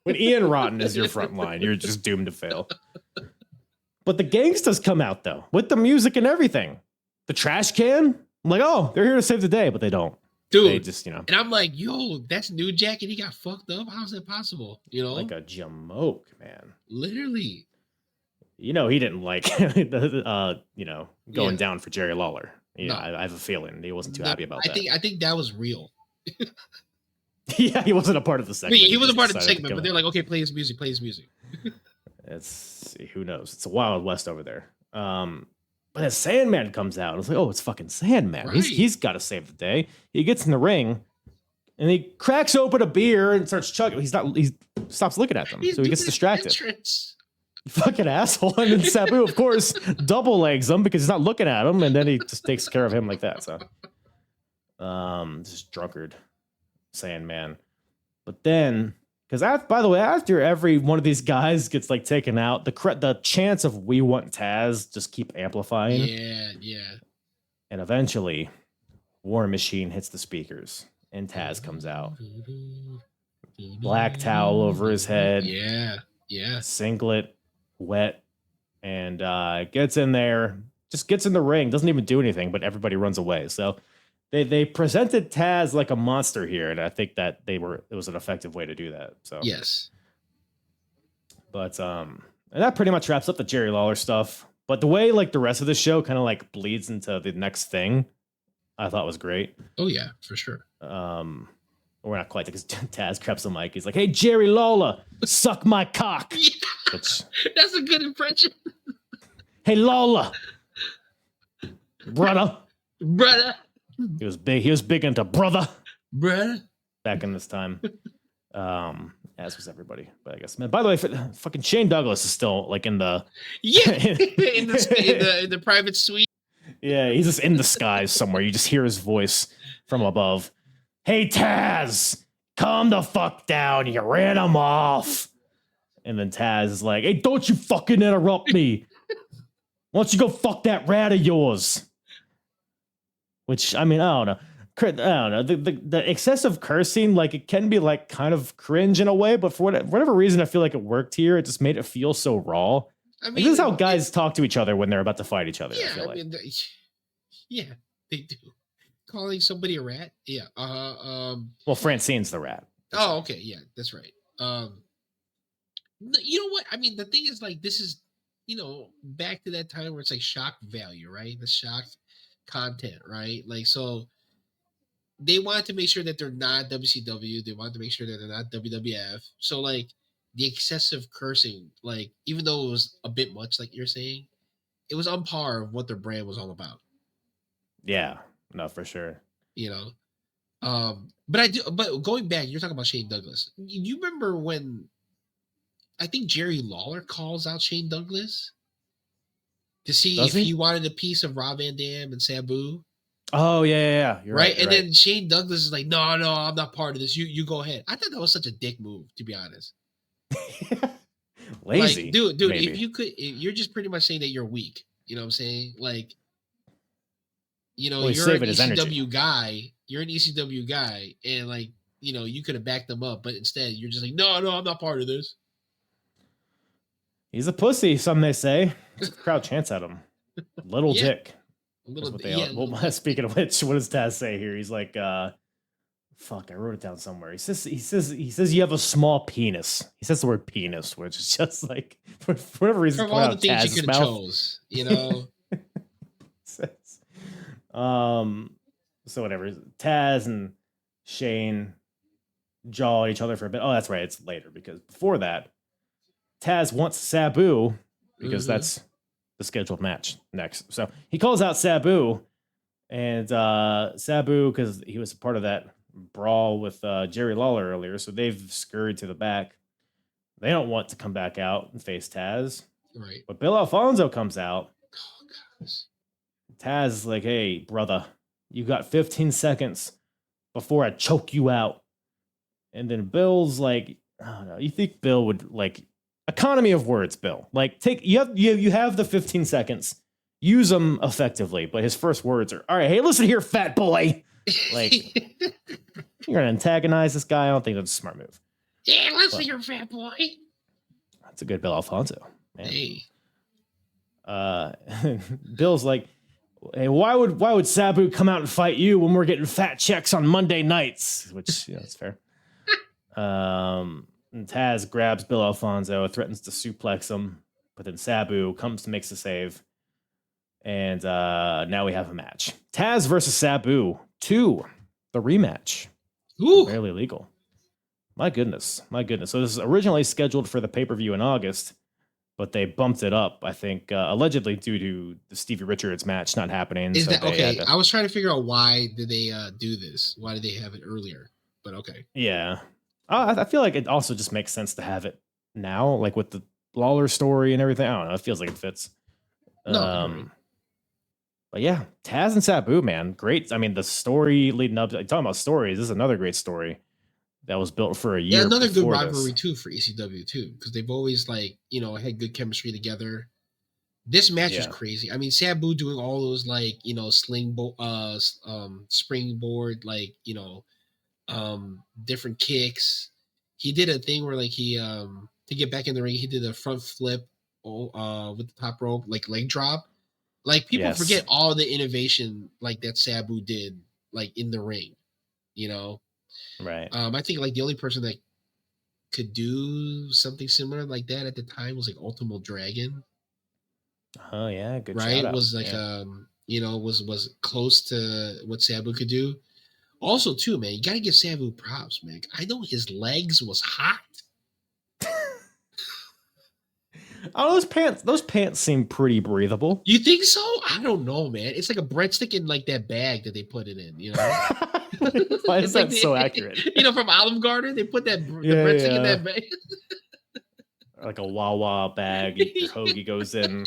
Speaker 1: when Ian Rotten is your front line, you're just doomed to fail. But the gangsters come out though with the music and everything. The trash can, I'm like, oh, they're here to save the day, but they don't.
Speaker 3: Dude,
Speaker 1: they just
Speaker 3: And I'm like, yo, that's New Jack, and he got fucked up. How's that possible?
Speaker 1: Like a jamoke, man.
Speaker 3: Literally.
Speaker 1: He didn't like, going down for Jerry Lawler. Yeah, no. I have a feeling he wasn't too happy about that.
Speaker 3: I think that was real.
Speaker 1: Yeah, he wasn't a part of the segment.
Speaker 3: He wasn't part of the segment, but they're like, okay, play his music.
Speaker 1: Who knows? It's a Wild West over there. But as Sandman comes out, I was like, oh, it's fucking Sandman. Right. He's got to save the day. He gets in the ring, And he cracks open a beer and starts chugging. He stops looking at them, so he gets distracted. You fucking asshole. And then Sabu, of course, double legs him because he's not looking at him, and then he just takes care of him like that. So, just drunkard, Sandman. But then, because by the way, after every one of these guys gets like taken out, the chance of we want Taz just keep amplifying.
Speaker 3: Yeah.
Speaker 1: And eventually, War Machine hits the speakers, and Taz comes out. Black towel over his head.
Speaker 3: Yeah.
Speaker 1: Singlet, wet, and gets in there, just gets in the ring, doesn't even do anything, but everybody runs away. So they presented Taz like a monster here, and I think that it was an effective way to do that. So
Speaker 3: yes.
Speaker 1: But and that pretty much wraps up the Jerry Lawler stuff. But the way like the rest of the show kind of like bleeds into the next thing, I thought was great.
Speaker 3: Oh yeah, for sure.
Speaker 1: We're not quite, because Taz grabs the mic. He's like, "Hey, Jerry Lawler, suck my cock."
Speaker 3: Yeah.
Speaker 1: Which,
Speaker 3: that's a good impression.
Speaker 1: "Hey, Lawler, brother." He was big into brother back in this time. As was everybody, but I guess, man. By the way, fucking Shane Douglas is still like in the
Speaker 3: in the private suite.
Speaker 1: Yeah, he's just in the skies somewhere. You just hear his voice from above. "Hey, Taz, calm the fuck down. You ran him off." And then Taz is like, "Hey, don't you fucking interrupt me. Why don't you go fuck that rat of yours?" Which, I mean, I don't know. The excessive cursing, like, it can be like kind of cringe in a way, but for whatever reason, I feel like it worked here. It just made it feel so raw. I mean, this is how guys talk to each other when they're about to fight each other.
Speaker 3: Yeah,
Speaker 1: I feel like.
Speaker 3: They do. Calling somebody a rat? Yeah.
Speaker 1: Well, Francine's the rat.
Speaker 3: Oh, okay. Yeah, that's right. You know what? I mean, the thing is, like, this is, back to that time where it's like shock value, right? The shock content, right? Like, so they want to make sure that they're not WCW. They want to make sure that they're not WWF. So, like, the excessive cursing, like, even though it was a bit much, like you're saying, it was on par of what their brand was all about.
Speaker 1: Yeah, no, for sure.
Speaker 3: But going back, you're talking about Shane Douglas. You remember when I think Jerry Lawler calls out Shane Douglas to see if he wanted a piece of Rob Van Dam and Sabu?
Speaker 1: Oh, yeah. You're right.
Speaker 3: And then Shane Douglas is like, no, I'm not part of this. You go ahead. I thought that was such a dick move, to be honest.
Speaker 1: Lazy.
Speaker 3: Like, dude,
Speaker 1: maybe.
Speaker 3: you're just pretty much saying that you're weak. You know what I'm saying? Like, you're an ECW guy. You're an ECW guy, and like, you could have backed them up, but instead you're just like, no, I'm not part of this.
Speaker 1: He's a pussy, some may say. The crowd chants at him. Little dick. Speaking of which, what does Taz say here? He's like, fuck, I wrote it down somewhere. He says you have a small penis. He says the word penis, which is just like, for whatever reason,
Speaker 3: from all the things you could have chose,
Speaker 1: So whatever. Taz and Shane jaw at each other for a bit. Oh, that's right. It's later, because before that, Taz wants Sabu, because that's the scheduled match next. So he calls out Sabu, and Sabu, because he was a part of that brawl with Jerry Lawler earlier, so they've scurried to the back. They don't want to come back out and face Taz.
Speaker 3: Right.
Speaker 1: But Bill Alfonso comes out.
Speaker 3: Oh, gosh.
Speaker 1: Taz is like, "Hey, brother, you got 15 seconds before I choke you out." And then Bill's like, I don't know. You think Bill would, like, economy of words, Bill. Like, you have the 15 seconds. Use them effectively. But his first words are, "All right, hey, listen here, fat boy." Like, you're going to antagonize this guy? I don't think that's a smart move.
Speaker 3: Yeah, listen here, fat boy.
Speaker 1: That's a good Bill Alfonso, man.
Speaker 3: Hey.
Speaker 1: Bill's like, "Hey, why would Sabu come out and fight you when we're getting fat checks on Monday nights?" Which, that's fair. And Taz grabs Bill Alfonso, threatens to suplex him, but then Sabu makes the save. And now we have a match. Taz versus Sabu 2, the rematch.
Speaker 3: Ooh.
Speaker 1: Barely legal. My goodness. So this is originally scheduled for the pay-per-view in August, but they bumped it up, I think, allegedly due to the Stevie Richards match not happening.
Speaker 3: Is that okay? I was trying to figure out why did they do this? Why did they have it earlier? but okay.
Speaker 1: Yeah. I feel like it also just makes sense to have it now, like with the Lawler story and everything. I don't know. It feels like it fits.
Speaker 3: No, you're right.
Speaker 1: But yeah, Taz and Sabu, man, great. I mean, the story leading up, talking about stories, this is another great story that was built for a year.
Speaker 3: Yeah, another good
Speaker 1: before
Speaker 3: rivalry
Speaker 1: this.
Speaker 3: too for ECW too, because they've always like had good chemistry together. This match was
Speaker 1: Yeah.
Speaker 3: crazy. I mean, Sabu doing all those like springboard different kicks. He did a thing where like he to get back in the ring, he did a front flip with the top rope, like leg drop. Like people forget all the innovation like that Sabu did like in the ring,
Speaker 1: Right.
Speaker 3: I think like the only person that could do something similar like that at the time was like Ultimo Dragon.
Speaker 1: Oh yeah, good
Speaker 3: Right?
Speaker 1: shout out.
Speaker 3: Was like was close to what Sabu could do. Also, too, man, you gotta give Sabu props, man. I know his legs was hot.
Speaker 1: Oh, those pants seem pretty breathable.
Speaker 3: You think so? I don't know, man. It's like a breadstick in like that bag that they put it in,
Speaker 1: Why is that
Speaker 3: like
Speaker 1: so accurate?
Speaker 3: From Olive Garden, they put the breadstick in that bag.
Speaker 1: Like a Wawa bag, your hoagie goes in.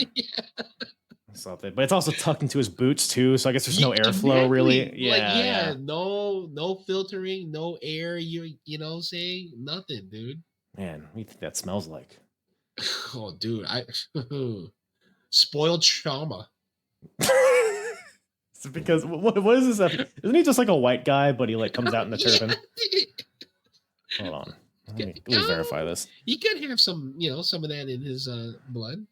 Speaker 1: Something, but it's also tucked into his boots too, so I guess there's no airflow really. Yeah,
Speaker 3: no filtering, no air. You know what I'm saying? Nothing, dude.
Speaker 1: Man, what do you think that smells like?
Speaker 3: Oh, dude, spoiled trauma.
Speaker 1: It's because what is this? Isn't he just like a white guy, but he like comes out in the turban? Hold on, let me verify this.
Speaker 3: He could have some of that in his blood.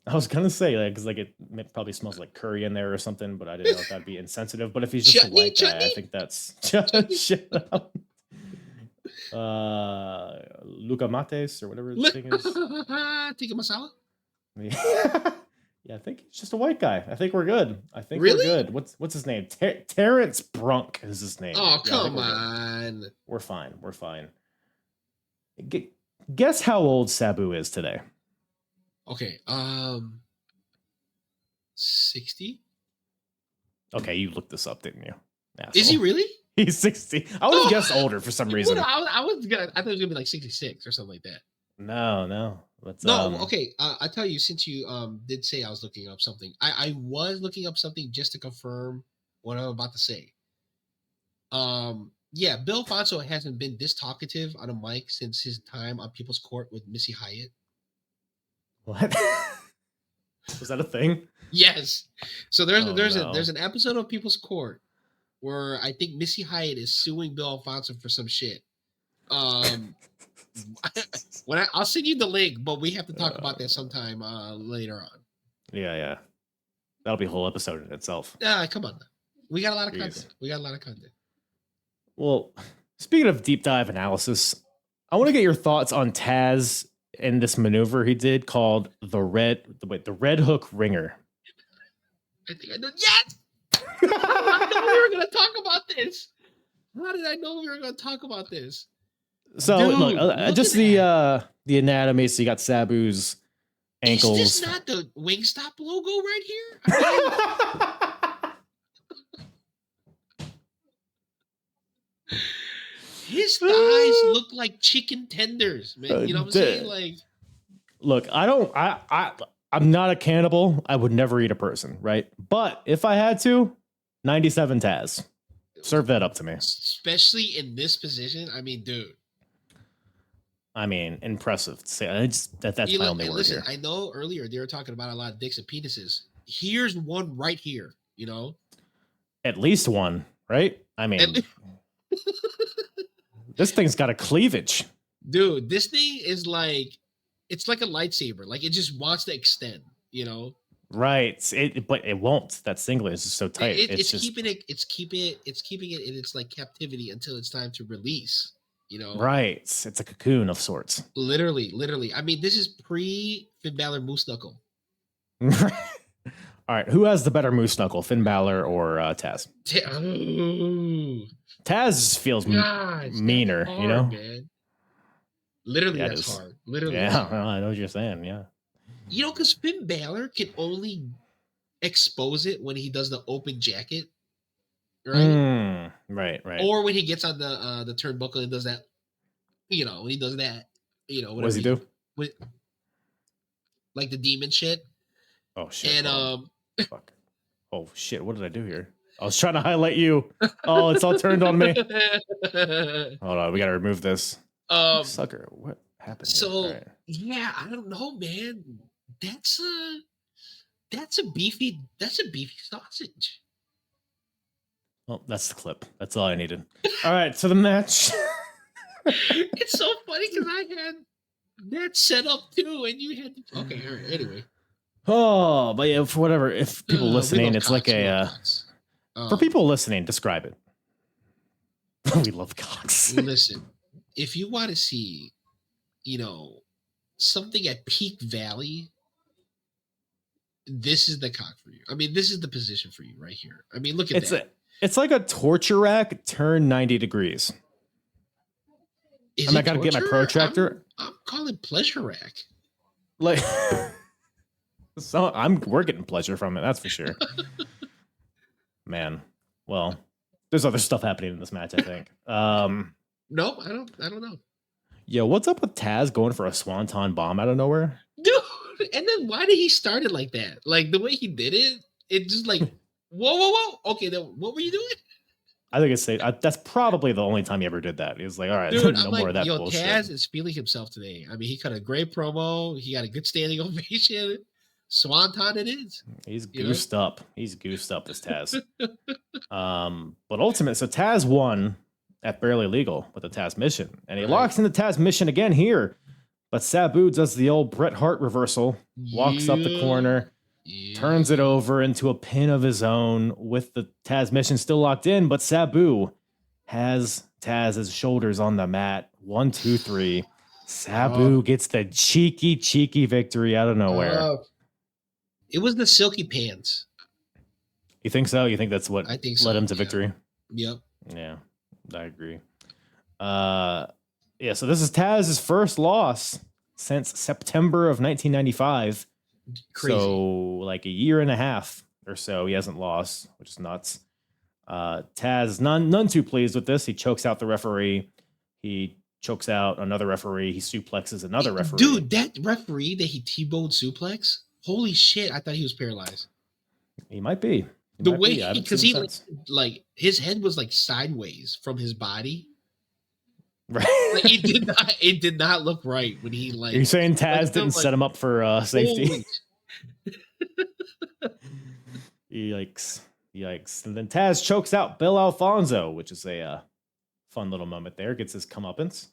Speaker 1: I was gonna say because it probably smells like curry in there or something, but I didn't know if that'd be insensitive. But if he's just a white guy, I think that's shut up. Luca Mates or whatever his thing is.
Speaker 3: Tikka masala.
Speaker 1: Yeah, I think he's just a white guy. I think we're good.
Speaker 3: Really?
Speaker 1: We're good. What's his name? Terrence Brunk is his name.
Speaker 3: Oh, come on.
Speaker 1: We're fine. Guess how old Sabu is today?
Speaker 3: Okay, 60.
Speaker 1: Okay, you looked this up, didn't you?
Speaker 3: Asshole. Is he really?
Speaker 1: He's 60. I would have guessed older for some reason.
Speaker 3: I thought it was gonna be like 66 or something like that.
Speaker 1: No.
Speaker 3: Okay. I tell you, since you did say I was looking up something, I was looking up something just to confirm what I'm about to say. Yeah, Bill Alfonso hasn't been this talkative on a mic since his time on People's Court with Missy Hyatt.
Speaker 1: What? Was that a thing?
Speaker 3: Yes. So there's an episode of People's Court where I think Missy Hyatt is suing Bill Alfonso for some shit. When I'll send you the link, but we have to talk about that sometime later on.
Speaker 1: Yeah. That'll be a whole episode in itself.
Speaker 3: Come on. We got a lot of content.
Speaker 1: Well, speaking of deep dive analysis, I want to get your thoughts on Taz and this maneuver he did called the red hook ringer.
Speaker 3: I think I know. Yes! I know we were going to talk about this. How did I know we were going to talk about this?
Speaker 1: So
Speaker 3: dude,
Speaker 1: look, just the anatomy. So you got Sabu's ankles.
Speaker 3: Is this not the Wingstop logo right here? His thighs look like chicken tenders, man. You know what I'm saying? Like,
Speaker 1: look, I'm not a cannibal. I would never eat a person, right? But if I had to, 97 Taz. Serve that up to me.
Speaker 3: Especially in this position. I mean, dude.
Speaker 1: I mean, impressive. That's my only word here.
Speaker 3: I know earlier they were talking about a lot of dicks and penises. Here's one right here, At
Speaker 1: least one, right? I mean, this thing's got a cleavage.
Speaker 3: Dude, this thing is like, it's like a lightsaber. Like, it just wants to extend,
Speaker 1: Right. But it won't. That singlet is just so tight.
Speaker 3: It's keeping it in its like captivity until it's time to release.
Speaker 1: Right. It's a cocoon of sorts.
Speaker 3: Literally. I mean, this is pre Finn Balor Moose Knuckle.
Speaker 1: All right. Who has the better Moose Knuckle, Finn Balor or Taz? Taz feels meaner,
Speaker 3: hard, man. Literally,
Speaker 1: yeah,
Speaker 3: that's hard. Literally.
Speaker 1: Yeah, well, I know what you're saying. Yeah.
Speaker 3: Because Finn Balor can only expose it when he does the open jacket. right?
Speaker 1: Right.
Speaker 3: Or when he gets on the turnbuckle and does that, when he does that,
Speaker 1: What does he do?
Speaker 3: Like the demon shit.
Speaker 1: Oh shit!
Speaker 3: And
Speaker 1: fuck. Oh shit! What did I do here? I was trying to highlight you. Oh, it's all turned on me. Hold on, we gotta remove this. Sucker, what happened here?
Speaker 3: So yeah, I don't know, man. That's a beefy sausage.
Speaker 1: Well, that's the clip. That's all I needed. All right, so the match.
Speaker 3: It's so funny because I had that set up too, and you had okay. All right. Anyway.
Speaker 1: Oh, but yeah, for whatever. If people listening, it's like for people listening, describe it. We love cocks.
Speaker 3: Listen, if you want to see, something at peak valley, this is the cock for you. I mean, this is the position for you right here. I mean, look at that.
Speaker 1: It's like a torture rack turned 90 degrees. I gotta get my protractor.
Speaker 3: I'm calling pleasure rack.
Speaker 1: Like, so we're getting pleasure from it. That's for sure. Man, well, there's other stuff happening in this match, I think.
Speaker 3: No, I don't know.
Speaker 1: Yo, what's up with Taz going for a swanton bomb out of nowhere?
Speaker 3: Dude, and then why did he start it like that? Like the way he did it, it just like, whoa. Okay, then what were you doing?
Speaker 1: I think that's probably the only time he ever did that. He was like, all right,
Speaker 3: dude,
Speaker 1: no more of that bullshit.
Speaker 3: Taz is feeling himself today. I mean, he cut a great promo. He got a good standing ovation. Swanton it is.
Speaker 1: He's goosed up. He's goosed up, this Taz. But ultimately, so Taz won at Barely Legal with the Taz mission. And he locks in the Taz mission again here. But Sabu does the old Bret Hart reversal, walks up the corner, turns it over into a pin of his own with the Taz mission still locked in. But Sabu has Taz's shoulders on the mat. 1, 2, 3. Sabu gets the cheeky victory out of nowhere.
Speaker 3: It was the silky pants.
Speaker 1: You think so? You think that's what led him to victory?
Speaker 3: Yep.
Speaker 1: Yeah, I agree. Yeah, so this is Taz's first loss since September of 1995.
Speaker 3: Crazy.
Speaker 1: So like a year and a half or so he hasn't lost, which is nuts. Taz none too pleased with this. He chokes out the referee. He chokes out another referee. He suplexes another referee.
Speaker 3: Dude, that referee that he T-boned suplex, holy shit, I thought he was paralyzed.
Speaker 1: He might be.
Speaker 3: Because he like his head was like sideways from his body.
Speaker 1: Right.
Speaker 3: Like it did not look right when he like.
Speaker 1: Are you saying Taz didn't set him up for safety? Yikes. And then Taz chokes out Bill Alfonso, which is a fun little moment there. Gets his comeuppance.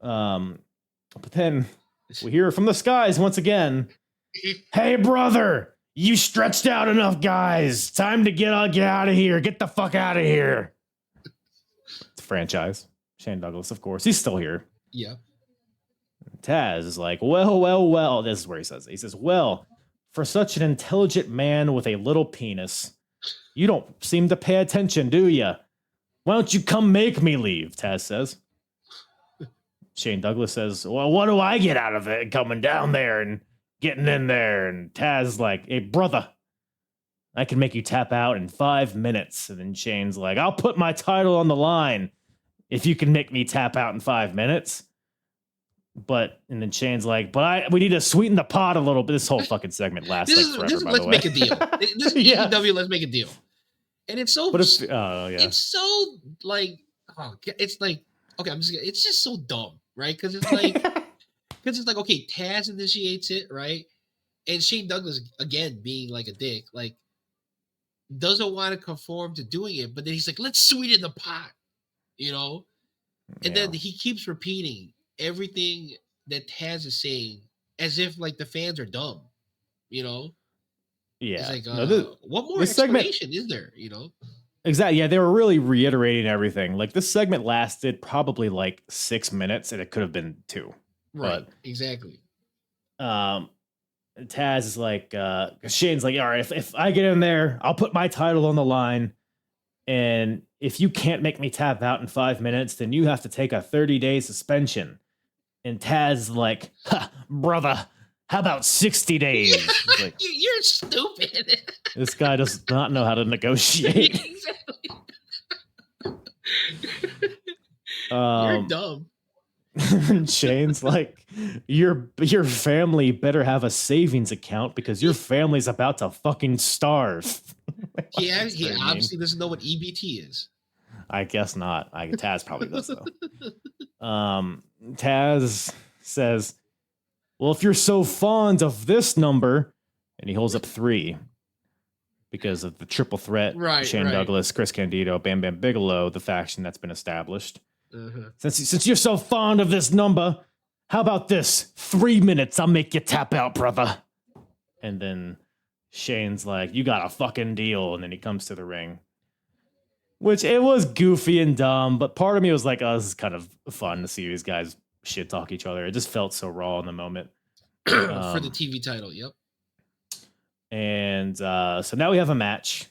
Speaker 1: But then we hear from the skies once again. Hey, brother, you stretched out enough, guys. Time to get out of here. Get the fuck out of here. It's a franchise. Shane Douglas, of course. He's still here.
Speaker 3: Yeah.
Speaker 1: Taz is like, well. This is where he says it. He says, well, for such an intelligent man with a little penis, you don't seem to pay attention, do you? Why don't you come make me leave? Taz says. Shane Douglas says, well, what do I get out of it coming down there and getting in there? And Taz is like, hey, brother, I can make you tap out in 5 minutes. And then Shane's like, I'll put my title on the line if you can make me tap out in 5 minutes. And then Shane's like, we need to sweeten the pot a little bit. This whole fucking segment lasts forever, by the way.
Speaker 3: Let's make a deal. This is ECW, let's make a deal. And it's so, it's so like, it's like, okay, it's just so dumb, right? Because it's like, okay, Taz initiates it, right? And Shane Douglas, again, being like a dick, like, doesn't want to conform to doing it, but then he's like, let's sweeten the pot, And then he keeps repeating everything that Taz is saying as if like the fans are dumb, Yeah. It's like, what more explanation is there,
Speaker 1: Exactly. Yeah, they were really reiterating everything. Like this segment lasted probably like 6 minutes and it could have been 2.
Speaker 3: Right. Exactly.
Speaker 1: Taz is like, Shane's like, all right, if I get in there, I'll put my title on the line. And if you can't make me tap out in 5 minutes, then you have to take a 30-day suspension. And Taz is like, brother, how about 60 days? Like,
Speaker 3: you're stupid.
Speaker 1: This guy does not know how to negotiate.
Speaker 3: Exactly. You're dumb.
Speaker 1: Shane's like, your family better have a savings account because your family's about to fucking starve.
Speaker 3: He
Speaker 1: That's very mean.
Speaker 3: obviously doesn't know what EBT is.
Speaker 1: I guess not. Taz probably does though. Taz says, well, if you're so fond of this number, and he holds up 3 because of the triple threat,
Speaker 3: Right,
Speaker 1: Shane
Speaker 3: right.
Speaker 1: Douglas, Chris Candido, Bam Bam Bigelow, the faction that's been established.
Speaker 3: Uh-huh.
Speaker 1: Since you're so fond of this number, how about this? 3 minutes, I'll make you tap out, brother. And then Shane's like, you got a fucking deal. And then he comes to the ring. Which, it was goofy and dumb, but part of me was like, oh, this is kind of fun to see these guys shit talk each other. It just felt so raw in the moment.
Speaker 3: For the TV title, yep.
Speaker 1: And so now we have a match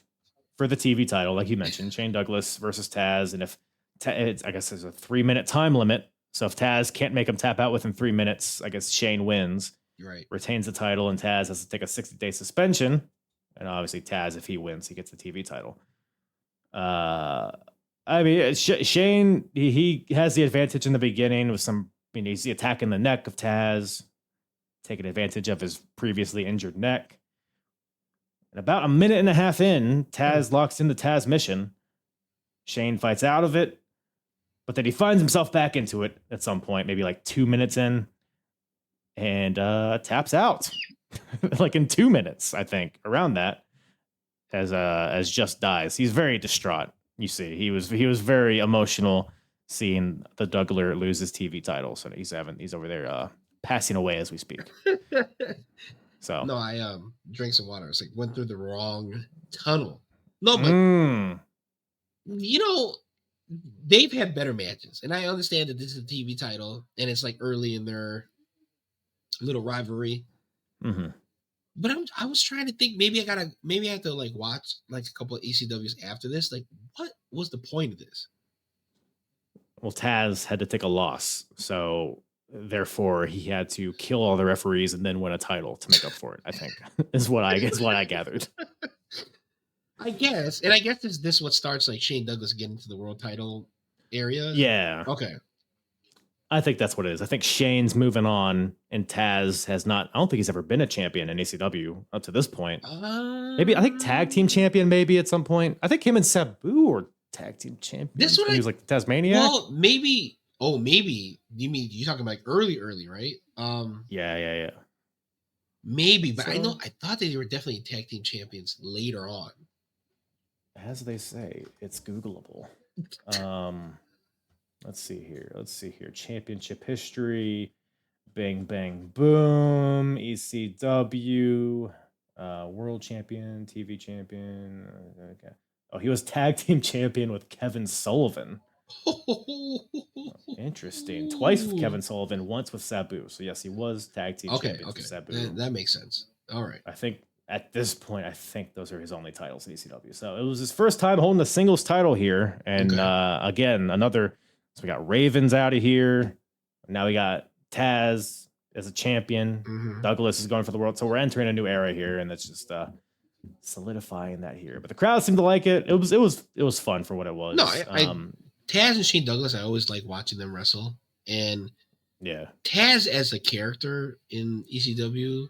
Speaker 1: for the TV title, like you mentioned, Shane Douglas versus Taz. And if I guess there's a 3-minute time limit. So if Taz can't make him tap out within 3 minutes, I guess Shane wins,
Speaker 3: Right.
Speaker 1: retains the title, and Taz has to take a 60-day suspension. And obviously Taz, if he wins, he gets the TV title. I mean, Shane, he has the advantage in the beginning with some, he's attacking the neck of Taz, taking advantage of his previously injured neck. And about a minute and a half in, Taz locks in the Taz mission. Shane fights out of it, but then he finds himself back into it at some point, maybe like 2 minutes in, and taps out. Like in 2 minutes, I think, around that, as Juss dies. He's very distraught. You see, he was very emotional seeing the Dougler lose his TV title. So he's over there passing away as we speak. So
Speaker 3: No, I drank some water. It's like went through the wrong tunnel. No, but you know, they've had better matches, and I understand that this is a TV title and it's like early in their little rivalry.
Speaker 1: Mm-hmm.
Speaker 3: But I was trying to think, maybe I have to like watch like a couple of ECWs after this. Like, what was the point of this?
Speaker 1: Well, Taz had to take a loss, so therefore he had to kill all the referees and then win a title to make up for it. I think is what I gathered.
Speaker 3: I guess, and I guess this what starts like Shane Douglas getting to the world title area.
Speaker 1: Yeah.
Speaker 3: Okay.
Speaker 1: I think that's what it is. I think Shane's moving on, and Taz has not. I don't think he's ever been a champion in ECW up to this point. Maybe I think tag team champion, maybe at some point. I think him and Sabu were tag team champions.
Speaker 3: This one
Speaker 1: he was like the Tasmaniac.
Speaker 3: Well, maybe. Oh, maybe. You mean you're talking about like early, right?
Speaker 1: Yeah.
Speaker 3: Maybe, but I thought they were definitely tag team champions later on.
Speaker 1: As they say, it's Googleable. Let's see here. Championship history. Bang, bang, boom. ECW. World champion. TV champion. Okay. Oh, he was tag team champion with Kevin Sullivan. Interesting. Twice with Kevin Sullivan, once with Sabu. So yes, he was tag team champion with Sabu.
Speaker 3: That makes sense. All right.
Speaker 1: I think at this point, those are his only titles in ECW. So it was his first time holding the singles title here. And again, so we got Ravens out of here. Now we got Taz as a champion.
Speaker 3: Mm-hmm.
Speaker 1: Douglas is going for the world. So we're entering a new era here, and that's just solidifying that here. But the crowd seemed to like it. It was fun for what it was.
Speaker 3: No, Taz and Shane Douglas, I always like watching them wrestle. And
Speaker 1: yeah,
Speaker 3: Taz as a character in ECW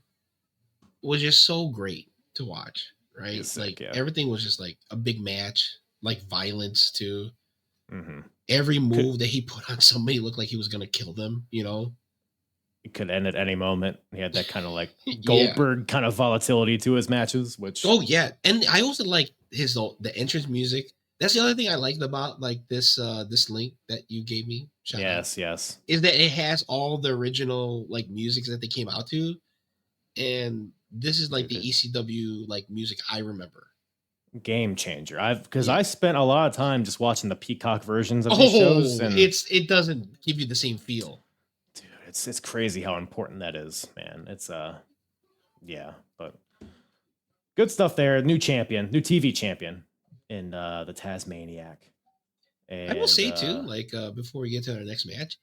Speaker 3: was just so great to watch, right?
Speaker 1: Sick, yeah.
Speaker 3: Everything was just like a big match, like violence too.
Speaker 1: Mm-hmm.
Speaker 3: Every move that he put on somebody looked like he was going to kill them, you know?
Speaker 1: It could end at any moment. He had that kind of like Goldberg kind of volatility to his matches, which...
Speaker 3: Oh, yeah. And I also like the entrance music. That's the other thing I liked about like this link that you gave me.
Speaker 1: Yes.
Speaker 3: Is that it has all the original like musics that they came out to. And this is like the ECW like music I remember. Game
Speaker 1: changer. I spent a lot of time just watching the Peacock versions of these shows, and
Speaker 3: it doesn't give you the same feel.
Speaker 1: Dude, it's crazy how important that is, man. It's yeah, but good stuff there. New TV champion in the Tasmaniac. And,
Speaker 3: I will say too, like before we get to our next match,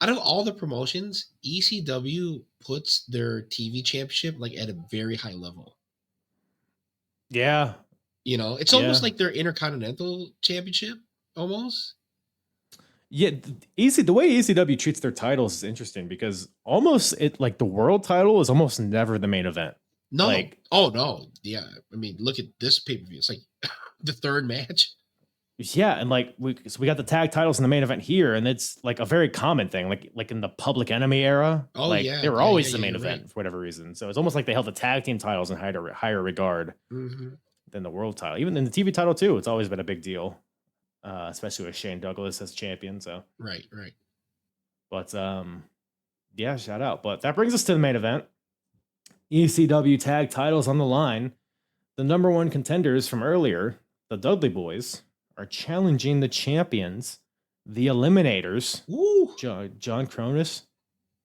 Speaker 3: out of all the promotions, ECW puts their TV championship like at a very high level.
Speaker 1: Yeah.
Speaker 3: You know, it's almost like their Intercontinental Championship. almost.
Speaker 1: Yeah, the way ECW treats their titles is interesting because almost like the world title is almost never the main event.
Speaker 3: No.
Speaker 1: Like,
Speaker 3: oh no. Yeah. I mean, look at this pay-per-view. It's like the third match.
Speaker 1: yeah, and like we got the tag titles in the main event here, and it's like a very common thing, like in the Public Enemy era.
Speaker 3: Oh,
Speaker 1: like
Speaker 3: yeah,
Speaker 1: they were
Speaker 3: yeah,
Speaker 1: always
Speaker 3: yeah,
Speaker 1: the main
Speaker 3: you're
Speaker 1: event
Speaker 3: right.
Speaker 1: for whatever reason. So it's almost like they held the tag team titles in higher regard
Speaker 3: Mm-hmm.
Speaker 1: than the world title. Even in the TV title too, it's always been a big deal, especially with Shane Douglas as champion. So
Speaker 3: Right.
Speaker 1: but yeah, shout out. But that brings us to the main event. ECW tag titles on the line. The number one contenders from earlier, the Dudley Boys, are challenging the champions, the Eliminators.
Speaker 3: Woo.
Speaker 1: John Cronus,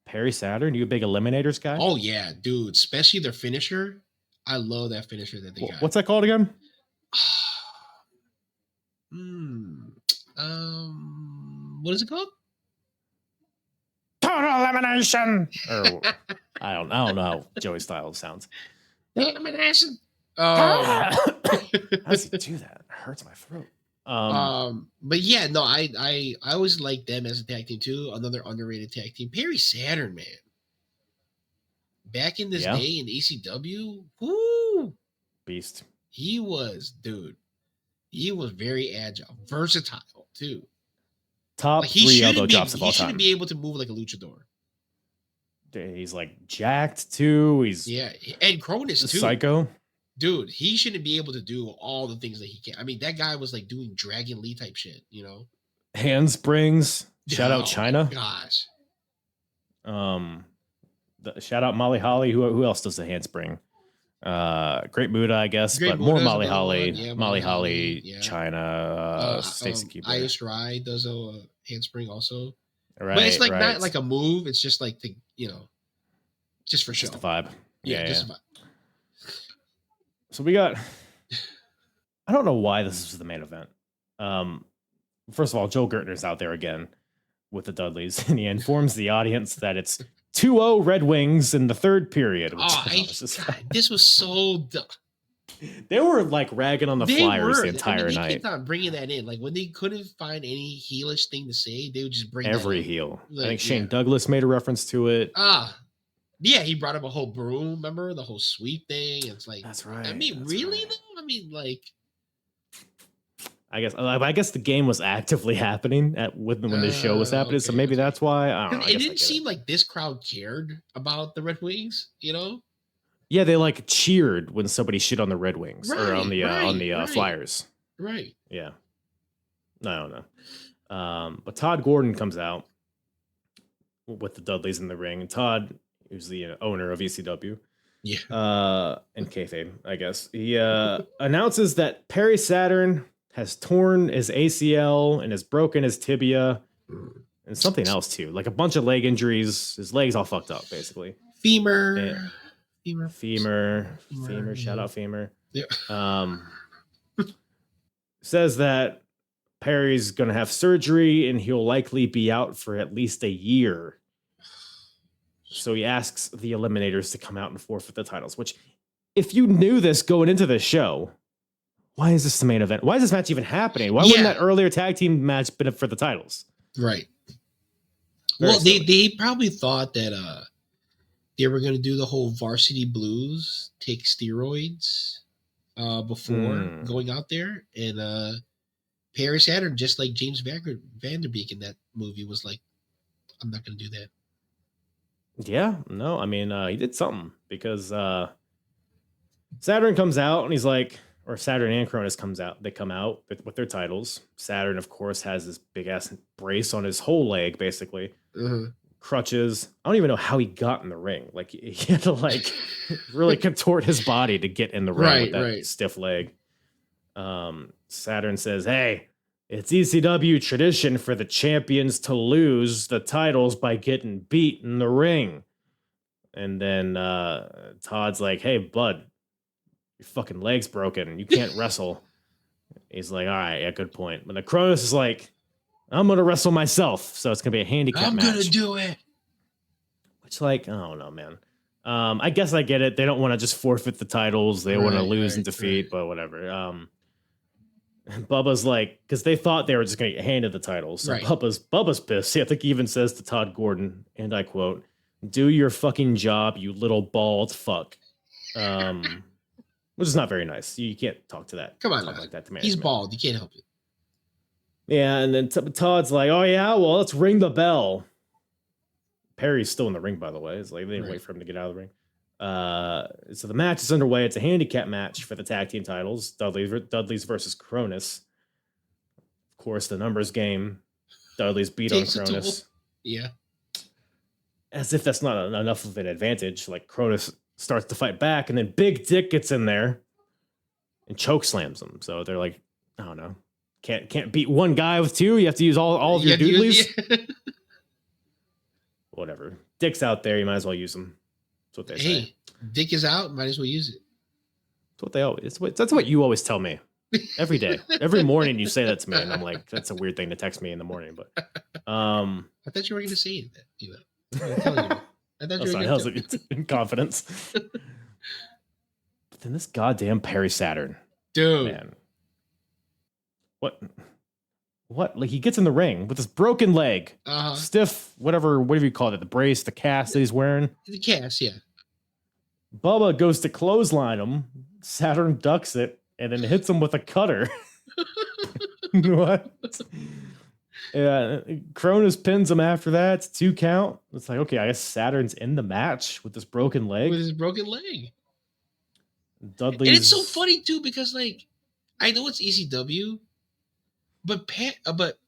Speaker 1: Perry Saturn. You a big Eliminators guy?
Speaker 3: Oh yeah, dude. Especially their finisher. I love that finisher that they got.
Speaker 1: What's that called again?
Speaker 3: What is it called?
Speaker 1: Total Elimination. Or I don't know how Joey Styles sounds.
Speaker 3: Elimination.
Speaker 1: How does he do that? It hurts my throat.
Speaker 3: But yeah, no, I always like them as a tag team too. Another underrated tag team, Perry Saturn, man. Back in this day in ECW, whoo,
Speaker 1: beast.
Speaker 3: He was very agile, versatile too.
Speaker 1: Top
Speaker 3: like,
Speaker 1: 3 elbow drops of all time.
Speaker 3: He shouldn't be able to move like a luchador.
Speaker 1: He's like jacked too. He's
Speaker 3: and Cronus too.
Speaker 1: Psycho.
Speaker 3: Dude, he shouldn't be able to do all the things that he can. I mean, that guy was like doing Dragon Lee type shit, you know?
Speaker 1: Handsprings. Shout out China.
Speaker 3: Gosh.
Speaker 1: Shout out Molly Holly. Who else does the handspring? Great Muda, I guess,
Speaker 3: Great
Speaker 1: but more
Speaker 3: Muda's
Speaker 1: Molly
Speaker 3: another
Speaker 1: Holly.
Speaker 3: one. Yeah,
Speaker 1: Molly Holly,
Speaker 3: yeah.
Speaker 1: China, Stacy Keebler.
Speaker 3: Io Shirai does a handspring also.
Speaker 1: Right,
Speaker 3: but it's like not like a move. It's just like just for show.
Speaker 1: Just a vibe.
Speaker 3: Yeah, just a vibe.
Speaker 1: So we got. I don't know why this is the main event. First of all, Joe Gertner's out there again with the Dudleys, and he informs the audience that it's 2-0 Red Wings in the third period.
Speaker 3: This was so dumb.
Speaker 1: They were like ragging on the Flyers the entire night.
Speaker 3: They kept on bringing that in. Like when they couldn't find any heelish thing to say, they would just bring
Speaker 1: every
Speaker 3: that in.
Speaker 1: heel.
Speaker 3: Like,
Speaker 1: I think Shane Douglas made a reference to it.
Speaker 3: Yeah, he brought up a whole broom. Remember the whole sweep thing? It's like
Speaker 1: that's right.
Speaker 3: I mean, really though? I mean, like.
Speaker 1: I guess the game was actively happening when the show was happening, so maybe that's why. I don't know.
Speaker 3: It didn't seem like this crowd cared about the Red Wings, you know?
Speaker 1: Yeah, they like cheered when somebody shit on the Red Wings or on the Flyers.
Speaker 3: Right.
Speaker 1: Yeah. I don't know. But Todd Gordon comes out with the Dudleys in the ring, and Todd, who's the owner of ECW.
Speaker 3: Yeah.
Speaker 1: And kayfabe, I guess. He announces that Perry Saturn has torn his ACL and has broken his tibia and something else too, like a bunch of leg injuries. His leg's all fucked up, basically.
Speaker 3: Femur.
Speaker 1: Shout out femur.
Speaker 3: Yeah.
Speaker 1: Says that Perry's gonna have surgery and he'll likely be out for at least a year. So he asks the Eliminators to come out and forfeit the titles. Which, if you knew this going into the show, why is this the main event? Why is this match even happening? Why wouldn't that earlier tag team match been for the titles?
Speaker 3: Right. Well, they probably thought that they were going to do the whole Varsity Blues, take steroids before going out there. And Perry Saturn, just like James Vanderbeek in that movie, was like, I'm not going to do that.
Speaker 1: Yeah, no, I mean, he did something because Saturn comes out and he's like, or Saturn and Cronus they come out with their titles. Saturn, of course, has this big ass brace on his whole leg, basically. Crutches. I don't even know how he got in the ring. Like he had to like really contort his body to get in the ring with that stiff leg. Saturn says, "Hey, it's ECW tradition for the champions to lose the titles by getting beat in the ring." And then Todd's like, "Hey, bud, your fucking leg's broken and you can't wrestle." He's like, "All right, yeah, good point." But the Cronus is like, "I'm going to wrestle myself. So it's going to be a handicap match."
Speaker 3: I'm going to do it.
Speaker 1: Which, like, I don't know, man. I guess I get it. They don't want to just forfeit the titles. They want to lose and defeat, but whatever. And Bubba's like, because they thought they were just going to get handed the title. So
Speaker 3: Right.
Speaker 1: Bubba's pissed. I think he even says to Todd Gordon, and I quote, "Do your fucking job, you little bald fuck." Which is not very nice. You can't talk to that.
Speaker 3: Come on,
Speaker 1: talk like that to me.
Speaker 3: he's bald. You can't help it.
Speaker 1: Yeah, and then Todd's like, "Oh yeah, well, let's ring the bell." Perry's still in the ring, by the way. It's like they didn't wait for him to get out of the ring. So the match is underway. It's a handicap match for the tag team titles. Dudley's versus Cronus. Of course, the numbers game. Dudley's beat on Cronus.
Speaker 3: Yeah.
Speaker 1: As if that's not enough of an advantage. Like Cronus starts to fight back, and then Big Dick gets in there and choke slams him. So they're like, I don't know. Can't beat one guy with two. You have to use all of your doodlies. Whatever. Dick's out there. You might as well use them. That's what they say.
Speaker 3: Hey, Dick is out. Might as well use it.
Speaker 1: That's what they always. That's what you always tell me. Every day, every morning, you say that to me, and I'm like, that's a weird thing to text me in the morning. But
Speaker 3: I thought you were going to say that. You know, I thought you were going to
Speaker 1: in confidence. But then this goddamn Perry Saturn,
Speaker 3: dude,
Speaker 1: man, what? Like he gets in the ring with this broken leg, stiff, whatever you call it, the brace, the cast that he's wearing.
Speaker 3: The cast, yeah.
Speaker 1: Bubba goes to clothesline him. Saturn ducks it and then hits him with a cutter. What? Yeah, Cronus pins him after that. It's 2 count. It's like, okay, I guess Saturn's in the match with this broken leg.
Speaker 3: With his broken leg.
Speaker 1: Dudley's...
Speaker 3: And it's so funny too because, like, I know it's ECW, but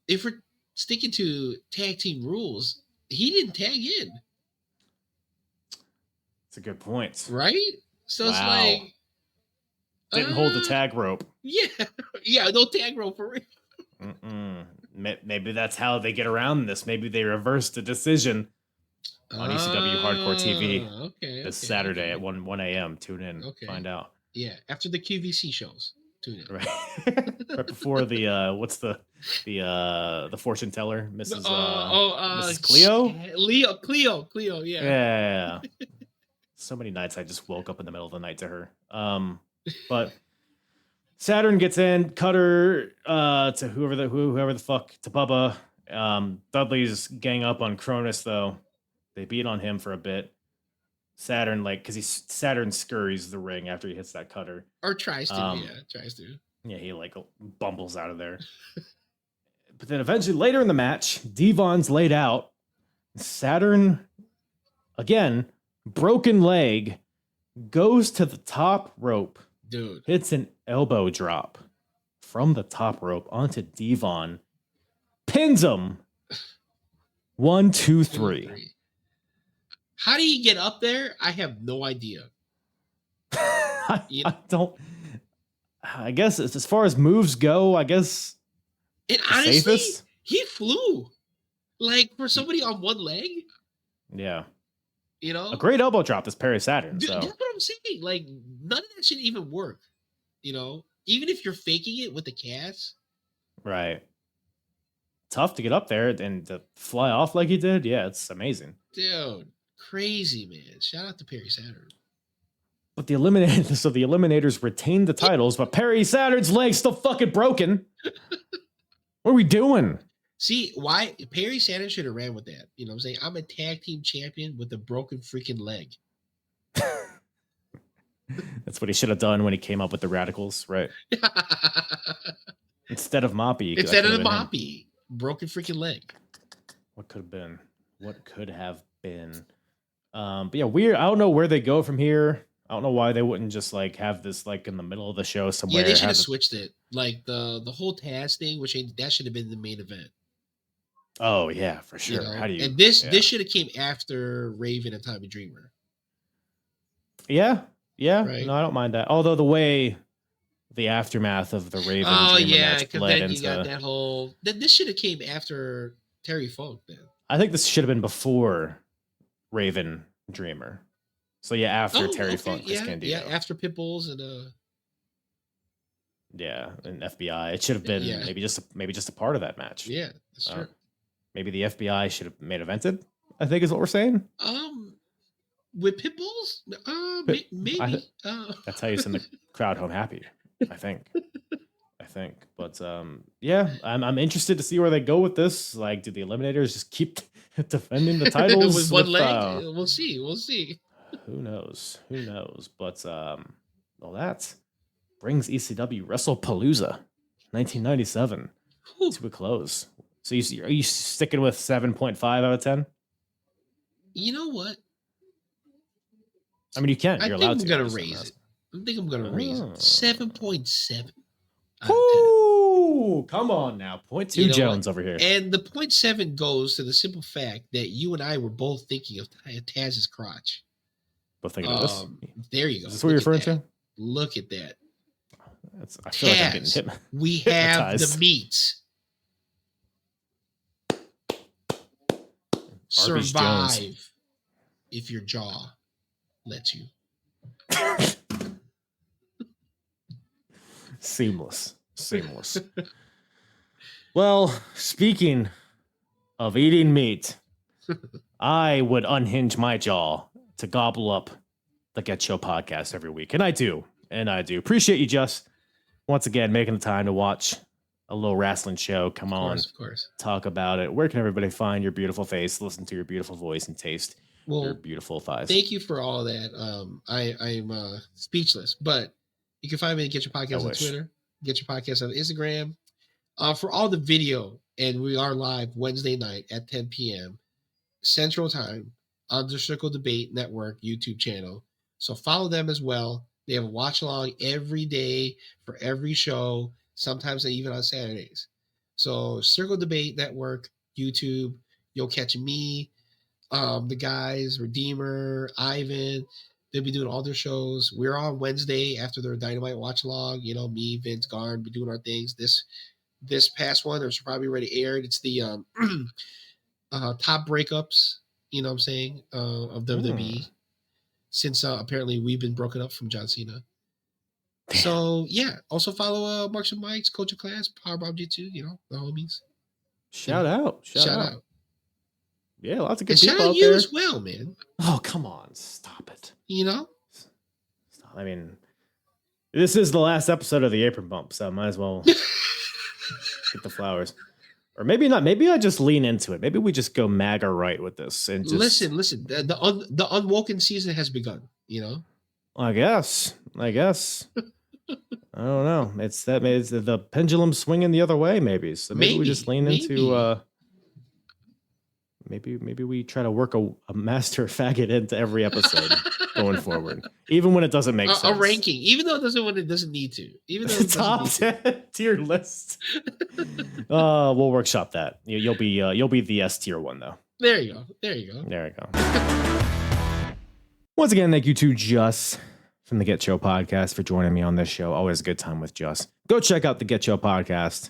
Speaker 3: if we're sticking to tag team rules, he didn't tag in.
Speaker 1: That's a good point.
Speaker 3: Right? So it's like...
Speaker 1: Didn't hold the tag rope.
Speaker 3: Yeah. Yeah, no tag rope for real.
Speaker 1: Maybe that's how they get around this. Maybe they reverse the decision on ECW Hardcore TV this Saturday at 1 a.m. Tune in. Find out.
Speaker 3: Yeah, after the QVC shows. Tune in.
Speaker 1: Right before the what's the fortune teller, Mrs. Mrs. Cleo?
Speaker 3: Cleo, yeah.
Speaker 1: Yeah. So many nights I just woke up in the middle of the night to her. But Saturn gets in, cutter to whoever the fuck, to Bubba. Dudley's gang up on Cronus though. They beat on him for a bit. Saturn, Saturn scurries the ring after he hits that cutter.
Speaker 3: Or tries to, tries to.
Speaker 1: Yeah, he bumbles out of there. But then eventually later in the match, Devon's laid out. Saturn, again, broken leg, goes to the top rope.
Speaker 3: Dude.
Speaker 1: Hits an elbow drop from the top rope onto Devon. Pins him. 1, 2, 3.
Speaker 3: How do you get up there? I have no idea.
Speaker 1: I guess as far as moves go, I guess.
Speaker 3: And honestly, he flew. Like for somebody on one leg.
Speaker 1: Yeah.
Speaker 3: You know?
Speaker 1: A great elbow drop, this Perry Saturn.
Speaker 3: Dude,
Speaker 1: so.
Speaker 3: that's what I'm saying. Like, none of that should even work. You know? Even if you're faking it with the cast.
Speaker 1: Right. Tough to get up there and to fly off like he did. Yeah, it's amazing.
Speaker 3: Dude, crazy, man. Shout out to Perry Saturn.
Speaker 1: But the Eliminators retained the titles, but Perry Saturn's leg's still fucking broken. What are we doing?
Speaker 3: See, why Perry Saturn should have ran with that. You know what I'm saying? I'm a tag team champion with a broken freaking leg.
Speaker 1: That's what he should have done when he came up with the Radicals, right? Instead of Moppy.
Speaker 3: Instead of the Moppy. Broken freaking leg.
Speaker 1: What could have been? What could have been? But yeah, weird. I don't know where they go from here. I don't know why they wouldn't just have this in the middle of the show somewhere.
Speaker 3: Yeah, they should have switched it. Like the whole Taz thing, that should have been the main event.
Speaker 1: Oh yeah, for sure.
Speaker 3: You know?
Speaker 1: How do you?
Speaker 3: And this should have came after Raven and Tommy Dreamer.
Speaker 1: Yeah.
Speaker 3: Right.
Speaker 1: No, I don't mind that. Although the aftermath of the Raven.
Speaker 3: Oh yeah,
Speaker 1: because
Speaker 3: then you got that whole. Then this should have came after Terry Funk. Then
Speaker 1: I think this should have been before Raven Dreamer. So yeah, after Terry Funk, Candido.
Speaker 3: Yeah, after Pitbulls and
Speaker 1: and FBI. It should have been maybe just a part of that match.
Speaker 3: Yeah, that's true.
Speaker 1: Maybe the FBI should have main evented, I think is what we're saying.
Speaker 3: With Pitbulls? Maybe.
Speaker 1: That's how you send the crowd home happy, I think. think. But yeah, I'm interested to see where they go with this. Like, do the Eliminators just keep defending the titles
Speaker 3: with one leg? We'll see.
Speaker 1: Who knows? But well, that brings ECW Wrestlepalooza 1997 to a close. So are you sticking with 7.5 out of 10?
Speaker 3: You know what?
Speaker 1: I mean, you can. You're allowed to.
Speaker 3: I think I'm gonna raise it. 7.7.
Speaker 1: Ooh, come on now. 0.2 Jones over here.
Speaker 3: And the 0.7 goes to the simple fact that you and I were both thinking of Taz's crotch.
Speaker 1: Both thinking of this?
Speaker 3: There you go.
Speaker 1: Is this what you're referring to?
Speaker 3: Look at that.
Speaker 1: I feel like I'm getting
Speaker 3: we have the meat. Survive if your jaw lets you.
Speaker 1: Seamless. Well, speaking of eating meat, I would unhinge my jaw to gobble up the GETCHO podcast every week. And I do. Appreciate you, Juss, once again, making the time to watch a little wrestling show. Come on.
Speaker 3: Of course.
Speaker 1: Talk about it. Where can everybody find your beautiful face, listen to your beautiful voice, and taste your beautiful thighs?
Speaker 3: Thank you for all that. I'm speechless, but you can find me at Get Your Podcast on Twitter, Get Your Podcast on Instagram. For all the video, and we are live Wednesday night at 10 p.m. Central Time on the Circle Debate Network YouTube channel. So follow them as well. They have a watch along every day for every show, sometimes even on Saturdays. So Circle Debate Network, YouTube, you'll catch me, the guys, Redeemer, Ivan. They'll be doing all their shows. We're on Wednesday after their Dynamite watch along. You know, me, Vince, Garn, be doing our things. This past one, it's probably already aired. It's the top breakups, you know what I'm saying, of WWE. Since apparently we've been broken up from John Cena. So yeah, also follow Marks and Mike's, Coach of Class, Powerbomb G2, you know, the homies.
Speaker 1: Shout out. Yeah, lots of good
Speaker 3: people
Speaker 1: out there.
Speaker 3: Shout out you as well, man.
Speaker 1: Oh, come on. Stop it.
Speaker 3: You know?
Speaker 1: I mean, this is the last episode of the Apron Bump, so I might as well get the flowers. Or maybe not. Maybe I just lean into it. Maybe we just go MAGA right with this and just
Speaker 3: listen. The unwoken season has begun. You know.
Speaker 1: I guess. I don't know. It's the pendulum swinging the other way. Maybe. So maybe we just lean into. Maybe we try to work a master faggot into every episode going forward, even when it doesn't make sense.
Speaker 3: A ranking, even though it doesn't need to. Even though it
Speaker 1: top 10 tier list. We'll workshop that. You'll be the S tier one though.
Speaker 3: There you go.
Speaker 1: Once again, thank you to Juss from the GETCHO podcast for joining me on this show. Always a good time with Juss. Go check out the GETCHO podcast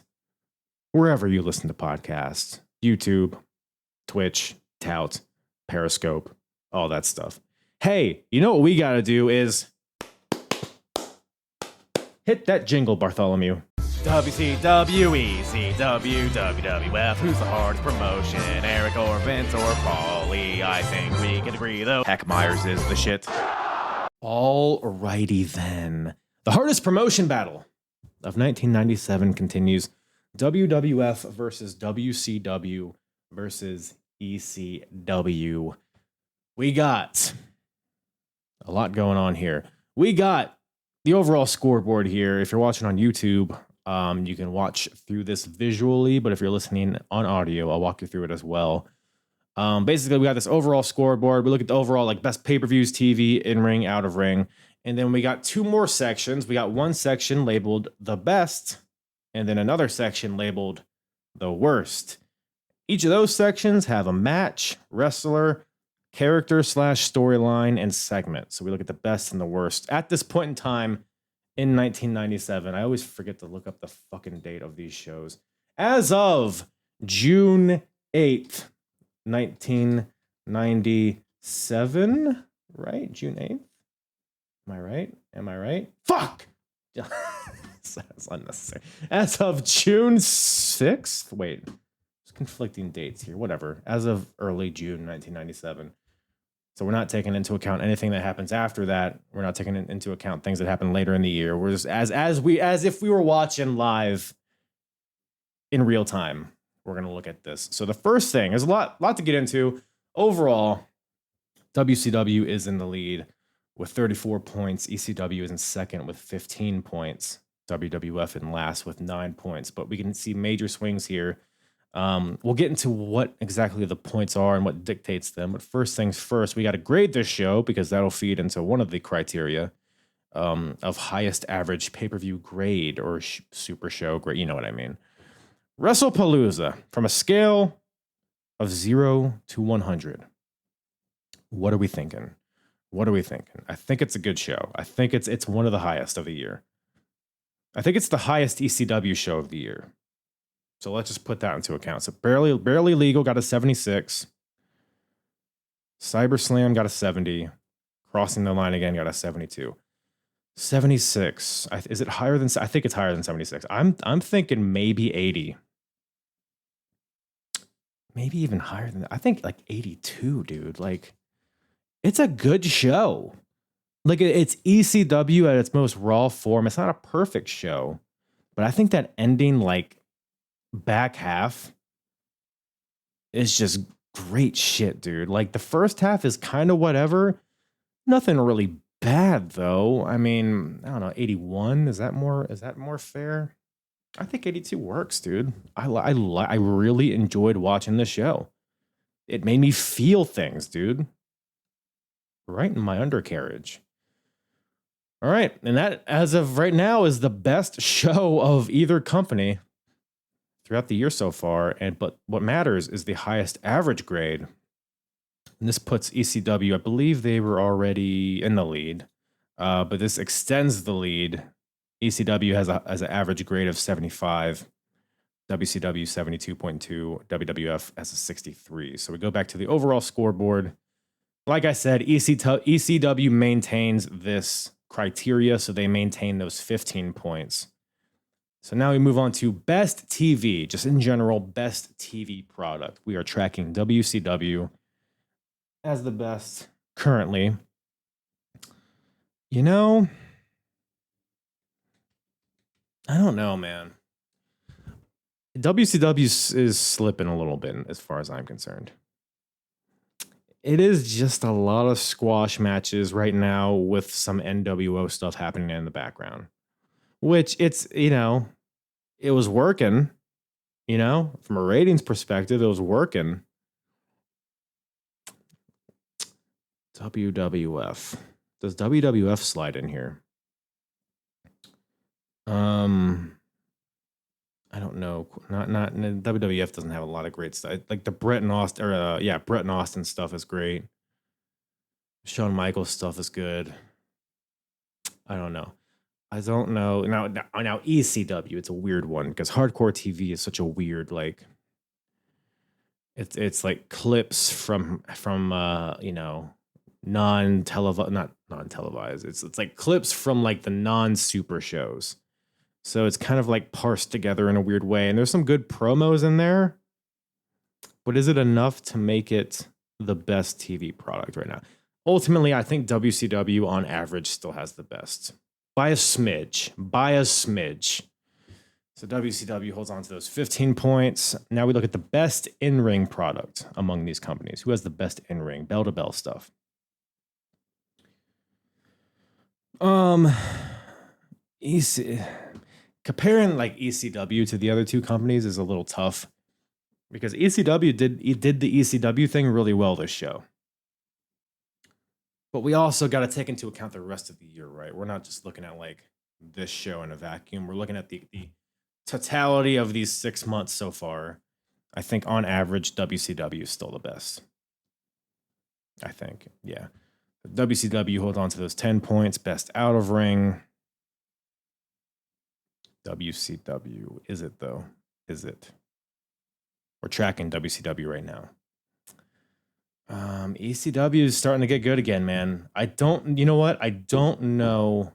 Speaker 1: wherever you listen to podcasts. YouTube, Twitch, Tout, Periscope, all that stuff. Hey, you know what we got to do is hit that jingle, Bartholomew. WCW, ECW, WWF, who's the hardest promotion? Eric or Vince or Paulie? I think we can agree, though. Heck, Meyers is the shit. Alrighty then. The hardest promotion battle of 1997 continues. WWF versus WCW versus ECW. We got a lot going on here. We got the overall scoreboard here. If you're watching on YouTube, you can watch through this visually, but if you're listening on audio, I'll walk you through it as well. Basically, we got this overall scoreboard. We look at the overall like best pay-per-views, TV, in-ring, out-of-ring. And then we got two more sections. We got one section labeled the best, and then another section labeled the worst. Each of those sections have a match, wrestler, character / storyline, and segment. So we look at the best and the worst. At this point in time in 1997, I always forget to look up the fucking date of these shows. As of June 8th, 1997, right? June 8th? Am I right? Fuck! That's unnecessary. As of June 6th? Wait. Conflicting dates here, whatever. As of early June 1997. So we're not taking into account anything that happens after that. We're not taking into account things that happen later in the year. We're just as if we were watching live in real time. We're gonna look at this. So the first thing is a lot to get into. Overall, WCW is in the lead with 34 points. ECW is in second with 15 points. WWF in last with 9 points. But we can see major swings here. We'll get into what exactly the points are and what dictates them. But first things first, we got to grade this show because that'll feed into one of the criteria of highest average pay-per-view grade or super show grade. You know what I mean. Wrestlepalooza from a scale of 0 to 100. What are we thinking? I think it's a good show. I think it's one of the highest of the year. I think it's the highest ECW show of the year. So let's just put that into account. So barely legal got a 76. CyberSlam got a 70. Crossing the Line Again got a 72. 76. Is it higher than? I think it's higher than 76. I'm thinking maybe 80. Maybe even higher than that. I think like 82, dude. Like, it's a good show. Like, it's ECW at its most raw form. It's not a perfect show, but I think that ending, like, back half is just great shit, dude. Like, the first half is kind of whatever. Nothing really bad, though. I mean, I don't know, 81. Is that more fair? I think 82 works, dude. I really enjoyed watching this show. It made me feel things, dude. Right in my undercarriage. All right, and that, as of right now, is the best show of either company throughout the year so far. But what matters is the highest average grade. And this puts ECW, I believe they were already in the lead, but this extends the lead. ECW has an average grade of 75, WCW 72.2, WWF has a 63. So we go back to the overall scoreboard. Like I said, ECW maintains this criteria, so they maintain those 15 points. So now we move on to best TV, just in general, best TV product. We are tracking WCW as the best currently. You know, I don't know, man. WCW is slipping a little bit as far as I'm concerned. It is just a lot of squash matches right now with some NWO stuff happening in the background, which it was working, from a ratings perspective, it was working. WWF. Does WWF slide in here? I don't know. Not WWF doesn't have a lot of great stuff. Like the Bret and Austin stuff is great. Shawn Michaels stuff is good. I don't know. Now ECW, it's a weird one because hardcore TV is such a weird, like, it's like clips from not non-televised. It's like clips from like the non-super shows. So it's kind of like parsed together in a weird way. And there's some good promos in there. But is it enough to make it the best TV product right now? Ultimately, I think WCW on average still has the best. By a smidge. So WCW holds on to those 15 points. Now we look at the best in-ring product among these companies. Who has the best in-ring, bell-to-bell stuff? Comparing like ECW to the other two companies is a little tough because ECW did the ECW thing really well this show. But we also got to take into account the rest of the year, right? We're not just looking at like this show in a vacuum. We're looking at the totality of these 6 months so far. I think on average, WCW is still the best. I think, yeah. WCW holds on to those 10 points, best out of ring. WCW, is it though? Is it? We're tracking WCW right now. ECW is starting to get good again, man. You know what? I don't know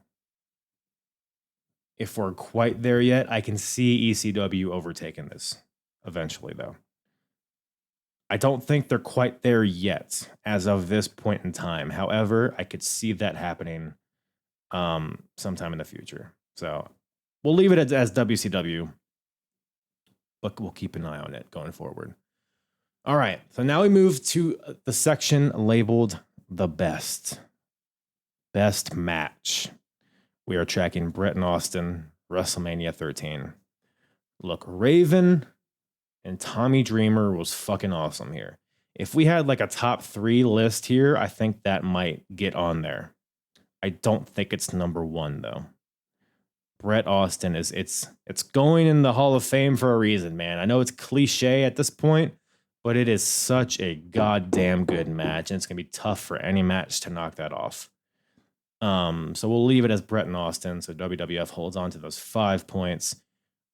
Speaker 1: if we're quite there yet. I can see ECW overtaking this eventually, though. I don't think they're quite there yet as of this point in time. However, I could see that happening sometime in the future. So we'll leave it as WCW, but we'll keep an eye on it going forward. All right, so now we move to the section labeled the best match. We are tracking Brett and Austin, WrestleMania 13. Look, Raven and Tommy Dreamer was fucking awesome here. If we had like a top 3 list here, I think that might get on there. I don't think it's number 1 though. Brett Austin it's going in the Hall of Fame for a reason, man. I know it's cliche at this point, but it is such a goddamn good match, and it's gonna be tough for any match to knock that off. So we'll leave it as Brett and Austin. So WWF holds on to those 5 points.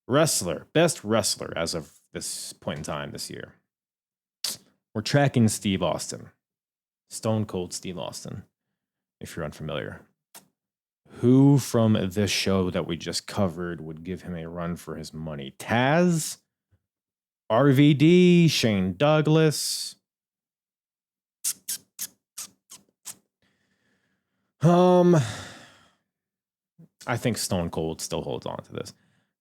Speaker 1: Best wrestler as of this point in time this year. We're tracking Steve Austin. Stone Cold Steve Austin, if you're unfamiliar. Who from this show that we just covered would give him a run for his money? Taz, RVD, Shane Douglas. I think Stone Cold still holds on to this.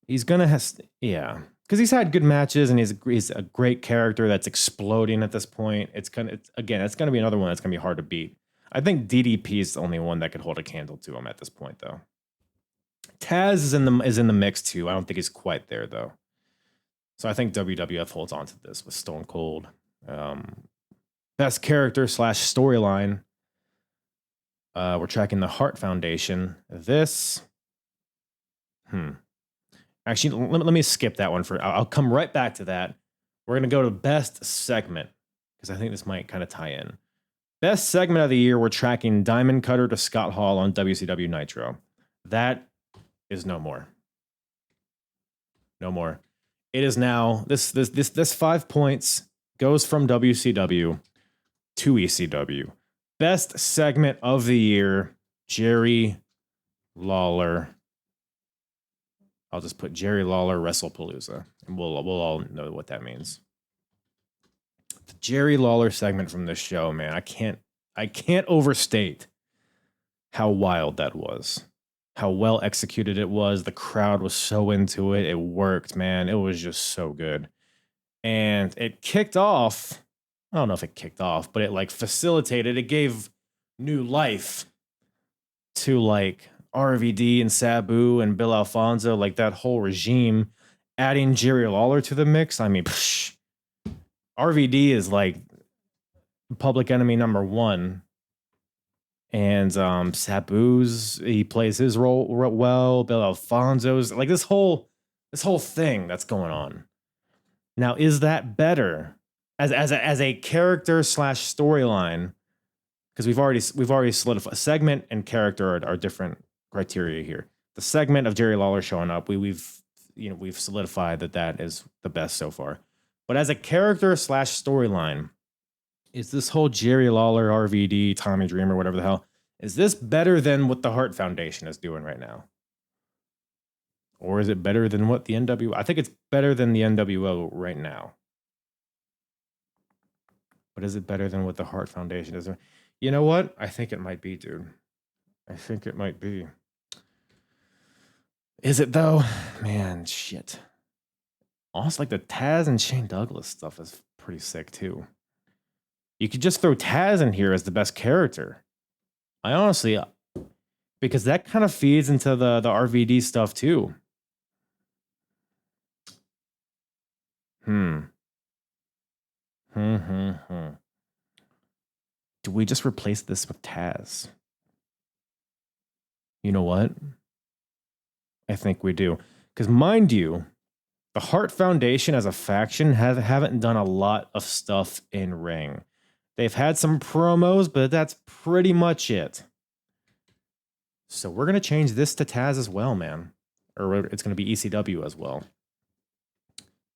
Speaker 1: He's gonna because he's had good matches and he's a great character that's exploding at this point. It's gonna be another one that's gonna be hard to beat. I think DDP is the only one that could hold a candle to him at this point, though. Taz is in the mix too. I don't think he's quite there though. So I think WWF holds on to this with Stone Cold. Best character / storyline. We're tracking the Hart Foundation. This. Actually, let me skip that one I'll come right back to that. We're going to go to best segment because I think this might kind of tie in. Best segment of the year, we're tracking Diamond Cutter to Scott Hall on WCW Nitro. That is no more. No more. It is now, this 5 points goes from WCW to ECW. Best segment of the year, Jerry Lawler. I'll just put Jerry Lawler Wrestlepalooza, and we'll all know what that means. The Jerry Lawler segment from this show, man, I can't overstate how wild that was. How well executed it was. The crowd was so into it. It worked, man. It was just so good. And it kicked off. I don't know if it kicked off, but it like facilitated. It gave new life to like RVD and Sabu and Bill Alfonso, like that whole regime. Adding Jerry Lawler to the mix. I mean, RVD is like public enemy number 1. And Sabu's, he plays his role well. Bill Alfonso's, like this whole thing that's going on. Now, is that better as a character / storyline? Because we've already solidified segment and character are different criteria here. The segment of Jerry Lawler showing up, we've solidified that is the best so far. But as a character / storyline, is this whole Jerry Lawler, RVD, Tommy Dreamer, whatever the hell, is this better than what the Hart Foundation is doing right now? Or is it better than what the NWO? I think it's better than the NWO right now. But is it better than what the Hart Foundation is? You know what? I think it might be, dude. I think it might be. Is it though? Man, shit. Also, like the Taz and Shane Douglas stuff is pretty sick too. You could just throw Taz in here as the best character. I honestly, because that kind of feeds into the RVD stuff too. Do we just replace this with Taz? You know what? I think we do. Because mind you, the Hart Foundation as a faction haven't done a lot of stuff in ring. They've had some promos, but that's pretty much it. So we're going to change this to Taz as well, man. Or it's going to be ECW as well.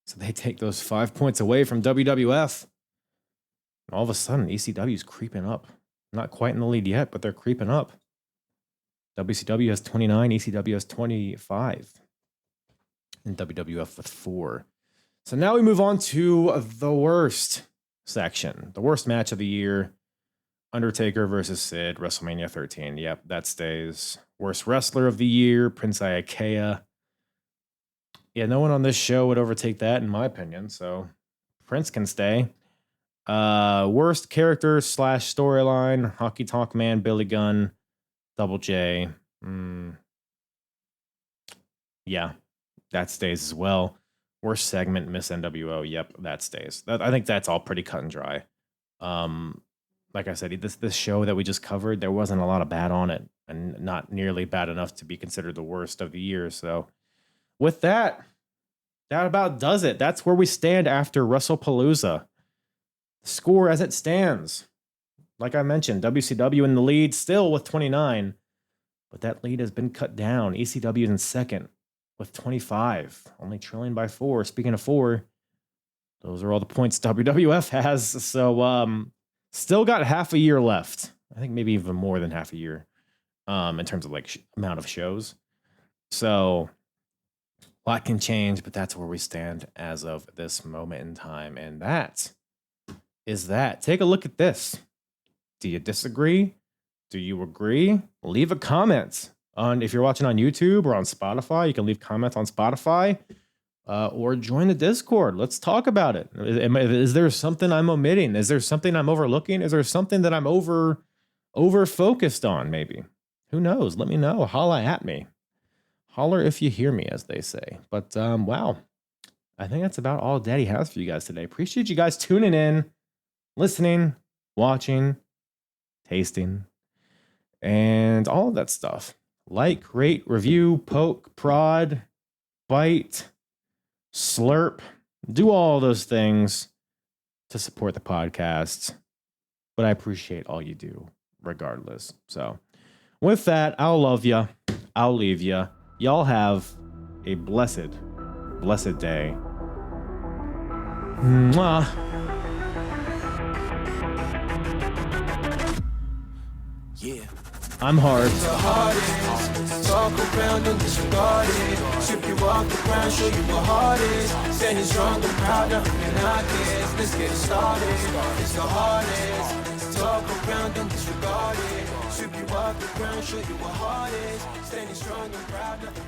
Speaker 1: So they take those 5 points away from WWF. And all of a sudden, ECW is creeping up. Not quite in the lead yet, but they're creeping up. WCW has 29, ECW has 25. And WWF with 4. So now we move on to the worst. section. The worst match of the year, Undertaker versus Sid, WrestleMania 13. Yep, that stays. Worst wrestler of the year, Prince Iaukea. Yeah, no one on this show would overtake that, in my opinion. So Prince can stay. Worst character / storyline, Hockey Talk Man, Billy Gunn, Double J. Yeah, that stays as well. Worst segment, Miss NWO. Yep, that stays. I think that's all pretty cut and dry. Like I said, this show that we just covered, there wasn't a lot of bad on it, and not nearly bad enough to be considered the worst of the year. So with that about does it. That's where we stand after Wrestlepalooza. The score as it stands. Like I mentioned, WCW in the lead still with 29, but that lead has been cut down. ECW is in second with 25, only trailing by 4. Speaking of 4, those are all the points WWF has. So still got half a year left. I think maybe even more than half a year in terms of like amount of shows. So a lot can change, but that's where we stand as of this moment in time. And that is that. Take a look at this. Do you disagree? Do you agree? Leave a comment on, if you're watching on YouTube or on Spotify, you can leave comments on Spotify or join the Discord. Let's talk about it. Is there something I'm omitting? Is there something I'm overlooking? Is there something that I'm over focused on? Maybe. Who knows? Let me know. Holla at me. Holler if you hear me, as they say. But wow, I think that's about all Daddy has for you guys today. Appreciate you guys tuning in, listening, watching, tasting, and all of that stuff. Like, rate, review, poke, prod, bite, slurp. Do all those things to support the podcast. But I appreciate all you do regardless. So with that, I'll love you. I'll leave you. Y'all have a blessed day. Mwah.
Speaker 2: Yeah.
Speaker 1: I'm hard.
Speaker 2: The hardest, talk around and disregard it. Strip you off the ground, show you what hard is. Standing strong and proud, nothing can knock it. Let's get it started. It's the hardest, talk around and disregard it. Strip you off the ground, show you what hard is. Standing strong and proud, nothing